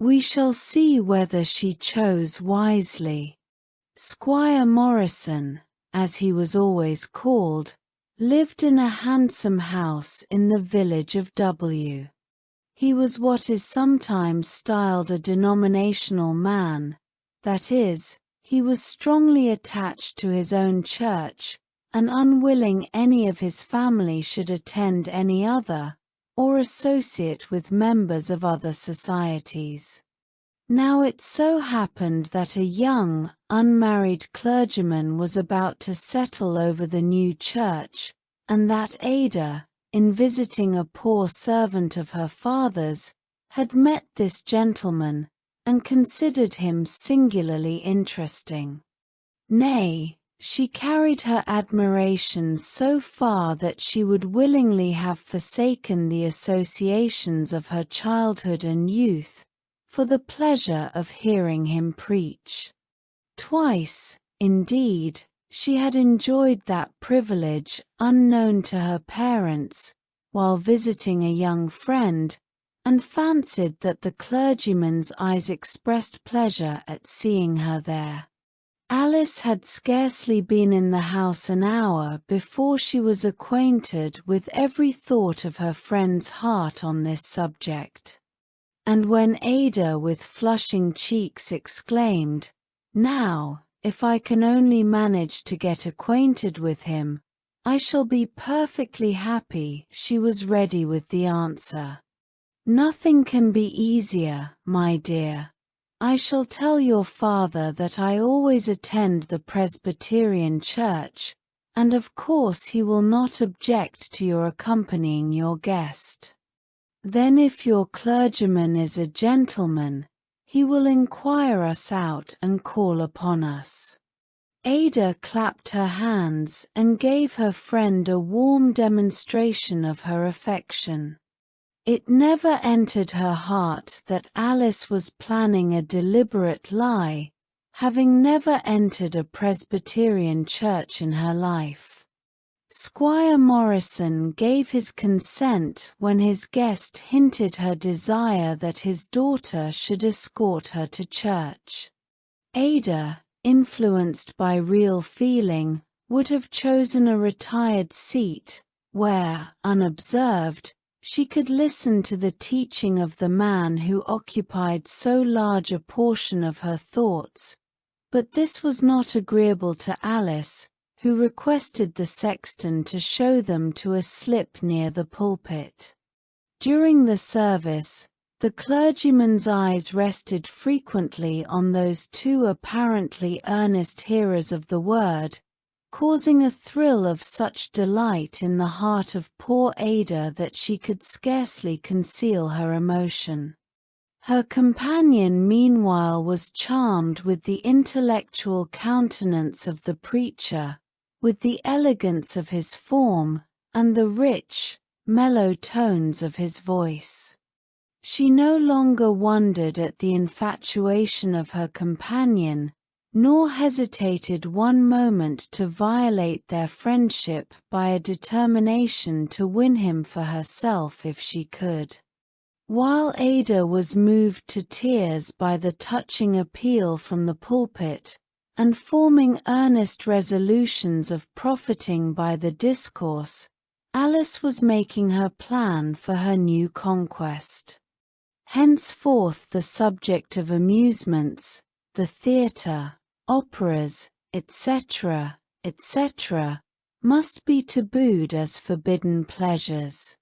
We shall see whether she chose wisely. Squire Morrison, as he was always called, lived in a handsome house in the village of W. He was what is sometimes styled a denominational man, that is, he was strongly attached to his own church, and unwilling any of his family should attend any other, or associate with members of other societies. Now it so happened that a young, unmarried clergyman was about to settle over the new church, and that Ada, in visiting a poor servant of her father's, had met this gentleman, and considered him singularly interesting. Nay, she carried her admiration so far that she would willingly have forsaken the associations of her childhood and youth, for the pleasure of hearing him preach. Twice, indeed, she had enjoyed that privilege unknown to her parents, while visiting a young friend, and fancied that the clergyman's eyes expressed pleasure at seeing her there. Alice had scarcely been in the house an hour before she was acquainted with every thought of her friend's heart on this subject. And when Ada with flushing cheeks exclaimed, "Now, if I can only manage to get acquainted with him, I shall be perfectly happy," she was ready with the answer. "Nothing can be easier, my dear. I shall tell your father that I always attend the Presbyterian church, and of course he will not object to your accompanying your guest. Then if your clergyman is a gentleman, he will inquire us out and call upon us." Ada clapped her hands and gave her friend a warm demonstration of her affection. It never entered her heart that Alice was planning a deliberate lie, having never entered a Presbyterian church in her life. Squire Morrison gave his consent when his guest hinted her desire that his daughter should escort her to church. Ada, influenced by real feeling, would have chosen a retired seat, where, unobserved, She could listen to the teaching of the man who occupied so large a portion of her thoughts, but this was not agreeable to Alice, who requested the sexton to show them to a slip near the pulpit. During the service, the clergyman's eyes rested frequently on those two apparently earnest hearers of the word, causing a thrill of such delight in the heart of poor Ada that she could scarcely conceal her emotion. Her companion meanwhile was charmed with the intellectual countenance of the preacher, with the elegance of his form, and the rich, mellow tones of his voice. She no longer wondered at the infatuation of her companion, nor hesitated one moment to violate their friendship by a determination to win him for herself if she could. While Ada was moved to tears by the touching appeal from the pulpit, and forming earnest resolutions of profiting by the discourse, Alice was making her plan for her new conquest. Henceforth the subject of amusements, the theatre, operas, etc., etc., must be tabooed as forbidden pleasures.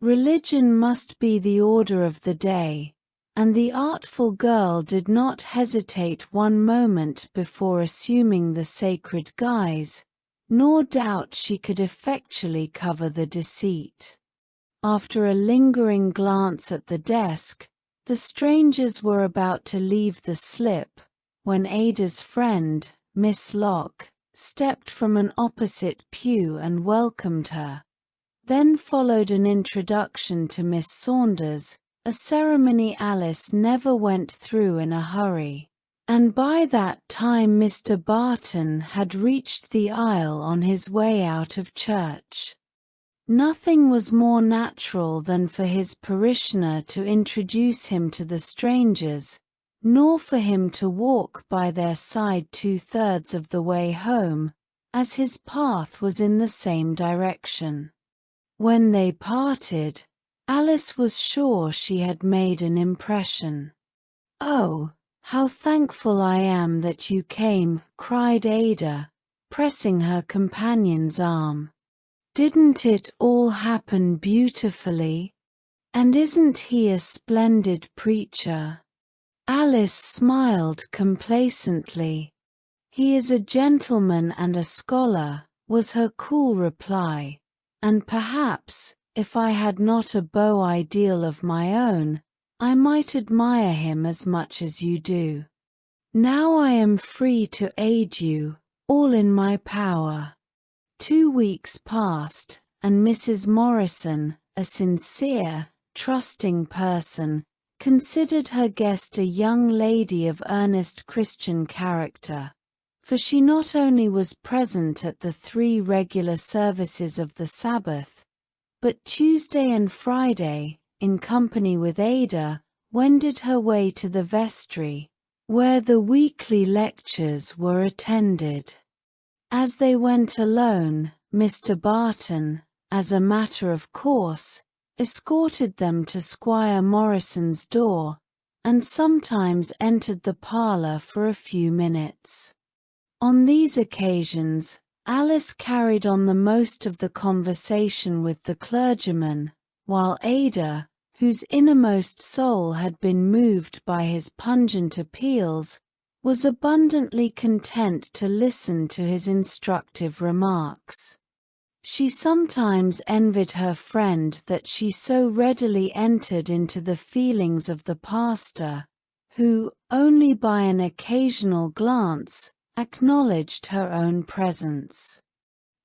Religion must be the order of the day, and the artful girl did not hesitate one moment before assuming the sacred guise, nor doubt she could effectually cover the deceit. After a lingering glance at the desk, the strangers were about to leave the slip, when Ada's friend, Miss Locke, stepped from an opposite pew and welcomed her. Then followed an introduction to Miss Saunders, a ceremony Alice never went through in a hurry, and by that time Mr. Barton had reached the aisle on his way out of church. Nothing was more natural than for his parishioner to introduce him to the strangers, nor for him to walk by their side 2/3 of the way home, as his path was in the same direction. When they parted, Alice was sure she had made an impression. "Oh, how thankful I am that you came," cried Ada, pressing her companion's arm. "Didn't it all happen beautifully? And isn't he a splendid preacher?" Alice smiled complacently. "He is a gentleman and a scholar," was her cool reply, "and perhaps, if I had not a beau ideal of my own, I might admire him as much as you do. Now I am free to aid you, all in my power." 2 weeks passed, and Mrs. Morrison, a sincere, trusting person, considered her guest a young lady of earnest Christian character, for she not only was present at the 3 regular services of the Sabbath, but Tuesday and Friday, in company with Ada, wended her way to the vestry, where the weekly lectures were attended. As they went alone, Mr. Barton, as a matter of course, escorted them to Squire Morrison's door, and sometimes entered the parlour for a few minutes. On these occasions, Alice carried on the most of the conversation with the clergyman, while Ada, whose innermost soul had been moved by his pungent appeals, was abundantly content to listen to his instructive remarks. She sometimes envied her friend that she so readily entered into the feelings of the pastor, who, only by an occasional glance, acknowledged her own presence.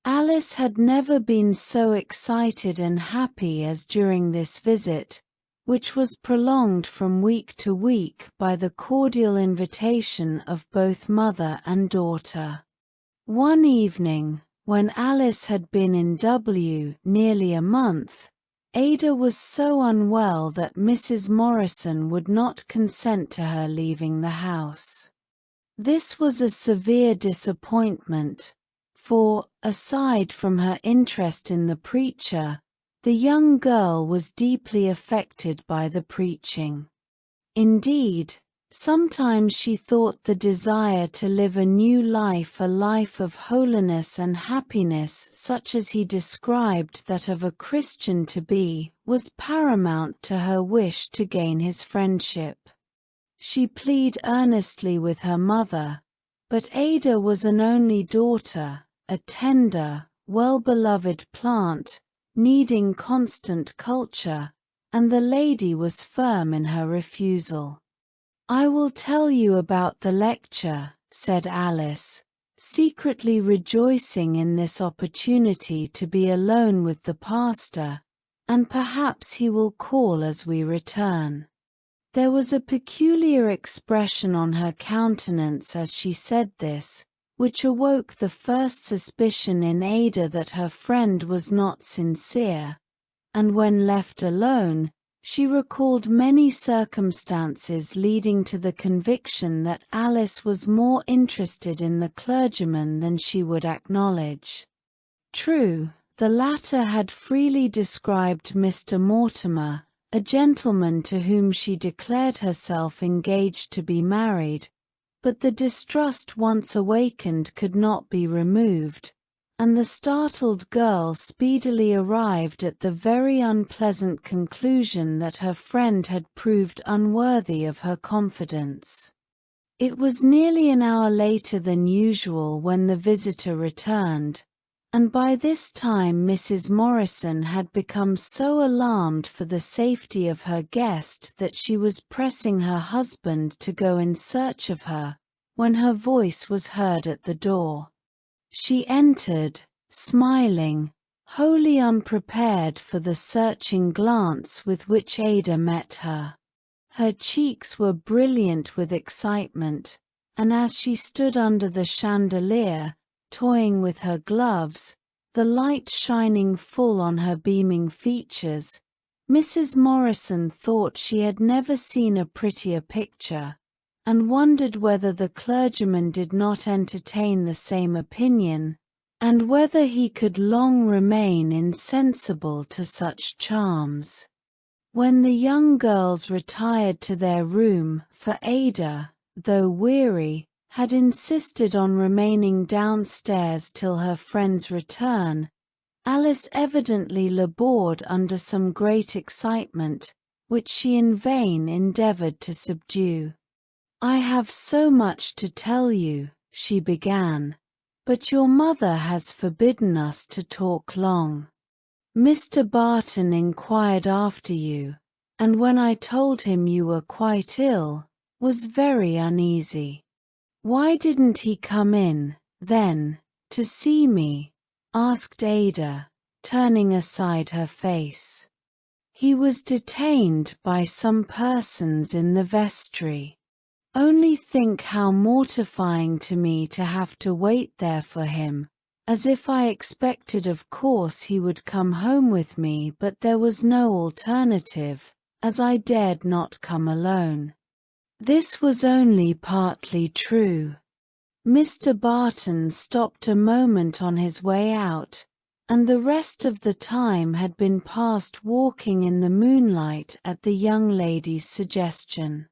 Alice had never been so excited and happy as during this visit, which was prolonged from week to week by the cordial invitation of both mother and daughter. One evening, when Alice had been in W nearly a month, Ada was so unwell that Mrs. Morrison would not consent to her leaving the house. This was a severe disappointment, for, aside from her interest in the preacher, The young girl was deeply affected by the preaching. Indeed, sometimes she thought the desire to live a new life, a life of holiness and happiness such as he described that of a Christian to be, was paramount to her wish to gain his friendship. She pleaded earnestly with her mother, but Ada was an only daughter, a tender, well-beloved plant, needing constant culture, and the lady was firm in her refusal. "I will tell you about the lecture," said Alice, secretly rejoicing in this opportunity to be alone with the pastor, "and perhaps he will call as we return." There was a peculiar expression on her countenance as she said this, which awoke the first suspicion in Ada that her friend was not sincere, and when left alone, she recalled many circumstances leading to the conviction that Alice was more interested in the clergyman than she would acknowledge. True, the latter had freely described Mr. Mortimer, a gentleman to whom she declared herself engaged to be married, but the distrust once awakened could not be removed, and the startled girl speedily arrived at the very unpleasant conclusion that her friend had proved unworthy of her confidence. It was nearly an hour later than usual when the visitor returned, and by this time Mrs. Morrison had become so alarmed for the safety of her guest that she was pressing her husband to go in search of her, when her voice was heard at the door. She entered, smiling, wholly unprepared for the searching glance with which Ada met her. Her cheeks were brilliant with excitement, and as she stood under the chandelier, toying with her gloves, the light shining full on her beaming features, Mrs. Morrison thought she had never seen a prettier picture, and wondered whether the clergyman did not entertain the same opinion, and whether he could long remain insensible to such charms. When the young girls retired to their room, for Ada, though weary, had insisted on remaining downstairs till her friend's return, Alice evidently labored under some great excitement, which she in vain endeavored to subdue. "I have so much to tell you," she began, "but your mother has forbidden us to talk long. Mr. Barton inquired after you, and when I told him you were quite ill, was very uneasy." "Why didn't he come in, then, to see me?" asked Ada, turning aside her face. "He was detained by some persons in the vestry. Only think how mortifying to me to have to wait there for him, as if I expected of course he would come home with me, but there was no alternative, as I dared not come alone." This was only partly true. Mr. Barton stopped a moment on his way out, and the rest of the time had been passed walking in the moonlight at the young lady's suggestion.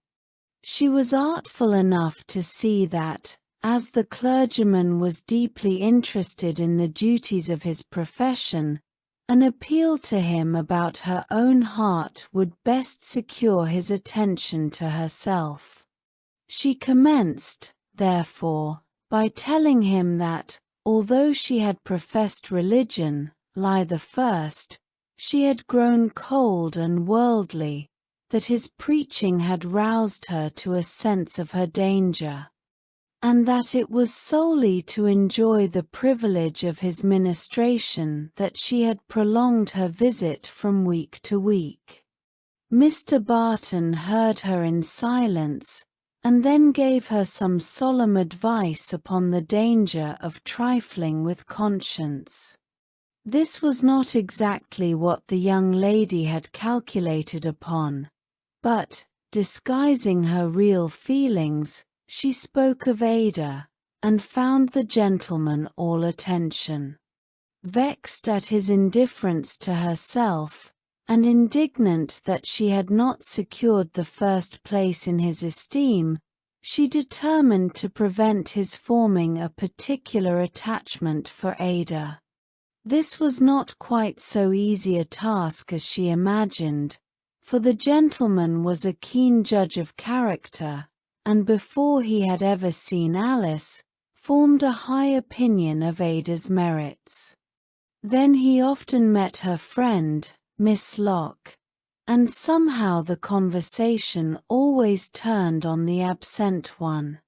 She was artful enough to see that, as the clergyman was deeply interested in the duties of his profession, an appeal to him about her own heart would best secure his attention to herself. She commenced, therefore, by telling him that, although she had professed religion, Lie the first, she had grown cold and worldly, that his preaching had roused her to a sense of her danger, and that it was solely to enjoy the privilege of his ministration that she had prolonged her visit from week to week. Mr. Barton heard her in silence, and then gave her some solemn advice upon the danger of trifling with conscience. This was not exactly what the young lady had calculated upon, but, disguising her real feelings, she spoke of Ada, and found the gentleman all attention. Vexed at his indifference to herself, and indignant that she had not secured the first place in his esteem, she determined to prevent his forming a particular attachment for Ada. This was not quite so easy a task as she imagined, for the gentleman was a keen judge of character, and before he had ever seen Alice, formed a high opinion of Ada's merits. Then he often met her friend, Miss Locke, and somehow the conversation always turned on the absent one.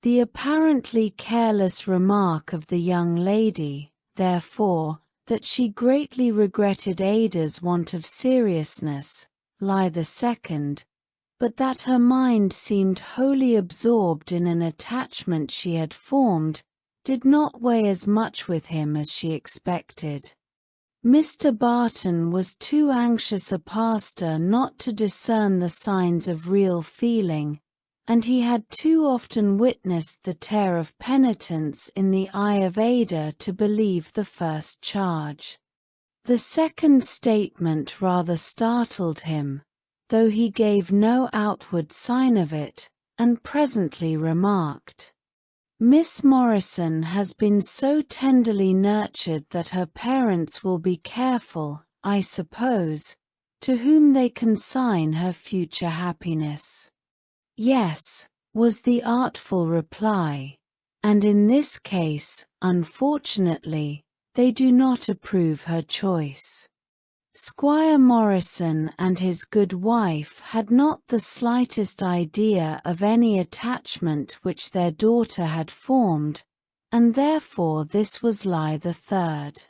The apparently careless remark of the young lady, therefore, that she greatly regretted Ada's want of seriousness, lie the second, but that her mind seemed wholly absorbed in an attachment she had formed, did not weigh as much with him as she expected. Mr. Barton was too anxious a pastor not to discern the signs of real feeling, and he had too often witnessed the tear of penitence in the eye of Ada to believe the first charge. The second statement rather startled him, though he gave no outward sign of it, and presently remarked, "Miss Morrison has been so tenderly nurtured that her parents will be careful, I suppose, to whom they consign her future happiness." "Yes," was the artful reply, "and in this case, unfortunately, they do not approve her choice." Squire Morrison and his good wife had not the slightest idea of any attachment which their daughter had formed, and therefore this was lie the third.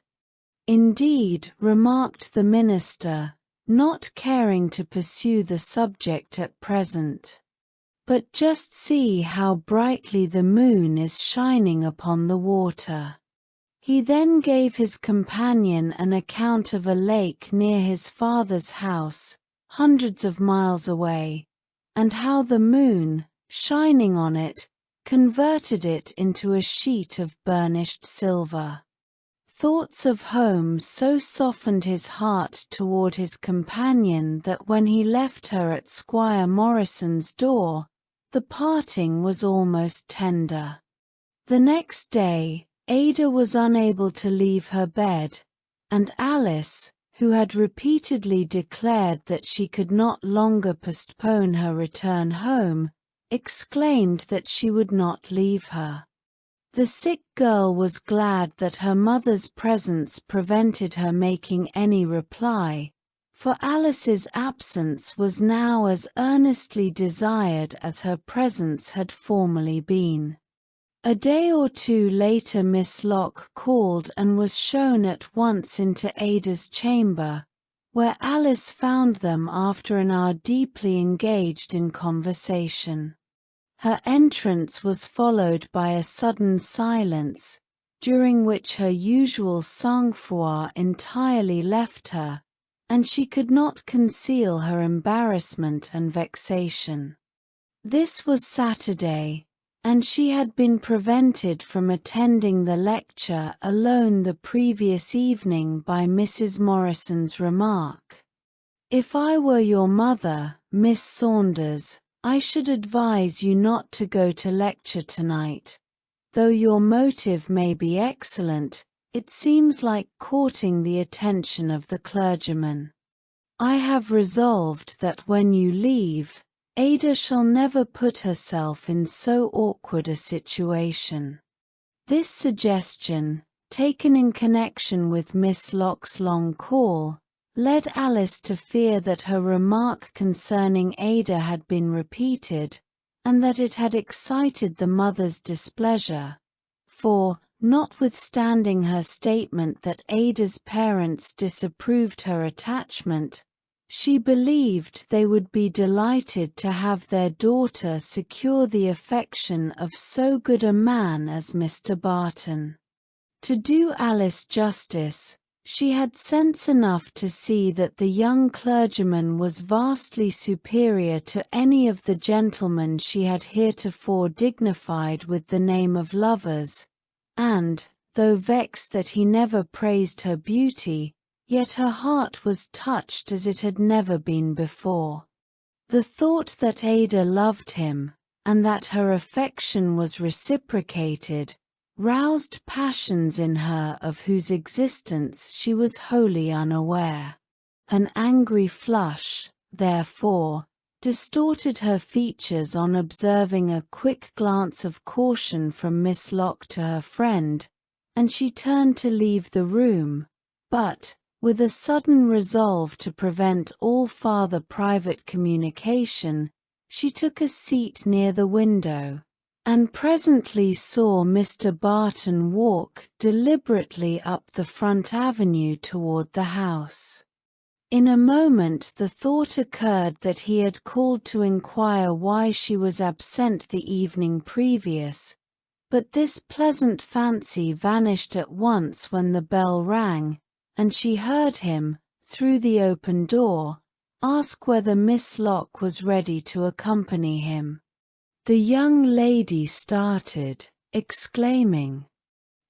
"Indeed," remarked the minister, not caring to pursue the subject at present, "but just see how brightly the moon is shining upon the water." He then gave his companion an account of a lake near his father's house, hundreds of miles away, and how the moon, shining on it, converted it into a sheet of burnished silver. Thoughts of home so softened his heart toward his companion that when he left her at Squire Morrison's door, the parting was almost tender. The next day, Ada was unable to leave her bed, and Alice, who had repeatedly declared that she could not longer postpone her return home, exclaimed that she would not leave her. The sick girl was glad that her mother's presence prevented her making any reply, for Alice's absence was now as earnestly desired as her presence had formerly been. A day or two later Miss Locke called and was shown at once into Ada's chamber, where Alice found them after an hour deeply engaged in conversation. Her entrance was followed by a sudden silence, during which her usual sang-froid entirely left her, and she could not conceal her embarrassment and vexation. This was Saturday, and she had been prevented from attending the lecture alone the previous evening by Mrs. Morrison's remark. "If I were your mother, Miss Saunders, I should advise you not to go to lecture tonight. Though your motive may be excellent, it seems like courting the attention of the clergyman. I have resolved that when you leave, Ada shall never put herself in so awkward a situation." This suggestion, taken in connection with Miss Locke's long call, led Alice to fear that her remark concerning Ada had been repeated, and that it had excited the mother's displeasure, for, notwithstanding her statement that Ada's parents disapproved her attachment, she believed they would be delighted to have their daughter secure the affection of so good a man as Mr. Barton. To do Alice justice, she had sense enough to see that the young clergyman was vastly superior to any of the gentlemen she had heretofore dignified with the name of lovers, and, though vexed that he never praised her beauty, yet her heart was touched as it had never been before. The thought that Ada loved him, and that her affection was reciprocated, roused passions in her of whose existence she was wholly unaware. An angry flush, therefore, distorted her features on observing a quick glance of caution from Miss Locke to her friend, and she turned to leave the room, but, with a sudden resolve to prevent all farther private communication, she took a seat near the window, and presently saw Mr. Barton walk deliberately up the front avenue toward the house. In a moment the thought occurred that he had called to inquire why she was absent the evening previous, but this pleasant fancy vanished at once when the bell rang, and she heard him, through the open door, ask whether Miss Locke was ready to accompany him. The young lady started, exclaiming,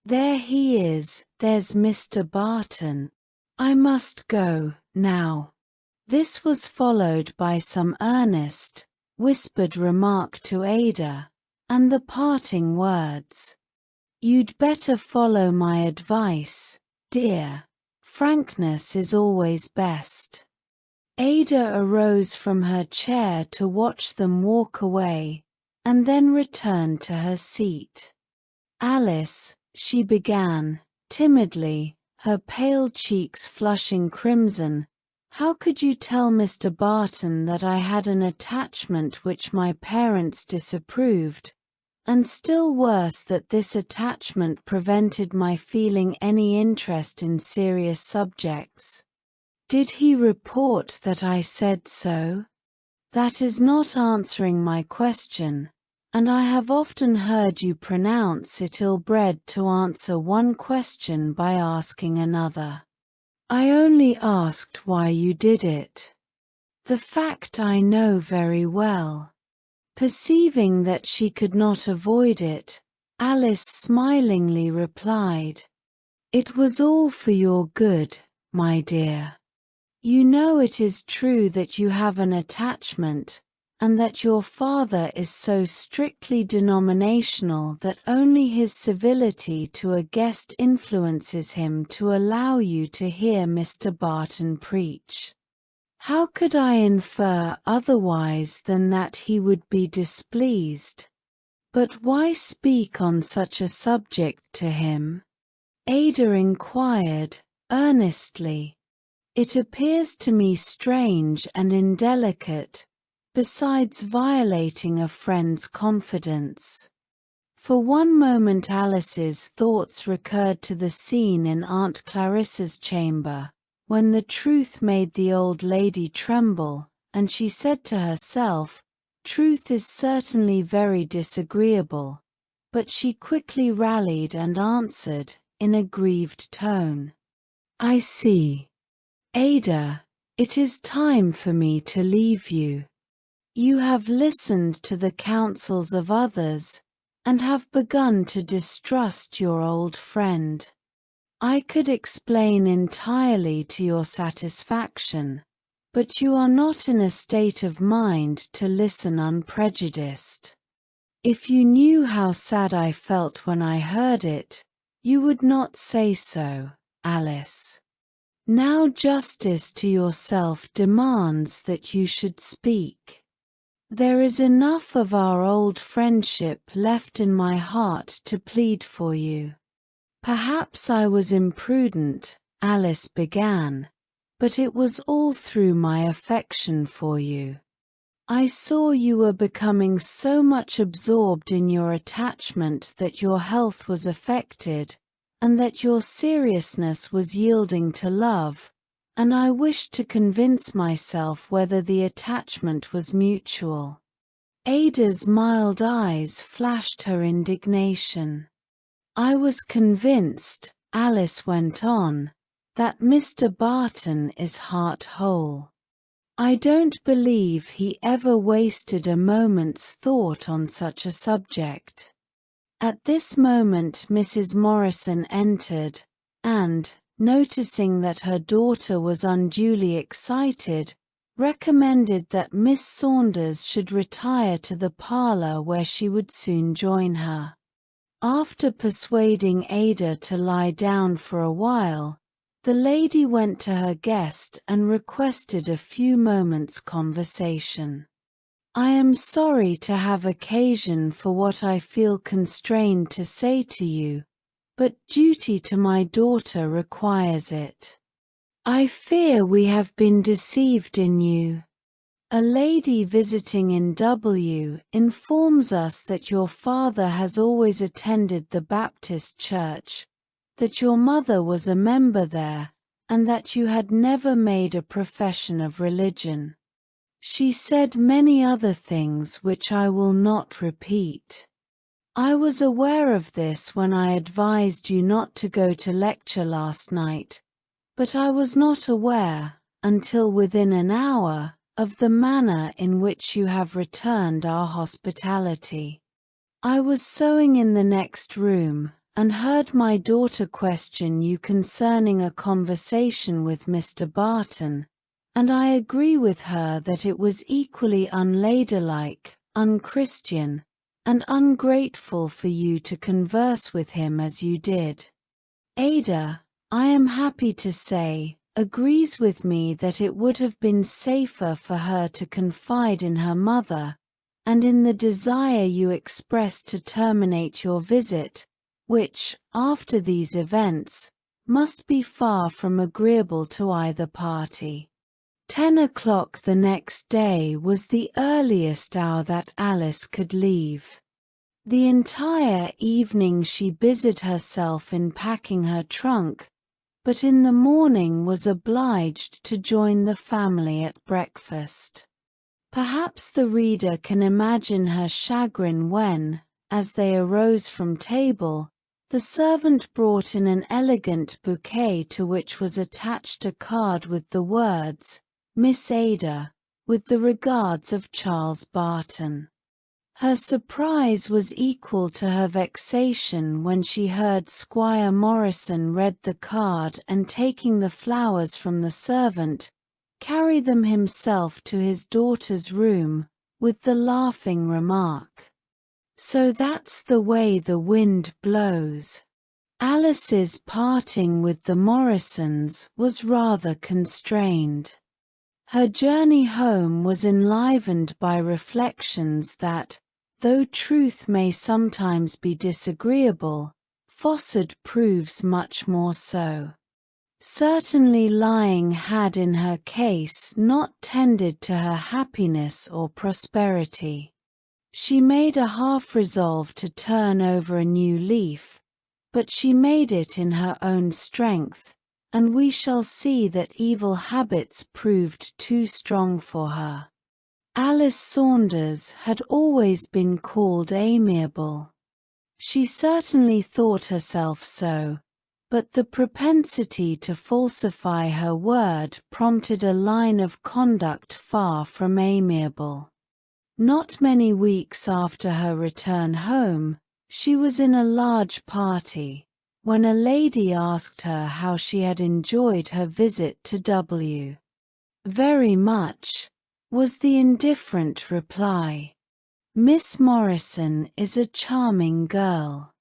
"There he is, there's Mr. Barton. I must go, now." This was followed by some earnest, whispered remark to Ada, and the parting words, "You'd better follow my advice, dear. Frankness is always best." Ada arose from her chair to watch them walk away, and then returned to her seat. "Alice," she began, timidly, her pale cheeks flushing crimson, "how could you tell Mr. Barton that I had an attachment which my parents disapproved, and still worse that this attachment prevented my feeling any interest in serious subjects? Did he report that I said so? That is not answering my question, and I have often heard you pronounce it ill-bred to answer one question by asking another. I only asked why you did it. The fact I know very well." Perceiving that she could not avoid it, Alice smilingly replied, "It was all for your good, my dear. You know it is true that you have an attachment, and that your father is so strictly denominational that only his civility to a guest influences him to allow you to hear Mr. Barton preach. How could I infer otherwise than that he would be displeased? But why speak on such a subject to him?" Ada inquired, earnestly. "It appears to me strange and indelicate, besides violating a friend's confidence." For one moment Alice's thoughts recurred to the scene in Aunt Clarissa's chamber, when the truth made the old lady tremble, and she said to herself, "Truth is certainly very disagreeable," but she quickly rallied and answered, in a grieved tone, "I see. Ada, it is time for me to leave you. You have listened to the counsels of others, and have begun to distrust your old friend. I could explain entirely to your satisfaction, but you are not in a state of mind to listen unprejudiced. If you knew how sad I felt when I heard it, you would not say so, Alice. Now justice to yourself demands that you should speak. There is enough of our old friendship left in my heart to plead for you." "Perhaps I was imprudent," Alice began, "but it was all through my affection for you. I saw you were becoming so much absorbed in your attachment that your health was affected, and that your seriousness was yielding to love, and I wished to convince myself whether the attachment was mutual." Ada's mild eyes flashed her indignation. "I was convinced," Alice went on, "that Mr. Barton is heart whole. I don't believe he ever wasted a moment's thought on such a subject. At this moment Mrs. Morrison entered, and, noticing that her daughter was unduly excited, recommended that Miss Saunders should retire to the parlour where she would soon join her. After persuading Ada to lie down for a while, the lady went to her guest and requested a few moments' conversation. "I am sorry to have occasion for what I feel constrained to say to you, but duty to my daughter requires it. I fear we have been deceived in you. A lady visiting in W informs us that your father has always attended the Baptist church, that your mother was a member there, and that you had never made a profession of religion. She said many other things which I will not repeat. I was aware of this when I advised you not to go to lecture last night, but I was not aware, until within an hour, of the manner in which you have returned our hospitality. I was sewing in the next room, and heard my daughter question you concerning a conversation with Mr. Barton, and I agree with her that it was equally unladylike, unchristian, and ungrateful for you to converse with him as you did. Ada, I am happy to say, agrees with me that it would have been safer for her to confide in her mother, and in the desire you expressed to terminate your visit, which, after these events, must be far from agreeable to either party. 10 o'clock the next day was the earliest hour that Alice could leave. The entire evening she busied herself in packing her trunk, but in the morning was obliged to join the family at breakfast. Perhaps the reader can imagine her chagrin when, as they arose from table, the servant brought in an elegant bouquet to which was attached a card with the words, "Miss Ada, with the regards of Charles Barton." Her surprise was equal to her vexation when she heard Squire Morrison read the card and, taking the flowers from the servant, carry them himself to his daughter's room, with the laughing remark, "So that's the way the wind blows." Alice's parting with the Morrisons was rather constrained. Her journey home was enlivened by reflections that, though truth may sometimes be disagreeable, falsehood proves much more so. Certainly lying had in her case not tended to her happiness or prosperity. She made a half resolve to turn over a new leaf, but she made it in her own strength, and we shall see that evil habits proved too strong for her. Alice Saunders had always been called amiable. She certainly thought herself so, but the propensity to falsify her word prompted a line of conduct far from amiable. Not many weeks after her return home, she was in a large party, when a lady asked her how she had enjoyed her visit to W. "Very much," was the indifferent reply. "Miss Morrison is a charming girl."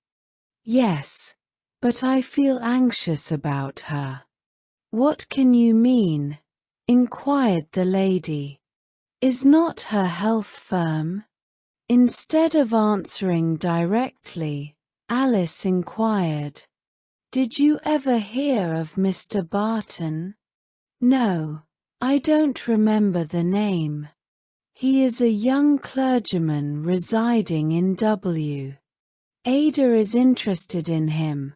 "Yes, but I feel anxious about her." "What can you mean?" inquired the lady. "Is not her health firm?" Instead of answering directly, Alice inquired, "Did you ever hear of Mr. Barton?" "No, I don't remember the name. He is a young clergyman residing in W. Ada is interested in him,"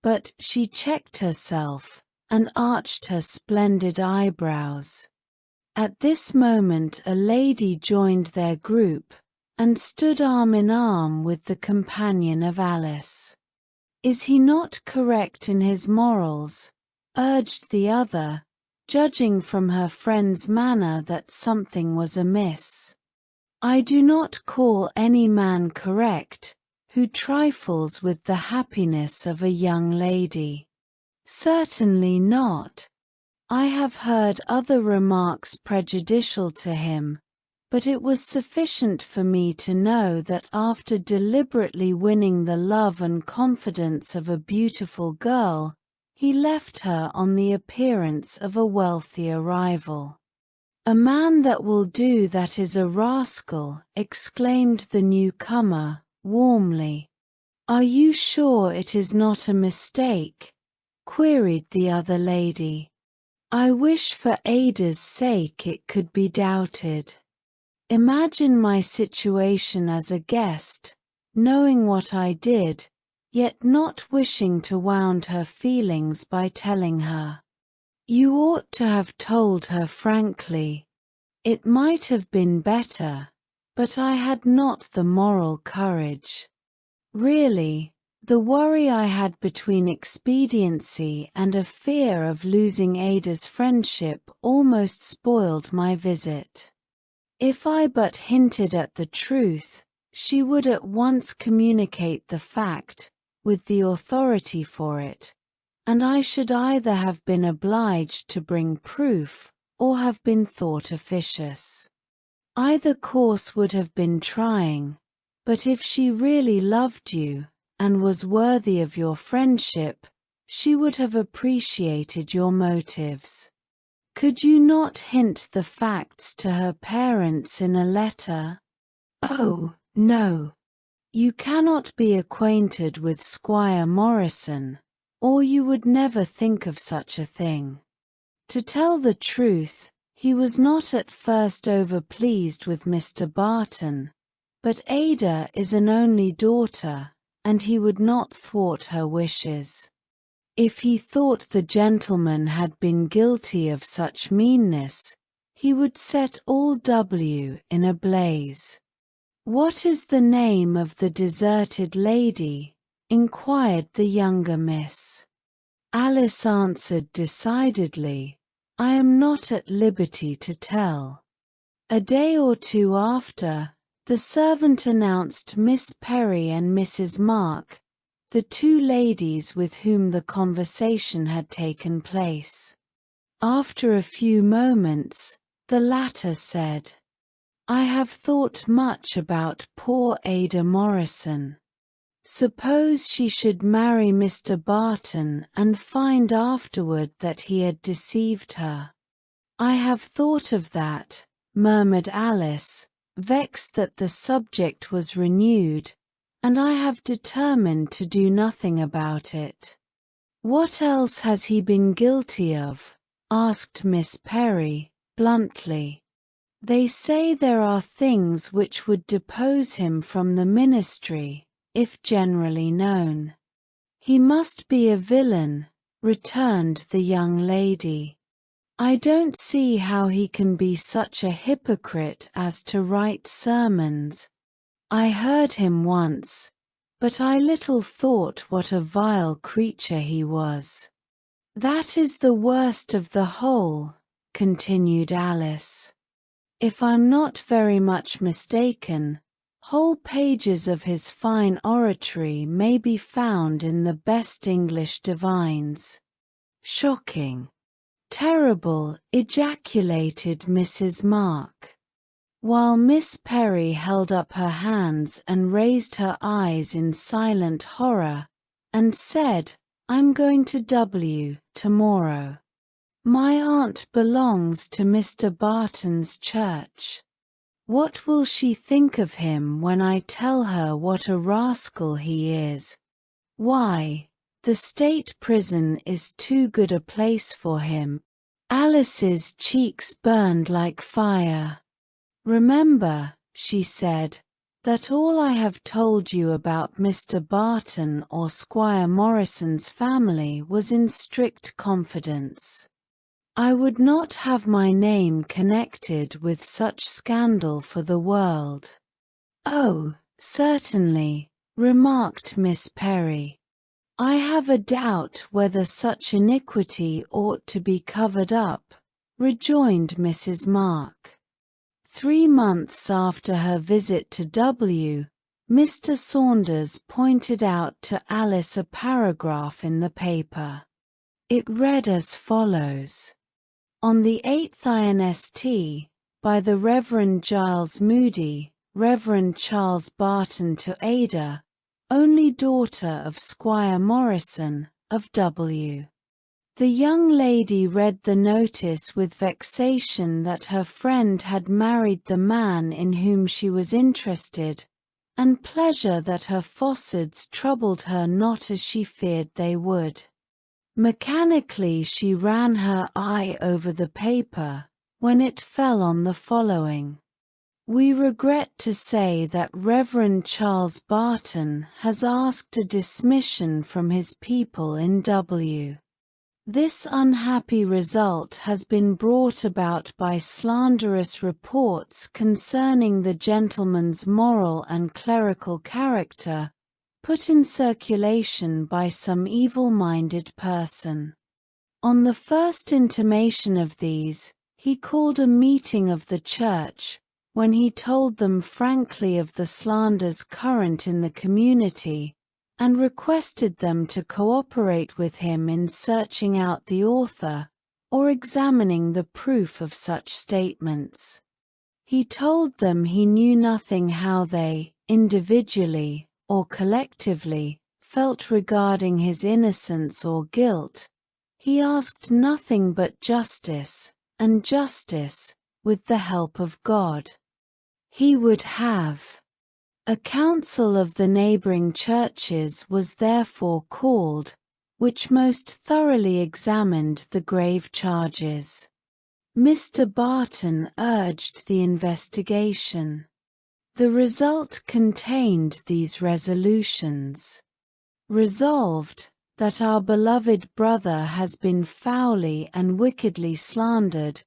but she checked herself, and arched her splendid eyebrows. At this moment a lady joined their group, and stood arm in arm with the companion of Alice. "Is he not correct in his morals?" urged the other, judging from her friend's manner that something was amiss. "I do not call any man correct who trifles with the happiness of a young lady. Certainly not. I have heard other remarks prejudicial to him, but it was sufficient for me to know that after deliberately winning the love and confidence of a beautiful girl, he left her on the appearance of a wealthier rival. "A man that will do that is a rascal," exclaimed the newcomer, warmly. "Are you sure it is not a mistake?" queried the other lady. "I wish for Ada's sake it could be doubted. Imagine my situation as a guest, knowing what I did, yet not wishing to wound her feelings by telling her. You ought to have told her frankly. It might have been better, but I had not the moral courage. Really, the worry I had between expediency and a fear of losing Ada's friendship almost spoiled my visit. If I but hinted at the truth, she would at once communicate the fact, with the authority for it, and I should either have been obliged to bring proof, or have been thought officious. Either course would have been trying, but if she really loved you, and was worthy of your friendship, she would have appreciated your motives. Could you not hint the facts to her parents in a letter? Oh, no. You cannot be acquainted with Squire Morrison, or you would never think of such a thing. To tell the truth, he was not at first over-pleased with Mr. Barton, but Ada is an only daughter, and he would not thwart her wishes. If he thought the gentleman had been guilty of such meanness, he would set all W in a blaze. "What is the name of the deserted lady?" inquired the younger miss. Alice answered decidedly, "I am not at liberty to tell." A day or two after, the servant announced Miss Perry and Mrs. Mark, the two ladies with whom the conversation had taken place. After a few moments, the latter said, "I have thought much about poor Ada Morrison. Suppose she should marry Mr. Barton and find afterward that he had deceived her." "I have thought of that," murmured Alice, vexed that the subject was renewed, "and I have determined to do nothing about it." "What else has he been guilty of?" asked Miss Perry, bluntly. "They say there are things which would depose him from the ministry, if generally known." "He must be a villain," returned the young lady. "I don't see how he can be such a hypocrite as to write sermons. I heard him once, but I little thought what a vile creature he was." "That is the worst of the whole," continued Alice. "If I'm not very much mistaken, whole pages of his fine oratory may be found in the best English divines." "Shocking! Terrible!" ejaculated Mrs. Mark, while Miss Perry held up her hands and raised her eyes in silent horror, and said, "I'm going to W tomorrow. My aunt belongs to Mr. Barton's church. What will she think of him when I tell her what a rascal he is? Why, the state prison is too good a place for him." Alice's cheeks burned like fire. "Remember," she said, "that all I have told you about Mr. Barton or Squire Morrison's family was in strict confidence. I would not have my name connected with such scandal for the world." "Oh, certainly," remarked Miss Perry. "I have a doubt whether such iniquity ought to be covered up," rejoined Mrs. Mark. 3 months after her visit to W, Mr. Saunders pointed out to Alice a paragraph in the paper. It read as follows. On the 8th INST, by the Reverend Giles Moody, Reverend Charles Barton to Ada, only daughter of Squire Morrison, of W. The young lady read the notice with vexation that her friend had married the man in whom she was interested, and pleasure that her fossards troubled her not as she feared they would. Mechanically she ran her eye over the paper, when it fell on the following. We regret to say that Reverend Charles Barton has asked a dismission from his people in W. This unhappy result has been brought about by slanderous reports concerning the gentleman's moral and clerical character, put in circulation by some evil-minded person. On the first intimation of these, he called a meeting of the church, when he told them frankly of the slanders current in the community, and requested them to cooperate with him in searching out the author, or examining the proof of such statements. He told them he knew nothing how they, individually, or collectively, felt regarding his innocence or guilt. He asked nothing but justice, and justice, with the help of God. He would have. A council of the neighboring churches was therefore called, which most thoroughly examined the grave charges. Mr. Barton urged the investigation. The result contained these resolutions. Resolved, that our beloved brother has been foully and wickedly slandered,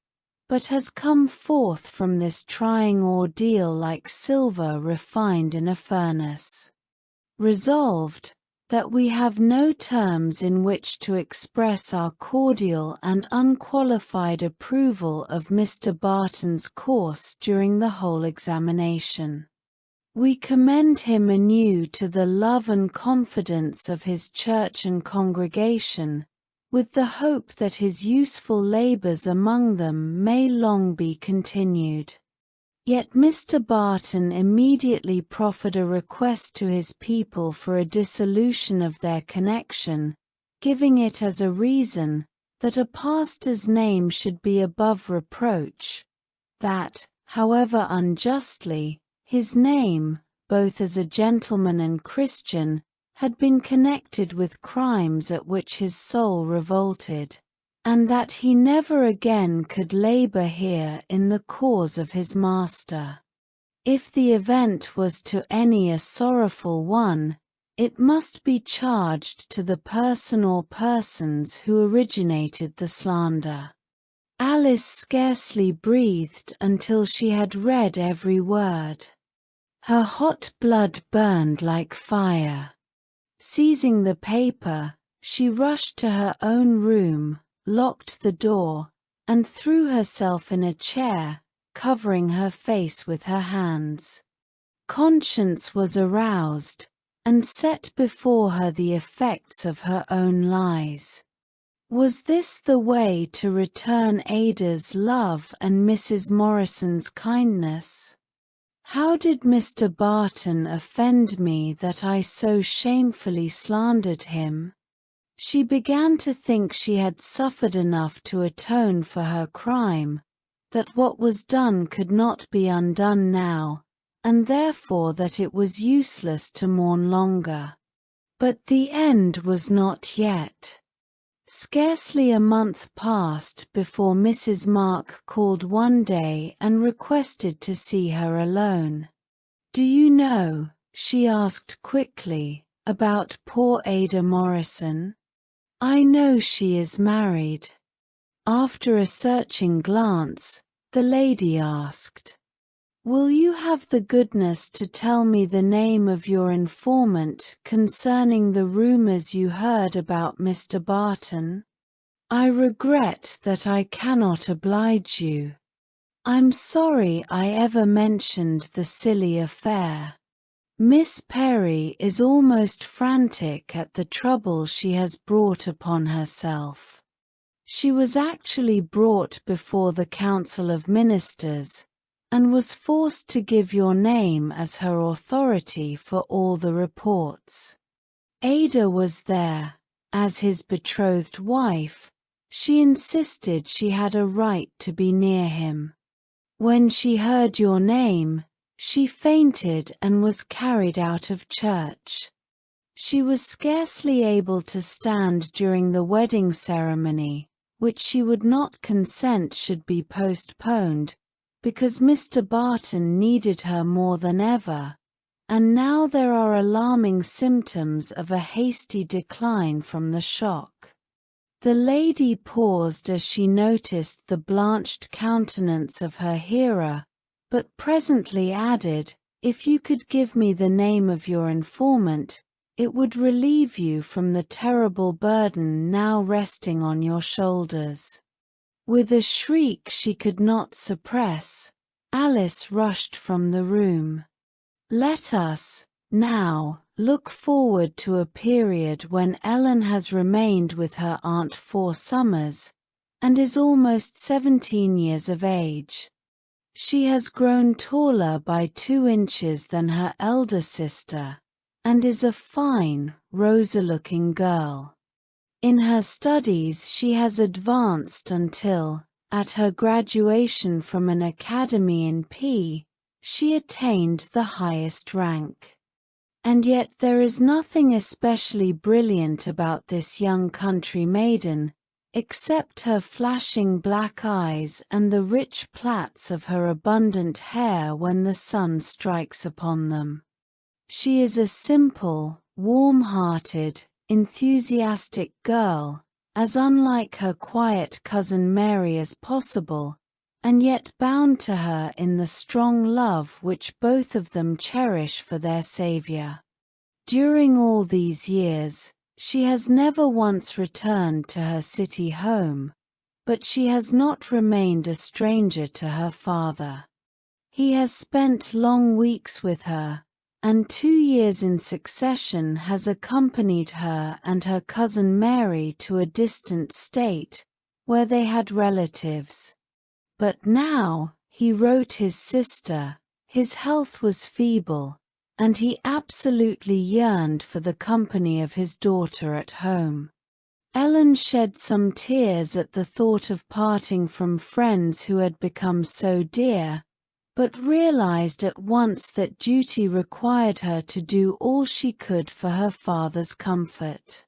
but has come forth from this trying ordeal like silver refined in a furnace. Resolved, that we have no terms in which to express our cordial and unqualified approval of Mr. Barton's course during the whole examination. We commend him anew to the love and confidence of his church and congregation, with the hope that his useful labors among them may long be continued. Yet Mr. Barton immediately proffered a request to his people for a dissolution of their connection, giving it as a reason, that a pastor's name should be above reproach, that, however unjustly, his name, both as a gentleman and Christian, had been connected with crimes at which his soul revolted, and that he never again could labor here in the cause of his Master. If the event was to any a sorrowful one, it must be charged to the person or persons who originated the slander. Alice scarcely breathed until she had read every word. Her hot blood burned like fire. Seizing the paper, she rushed to her own room, locked the door, and threw herself in a chair, covering her face with her hands. Conscience was aroused, and set before her the effects of her own lies. Was this the way to return Ada's love and Mrs. Morrison's kindness? How did Mr. Barton offend me that I so shamefully slandered him? She began to think she had suffered enough to atone for her crime, that what was done could not be undone now, and therefore that it was useless to mourn longer. But the end was not yet. Scarcely a month passed before Mrs. Mark called one day and requested to see her alone. "Do you know," she asked quickly, "about poor Ada Morrison? I know she is married." After a searching glance, the lady asked, "Will you have the goodness to tell me the name of your informant concerning the rumors you heard about Mr. Barton? I regret that I cannot oblige you. I'm sorry I ever mentioned the silly affair. Miss Perry is almost frantic at the trouble she has brought upon herself. She was actually brought before the Council of Ministers, and was forced to give your name as her authority for all the reports. Ada was there, as his betrothed wife. She insisted she had a right to be near him. When she heard your name, she fainted and was carried out of church. She was scarcely able to stand during the wedding ceremony, which she would not consent should be postponed, because Mr. Barton needed her more than ever, and now there are alarming symptoms of a hasty decline from the shock. The lady paused as she noticed the blanched countenance of her hearer, but presently added, "If you could give me the name of your informant, it would relieve you from the terrible burden now resting on your shoulders." With a shriek she could not suppress, Alice rushed from the room. Let us, now, look forward to a period when Ellen has remained with her aunt 4 summers, and is almost 17 years of age. She has grown taller by 2 inches than her elder sister, and is a fine, rosy-looking girl. In her studies she has advanced until, at her graduation from an academy in P, she attained the highest rank. And yet there is nothing especially brilliant about this young country maiden, except her flashing black eyes and the rich plaits of her abundant hair when the sun strikes upon them. She is a simple, warm-hearted, enthusiastic girl, as unlike her quiet cousin Mary as possible, and yet bound to her in the strong love which both of them cherish for their Saviour. During all these years, she has never once returned to her city home, but she has not remained a stranger to her father. He has spent long weeks with her, and 2 years in succession has accompanied her and her cousin Mary to a distant state, where they had relatives. But now, he wrote his sister, his health was feeble, and he absolutely yearned for the company of his daughter at home. Ellen shed some tears at the thought of parting from friends who had become so dear, but realized at once that duty required her to do all she could for her father's comfort.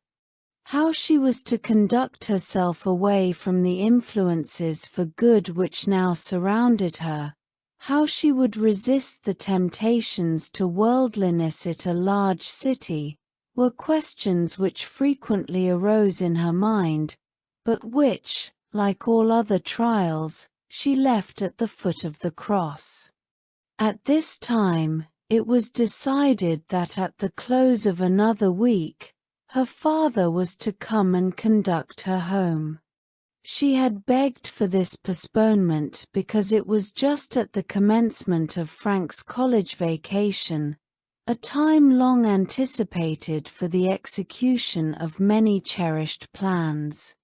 How she was to conduct herself away from the influences for good which now surrounded her, how she would resist the temptations to worldliness at a large city, were questions which frequently arose in her mind, but which, like all other trials, she left at the foot of the cross. At this time, it was decided that at the close of another week, her father was to come and conduct her home. She had begged for this postponement because it was just at the commencement of Frank's college vacation, a time long anticipated for the execution of many cherished plans.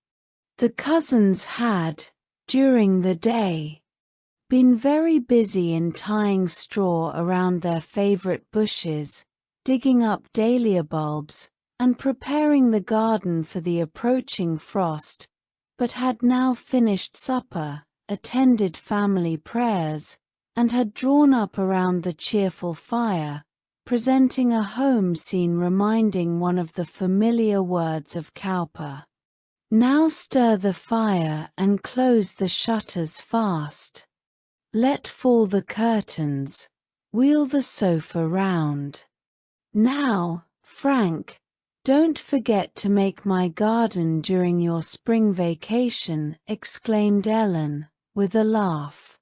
The cousins had, during the day, been very busy in tying straw around their favorite bushes, digging up dahlia bulbs, and preparing the garden for the approaching frost, but had now finished supper, attended family prayers, and had drawn up around the cheerful fire, presenting a home scene reminding one of the familiar words of Cowper. Now stir the fire and close the shutters fast. Let fall the curtains, wheel the sofa round. Now, Frank, don't forget to make my garden during your spring vacation, exclaimed Ellen, with a laugh.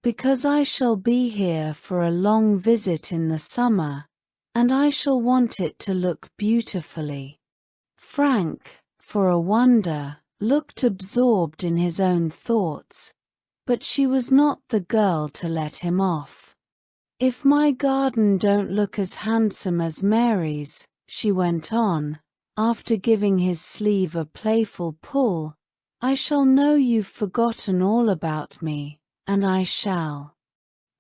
Because I shall be here for a long visit in the summer, and I shall want it to look beautifully. Frank, for a wonder, looked absorbed in his own thoughts, but she was not the girl to let him off. "If my garden don't look as handsome as Mary's," she went on, after giving his sleeve a playful pull, "I shall know you've forgotten all about me, and I shall."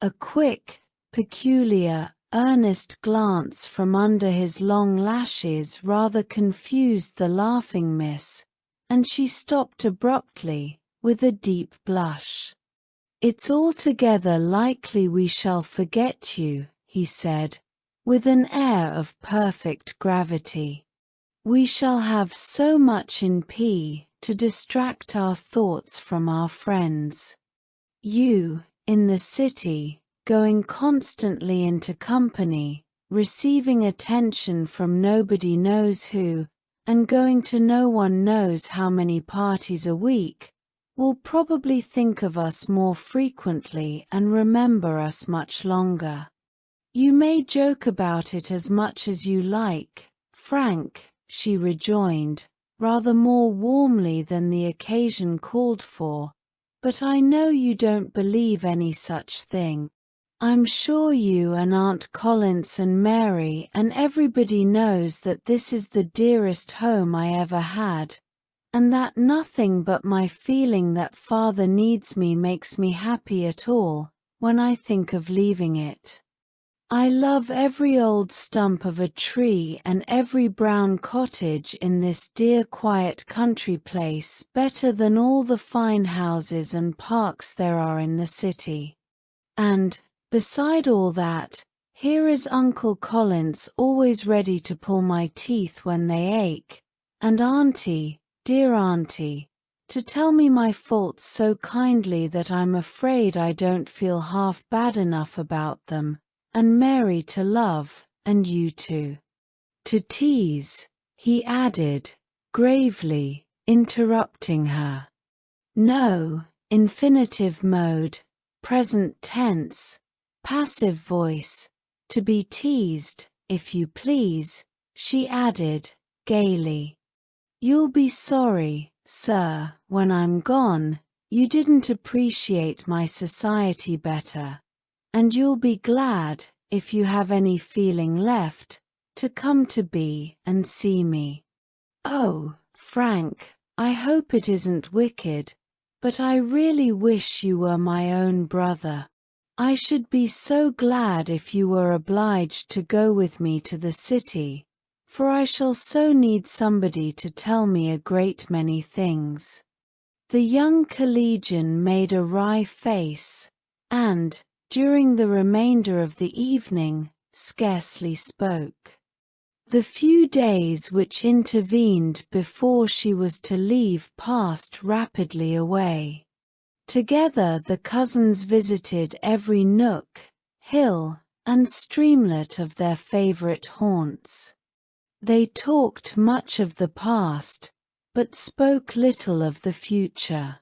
A quick, peculiar, earnest glance from under his long lashes rather confused the laughing miss, and she stopped abruptly, with a deep blush. "It's altogether likely we shall forget you," he said, with an air of perfect gravity. "We shall have so much in to distract our thoughts from our friends. You, in the city, going constantly into company, receiving attention from nobody knows who, and going to no one knows how many parties a week, will probably think of us more frequently and remember us much longer. You may joke about it as much as you like, Frank," she rejoined, rather more warmly than the occasion called for, "but I know you don't believe any such thing. I'm sure you and Aunt Collins and Mary and everybody knows that this is the dearest home I ever had, and that nothing but my feeling that Father needs me makes me happy at all, when I think of leaving it. I love every old stump of a tree and every brown cottage in this dear quiet country place better than all the fine houses and parks there are in the city. And, beside all that, here is Uncle Collins always ready to pull my teeth when they ache, and Auntie, dear Auntie, to tell me my faults so kindly that I'm afraid I don't feel half bad enough about them, and Mary to love, and you to tease," he added, gravely, interrupting her. "No, infinitive mode, present tense, passive voice, to be teased, if you please," she added, gaily. "You'll be sorry, sir, when I'm gone, you didn't appreciate my society better, and you'll be glad, if you have any feeling left, to come to B and see me. Oh, Frank, I hope it isn't wicked, but I really wish you were my own brother. I should be so glad if you were obliged to go with me to the city, for I shall so need somebody to tell me a great many things." The young collegian made a wry face, and, during the remainder of the evening, scarcely spoke. The few days which intervened before she was to leave passed rapidly away. Together the cousins visited every nook, hill, and streamlet of their favorite haunts. They talked much of the past, but spoke little of the future.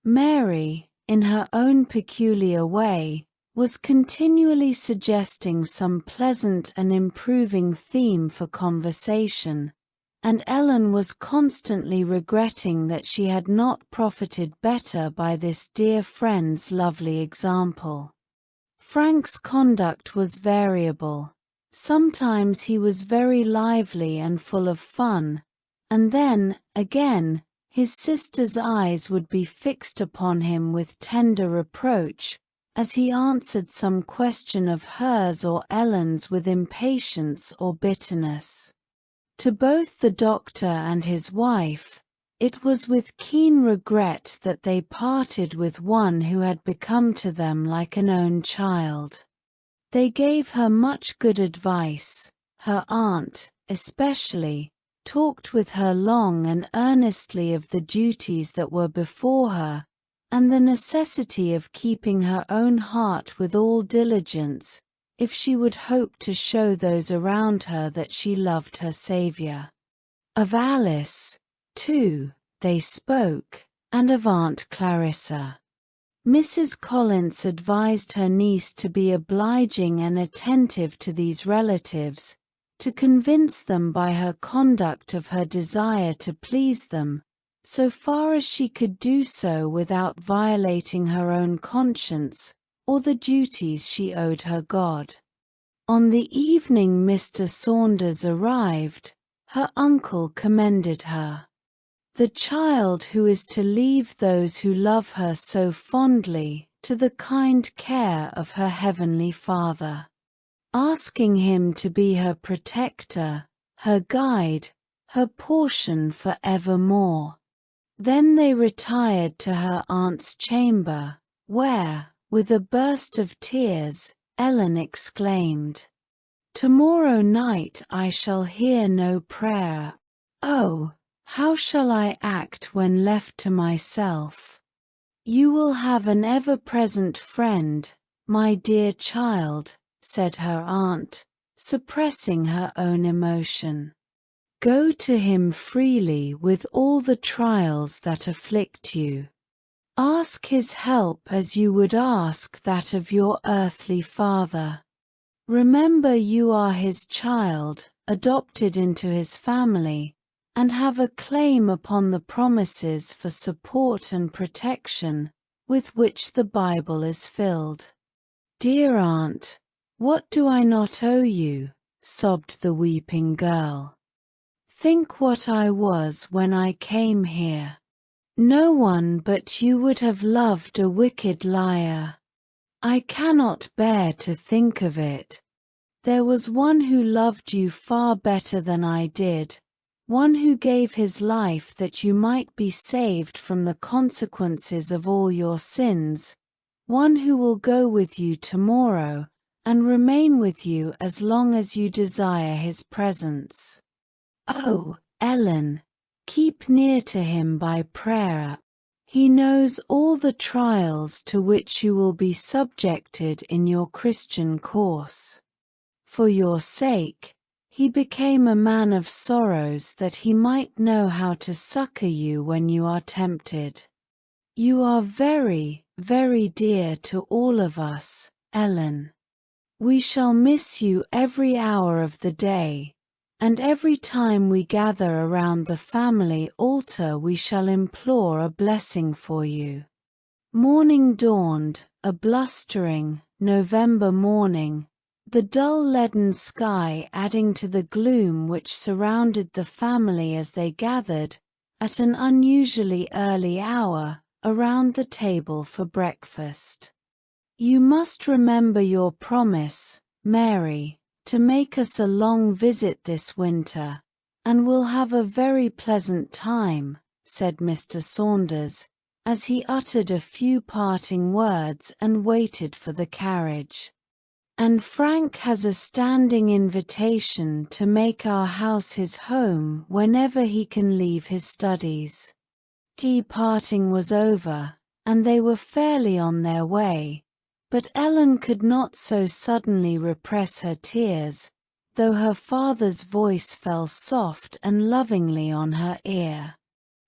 Mary, in her own peculiar way, was continually suggesting some pleasant and improving theme for conversation, and Ellen was constantly regretting that she had not profited better by this dear friend's lovely example. Frank's conduct was variable. Sometimes he was very lively and full of fun, and then, again, his sister's eyes would be fixed upon him with tender reproach, as he answered some question of hers or Ellen's with impatience or bitterness. To both the doctor and his wife, it was with keen regret that they parted with one who had become to them like an own child. They gave her much good advice. Her aunt, especially, talked with her long and earnestly of the duties that were before her, and the necessity of keeping her own heart with all diligence, if she would hope to show those around her that she loved her Saviour. Of Alice, too, they spoke, and of Aunt Clarissa. Mrs. Collins advised her niece to be obliging and attentive to these relatives, to convince them by her conduct of her desire to please them, so far as she could do so without violating her own conscience, or the duties she owed her God. On the evening Mr. Saunders arrived, her uncle commended her. The child who is to leave those who love her so fondly to the kind care of her heavenly Father, asking him to be her protector, her guide, her portion for evermore. Then they retired to her aunt's chamber, where, with a burst of tears, Ellen exclaimed, "Tomorrow night I shall hear no prayer. Oh, how shall I act when left to myself?" "You will have an ever-present friend, my dear child," said her aunt, suppressing her own emotion. "Go to him freely with all the trials that afflict you. Ask his help as you would ask that of your earthly father. Remember you are his child, adopted into his family, and have a claim upon the promises for support and protection with which the Bible is filled." "Dear aunt, what do I not owe you?" sobbed the weeping girl. "Think what I was when I came here. No one but you would have loved a wicked liar. I cannot bear to think of it. There was one who loved you far better than I did, one who gave his life that you might be saved from the consequences of all your sins, one who will go with you tomorrow and remain with you as long as you desire his presence. Oh, Ellen, keep near to him by prayer. He knows all the trials to which you will be subjected in your Christian course. For your sake, he became a man of sorrows that he might know how to succor you when you are tempted. You are very, very dear to all of us, Ellen. We shall miss you every hour of the day, and every time we gather around the family altar we shall implore a blessing for you." Morning dawned, a blustering, November morning, the dull leaden sky adding to the gloom which surrounded the family as they gathered, at an unusually early hour, around the table for breakfast. "You must remember your promise, Mary, to make us a long visit this winter, and we'll have a very pleasant time," said Mr. Saunders, as he uttered a few parting words and waited for the carriage. "And Frank has a standing invitation to make our house his home whenever he can leave his studies." Tea parting was over, and they were fairly on their way, but Ellen could not so suddenly repress her tears, though her father's voice fell soft and lovingly on her ear.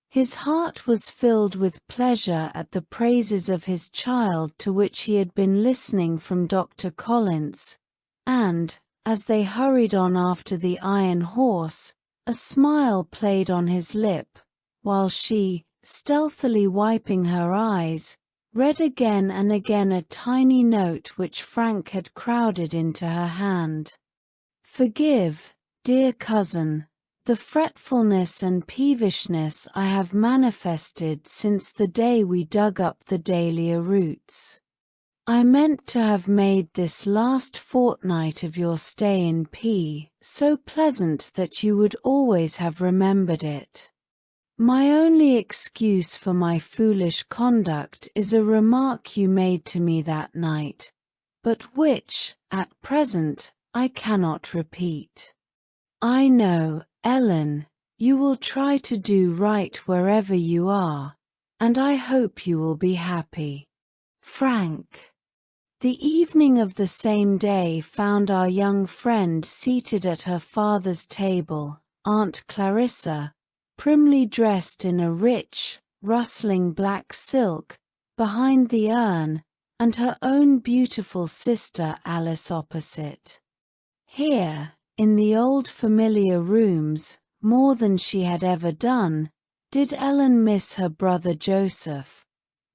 His heart was filled with pleasure at the praises of his child to which he had been listening from Dr. Collins, and, as they hurried on after the iron horse, a smile played on his lip, while she, stealthily wiping her eyes, read again and again a tiny note which Frank had crowded into her hand. "Forgive, dear cousin, the fretfulness and peevishness I have manifested since the day we dug up the dahlia roots. I meant to have made this last fortnight of your stay in P so pleasant that you would always have remembered it. My only excuse for my foolish conduct is a remark you made to me that night, but which, at present, I cannot repeat. I know, Ellen, you will try to do right wherever you are, and I hope you will be happy. Frank." The evening of the same day found our young friend seated at her father's table, Aunt Clarissa, primly dressed in a rich, rustling black silk, behind the urn, and her own beautiful sister Alice opposite. Here, in the old familiar rooms, more than she had ever done, did Ellen miss her brother Joseph,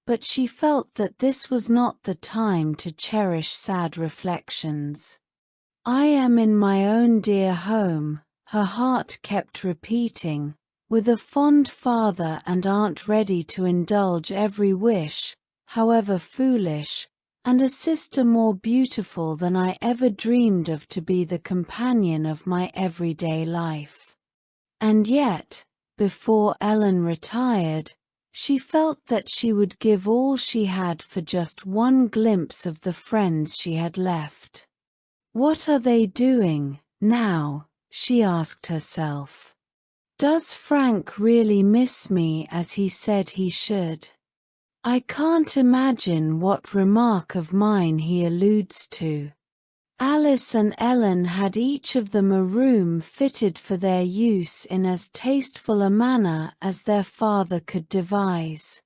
but she felt that this was not the time to cherish sad reflections. "I am in my own dear home," her heart kept repeating, "with a fond father and aunt ready to indulge every wish, however foolish, and a sister more beautiful than I ever dreamed of to be the companion of my everyday life." And yet, before Ellen retired, she felt that she would give all she had for just one glimpse of the friends she had left. "What are they doing now?" she asked herself. "Does Frank really miss me as he said he should? I can't imagine what remark of mine he alludes to." Alice and Ellen had each of them a room fitted for their use in as tasteful a manner as their father could devise.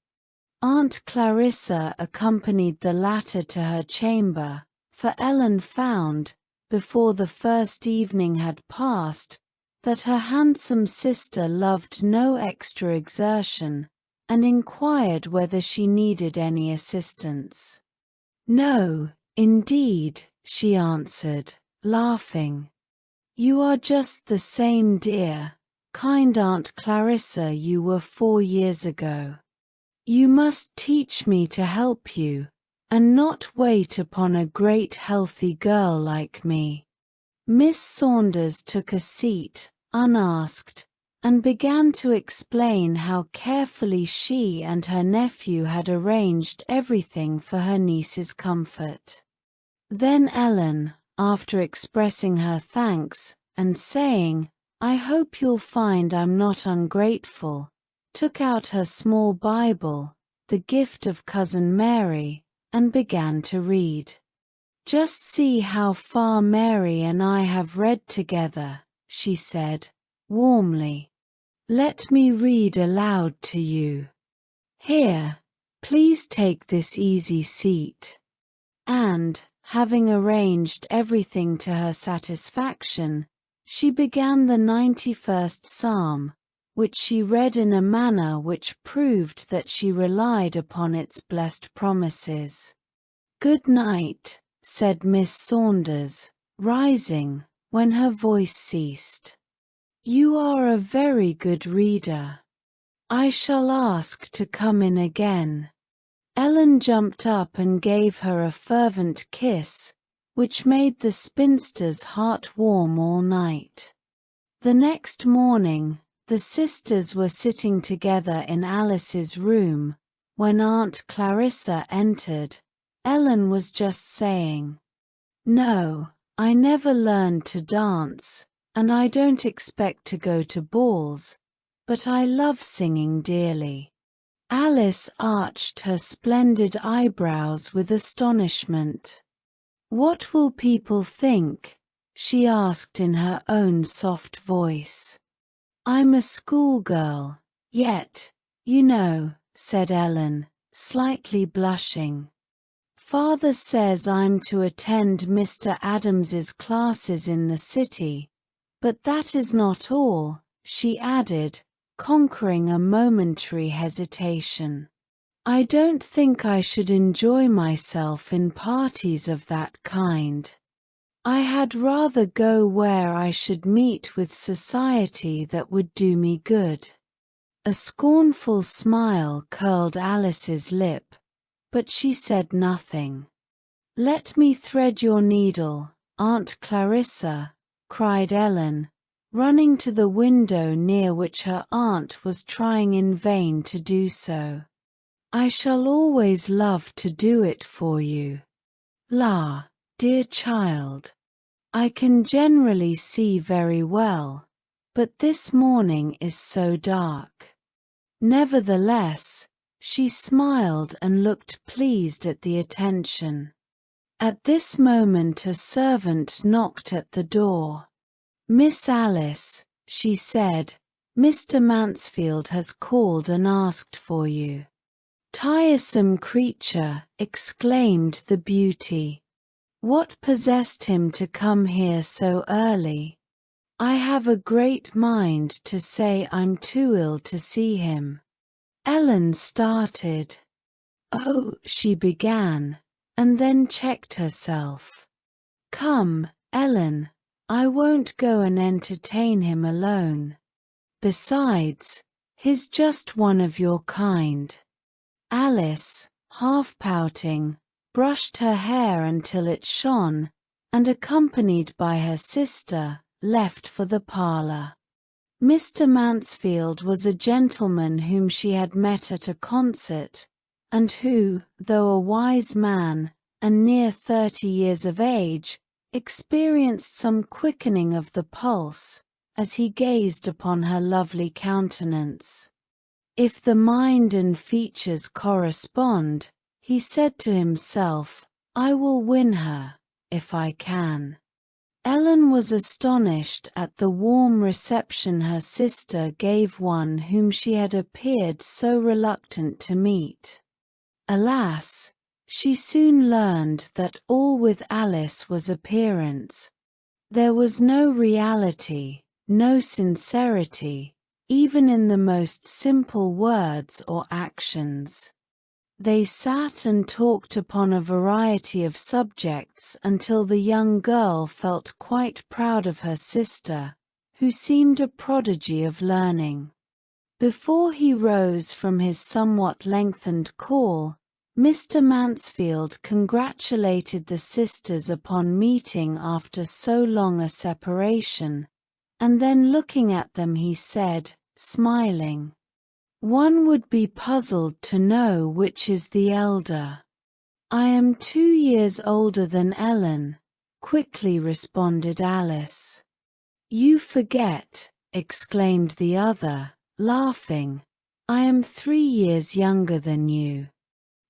Aunt Clarissa accompanied the latter to her chamber, for Ellen found, before the first evening had passed, that her handsome sister loved no extra exertion, and inquired whether she needed any assistance. "No, indeed," she answered, laughing. "You are just the same dear, kind Aunt Clarissa you were 4 years ago. You must teach me to help you, and not wait upon a great healthy girl like me." Miss Saunders took a seat, unasked, and began to explain how carefully she and her nephew had arranged everything for her niece's comfort. Then Ellen, after expressing her thanks, and saying, "I hope you'll find I'm not ungrateful," took out her small Bible, the gift of Cousin Mary, and began to read. "Just see how far Mary and I have read together," she said, warmly. "Let me read aloud to you. Here, please take this easy seat." And, having arranged everything to her satisfaction, she began the 91st Psalm, which she read in a manner which proved that she relied upon its blessed promises. "Good night," said Miss Saunders, rising, when her voice ceased. "You are a very good reader. I shall ask to come in again." Ellen jumped up and gave her a fervent kiss, which made the spinster's heart warm all night. The next morning, the sisters were sitting together in Alice's room. When Aunt Clarissa entered, Ellen was just saying, "No, I never learned to dance, and I don't expect to go to balls, but I love singing dearly." Alice arched her splendid eyebrows with astonishment. "What will people think?" she asked in her own soft voice. "I'm a schoolgirl, yet, you know," said Ellen, slightly blushing. "Father says I'm to attend Mr. Adams's classes in the city, but that is not all," she added, conquering a momentary hesitation. "I don't think I should enjoy myself in parties of that kind. I had rather go where I should meet with society that would do me good." A scornful smile curled Alice's lip, but she said nothing. "Let me thread your needle, Aunt Clarissa," cried Ellen, running to the window near which her aunt was trying in vain to do so. "I shall always love to do it for you. La, dear child, I can generally see very well, but this morning is so dark." Nevertheless, she smiled and looked pleased at the attention. At this moment a servant knocked at the door. "Miss Alice," she said, "Mr. Mansfield has called and asked for you." "Tiresome creature," exclaimed the beauty. "What possessed him to come here so early? I have a great mind to say I'm too ill to see him." Ellen started. "Oh," she began, and then checked herself. "Come, Ellen, I won't go and entertain him alone. Besides, he's just one of your kind." Alice, half pouting, brushed her hair until it shone, and accompanied by her sister, left for the parlor. Mr. Mansfield was a gentleman whom she had met at a concert, and who, though a wise man, and near 30 years of age, experienced some quickening of the pulse, as he gazed upon her lovely countenance. If the mind and features correspond, he said to himself, I will win her, if I can. Ellen was astonished at the warm reception her sister gave one whom she had appeared so reluctant to meet. Alas, she soon learned that all with Alice was appearance. There was no reality, no sincerity, even in the most simple words or actions. They sat and talked upon a variety of subjects until the young girl felt quite proud of her sister, who seemed a prodigy of learning. Before he rose from his somewhat lengthened call, Mr. Mansfield congratulated the sisters upon meeting after so long a separation, and then looking at them he said, smiling, "One would be puzzled to know which is the elder." "I am 2 years older than Ellen," quickly responded Alice. "You forget," exclaimed the other, laughing. "I am 3 years younger than you."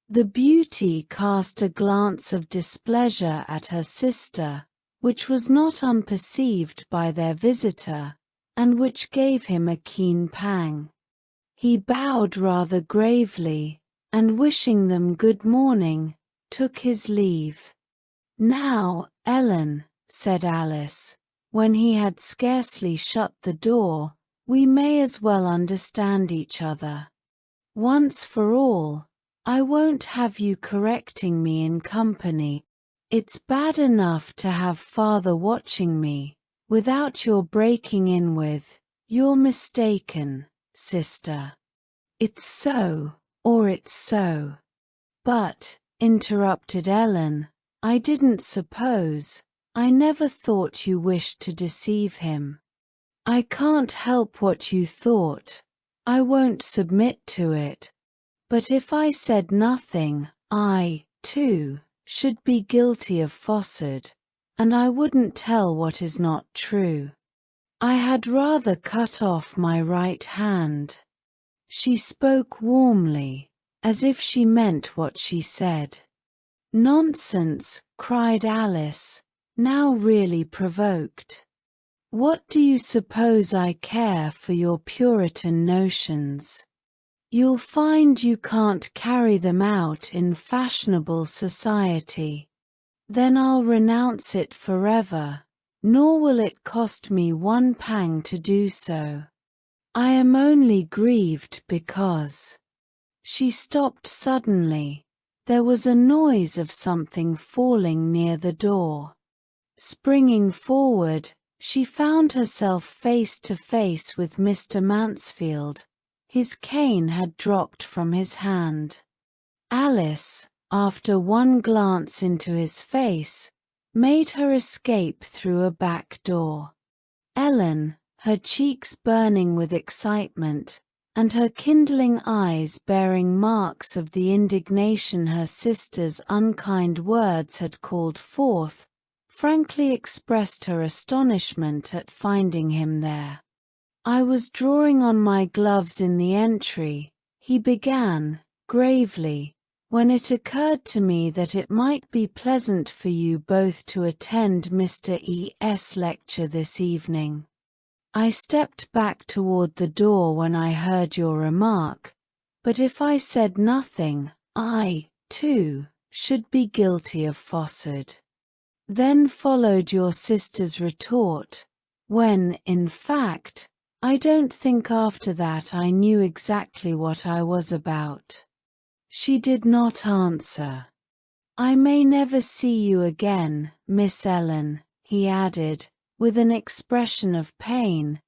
The beauty cast a glance of displeasure at her sister, which was not unperceived by their visitor, and which gave him a keen pang. He bowed rather gravely, and wishing them good morning, took his leave. "Now, Ellen," said Alice, when he had scarcely shut the door, "we may as well understand each other. Once for all, I won't have you correcting me in company. It's bad enough to have father watching me, without your breaking in with, 'You're mistaken, sister. It's so, or it's so.'" "But," interrupted Ellen, "I didn't suppose, I never thought you wished to deceive him." "I can't help what you thought. I won't submit to it. But if I said nothing, I, too, should be guilty of falsehood, and I wouldn't tell what is not true. I had rather cut off my right hand." She spoke warmly, as if she meant what she said. "Nonsense," cried Alice, now really provoked. "What do you suppose I care for your Puritan notions? You'll find you can't carry them out in fashionable society. Then I'll renounce it forever, nor will it cost me one pang to do so. I am only grieved because—" She stopped suddenly. There was a noise of something falling near the door. Springing forward, she found herself face to face with Mr. Mansfield. His cane had dropped from his hand. Alice, after one glance into his face, made her escape through a back door. Ellen, her cheeks burning with excitement, and her kindling eyes bearing marks of the indignation her sister's unkind words had called forth, frankly expressed her astonishment at finding him there. "I was drawing on my gloves in the entry," he began, gravely, "when it occurred to me that it might be pleasant for you both to attend Mr. E.'s lecture this evening. I stepped back toward the door when I heard your remark, but if I said nothing, I, too, should be guilty of falsehood." Then followed your sister's retort, when, in fact, I don't think after that I knew exactly what I was about. She did not answer. "I may never see you again, Miss Ellen," he added, with an expression of pain,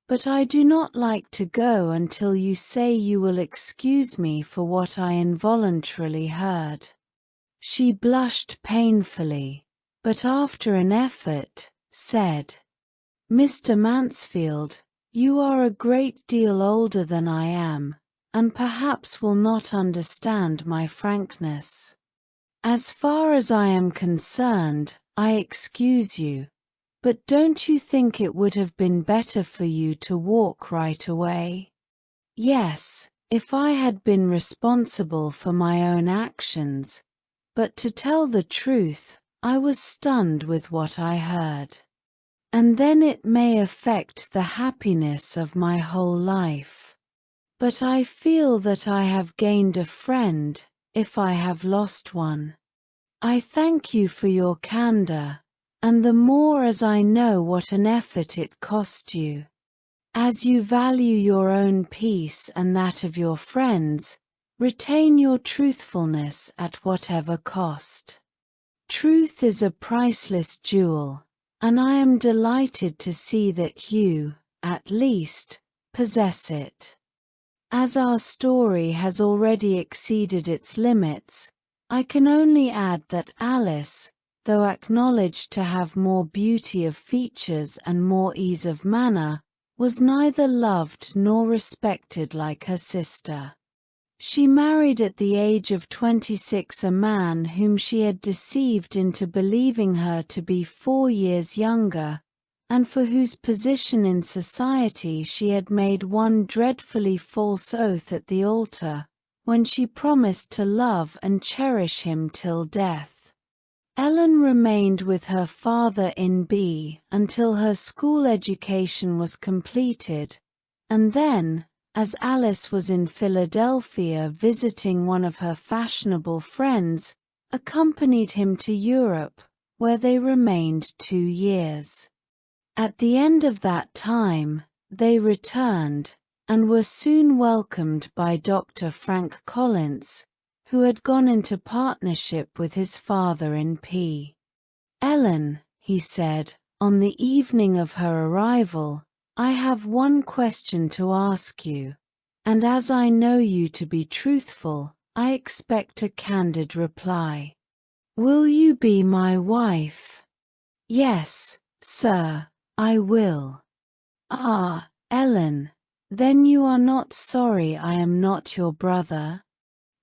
"but I do not like to go until you say you will excuse me for what I involuntarily heard." She blushed painfully, but after an effort, said, "Mr. Mansfield, you are a great deal older than I am, and perhaps will not understand my frankness. As far as I am concerned, I excuse you, but don't you think it would have been better for you to walk right away?" Yes, if I had been responsible for my own actions, but to tell the truth, I was stunned with what I heard. And then it may affect the happiness of my whole life. But I feel that I have gained a friend, if I have lost one. I thank you for your candor, and the more as I know what an effort it cost you. As you value your own peace and that of your friends, retain your truthfulness at whatever cost. Truth is a priceless jewel, and I am delighted to see that you, at least, possess it. As our story has already exceeded its limits, I can only add that Alice, though acknowledged to have more beauty of features and more ease of manner, was neither loved nor respected like her sister. She married at the age of 26 a man whom she had deceived into believing her to be 4 years younger, and for whose position in society she had made one dreadfully false oath at the altar, when she promised to love and cherish him till death. Ellen remained with her father in B until her school education was completed, and then, as Alice was in Philadelphia visiting one of her fashionable friends, accompanied him to Europe, where they remained 2 years. At the end of that time, they returned, and were soon welcomed by Dr. Frank Collins, who had gone into partnership with his father in P. "Ellen," he said, on the evening of her arrival, "I have one question to ask you, and as I know you to be truthful, I expect a candid reply. Will you be my wife?" "Yes, sir, I will." "Ah, Ellen, then you are not sorry I am not your brother?"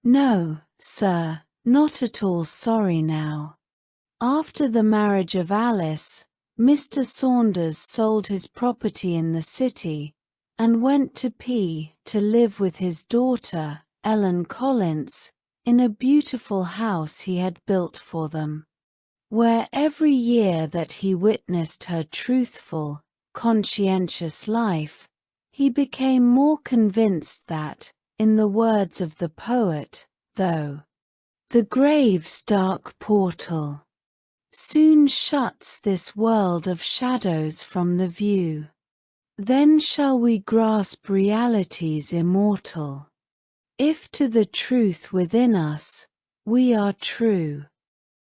"No, sir, not at all sorry now." After the marriage of Alice, Mr. Saunders sold his property in the city, and went to P to live with his daughter, Ellen Collins, in a beautiful house he had built for them, where every year that he witnessed her truthful, conscientious life, he became more convinced that, in the words of the poet, though the grave's dark portal soon shuts this world of shadows from the view, then shall we grasp realities immortal, if to the truth within us we are true.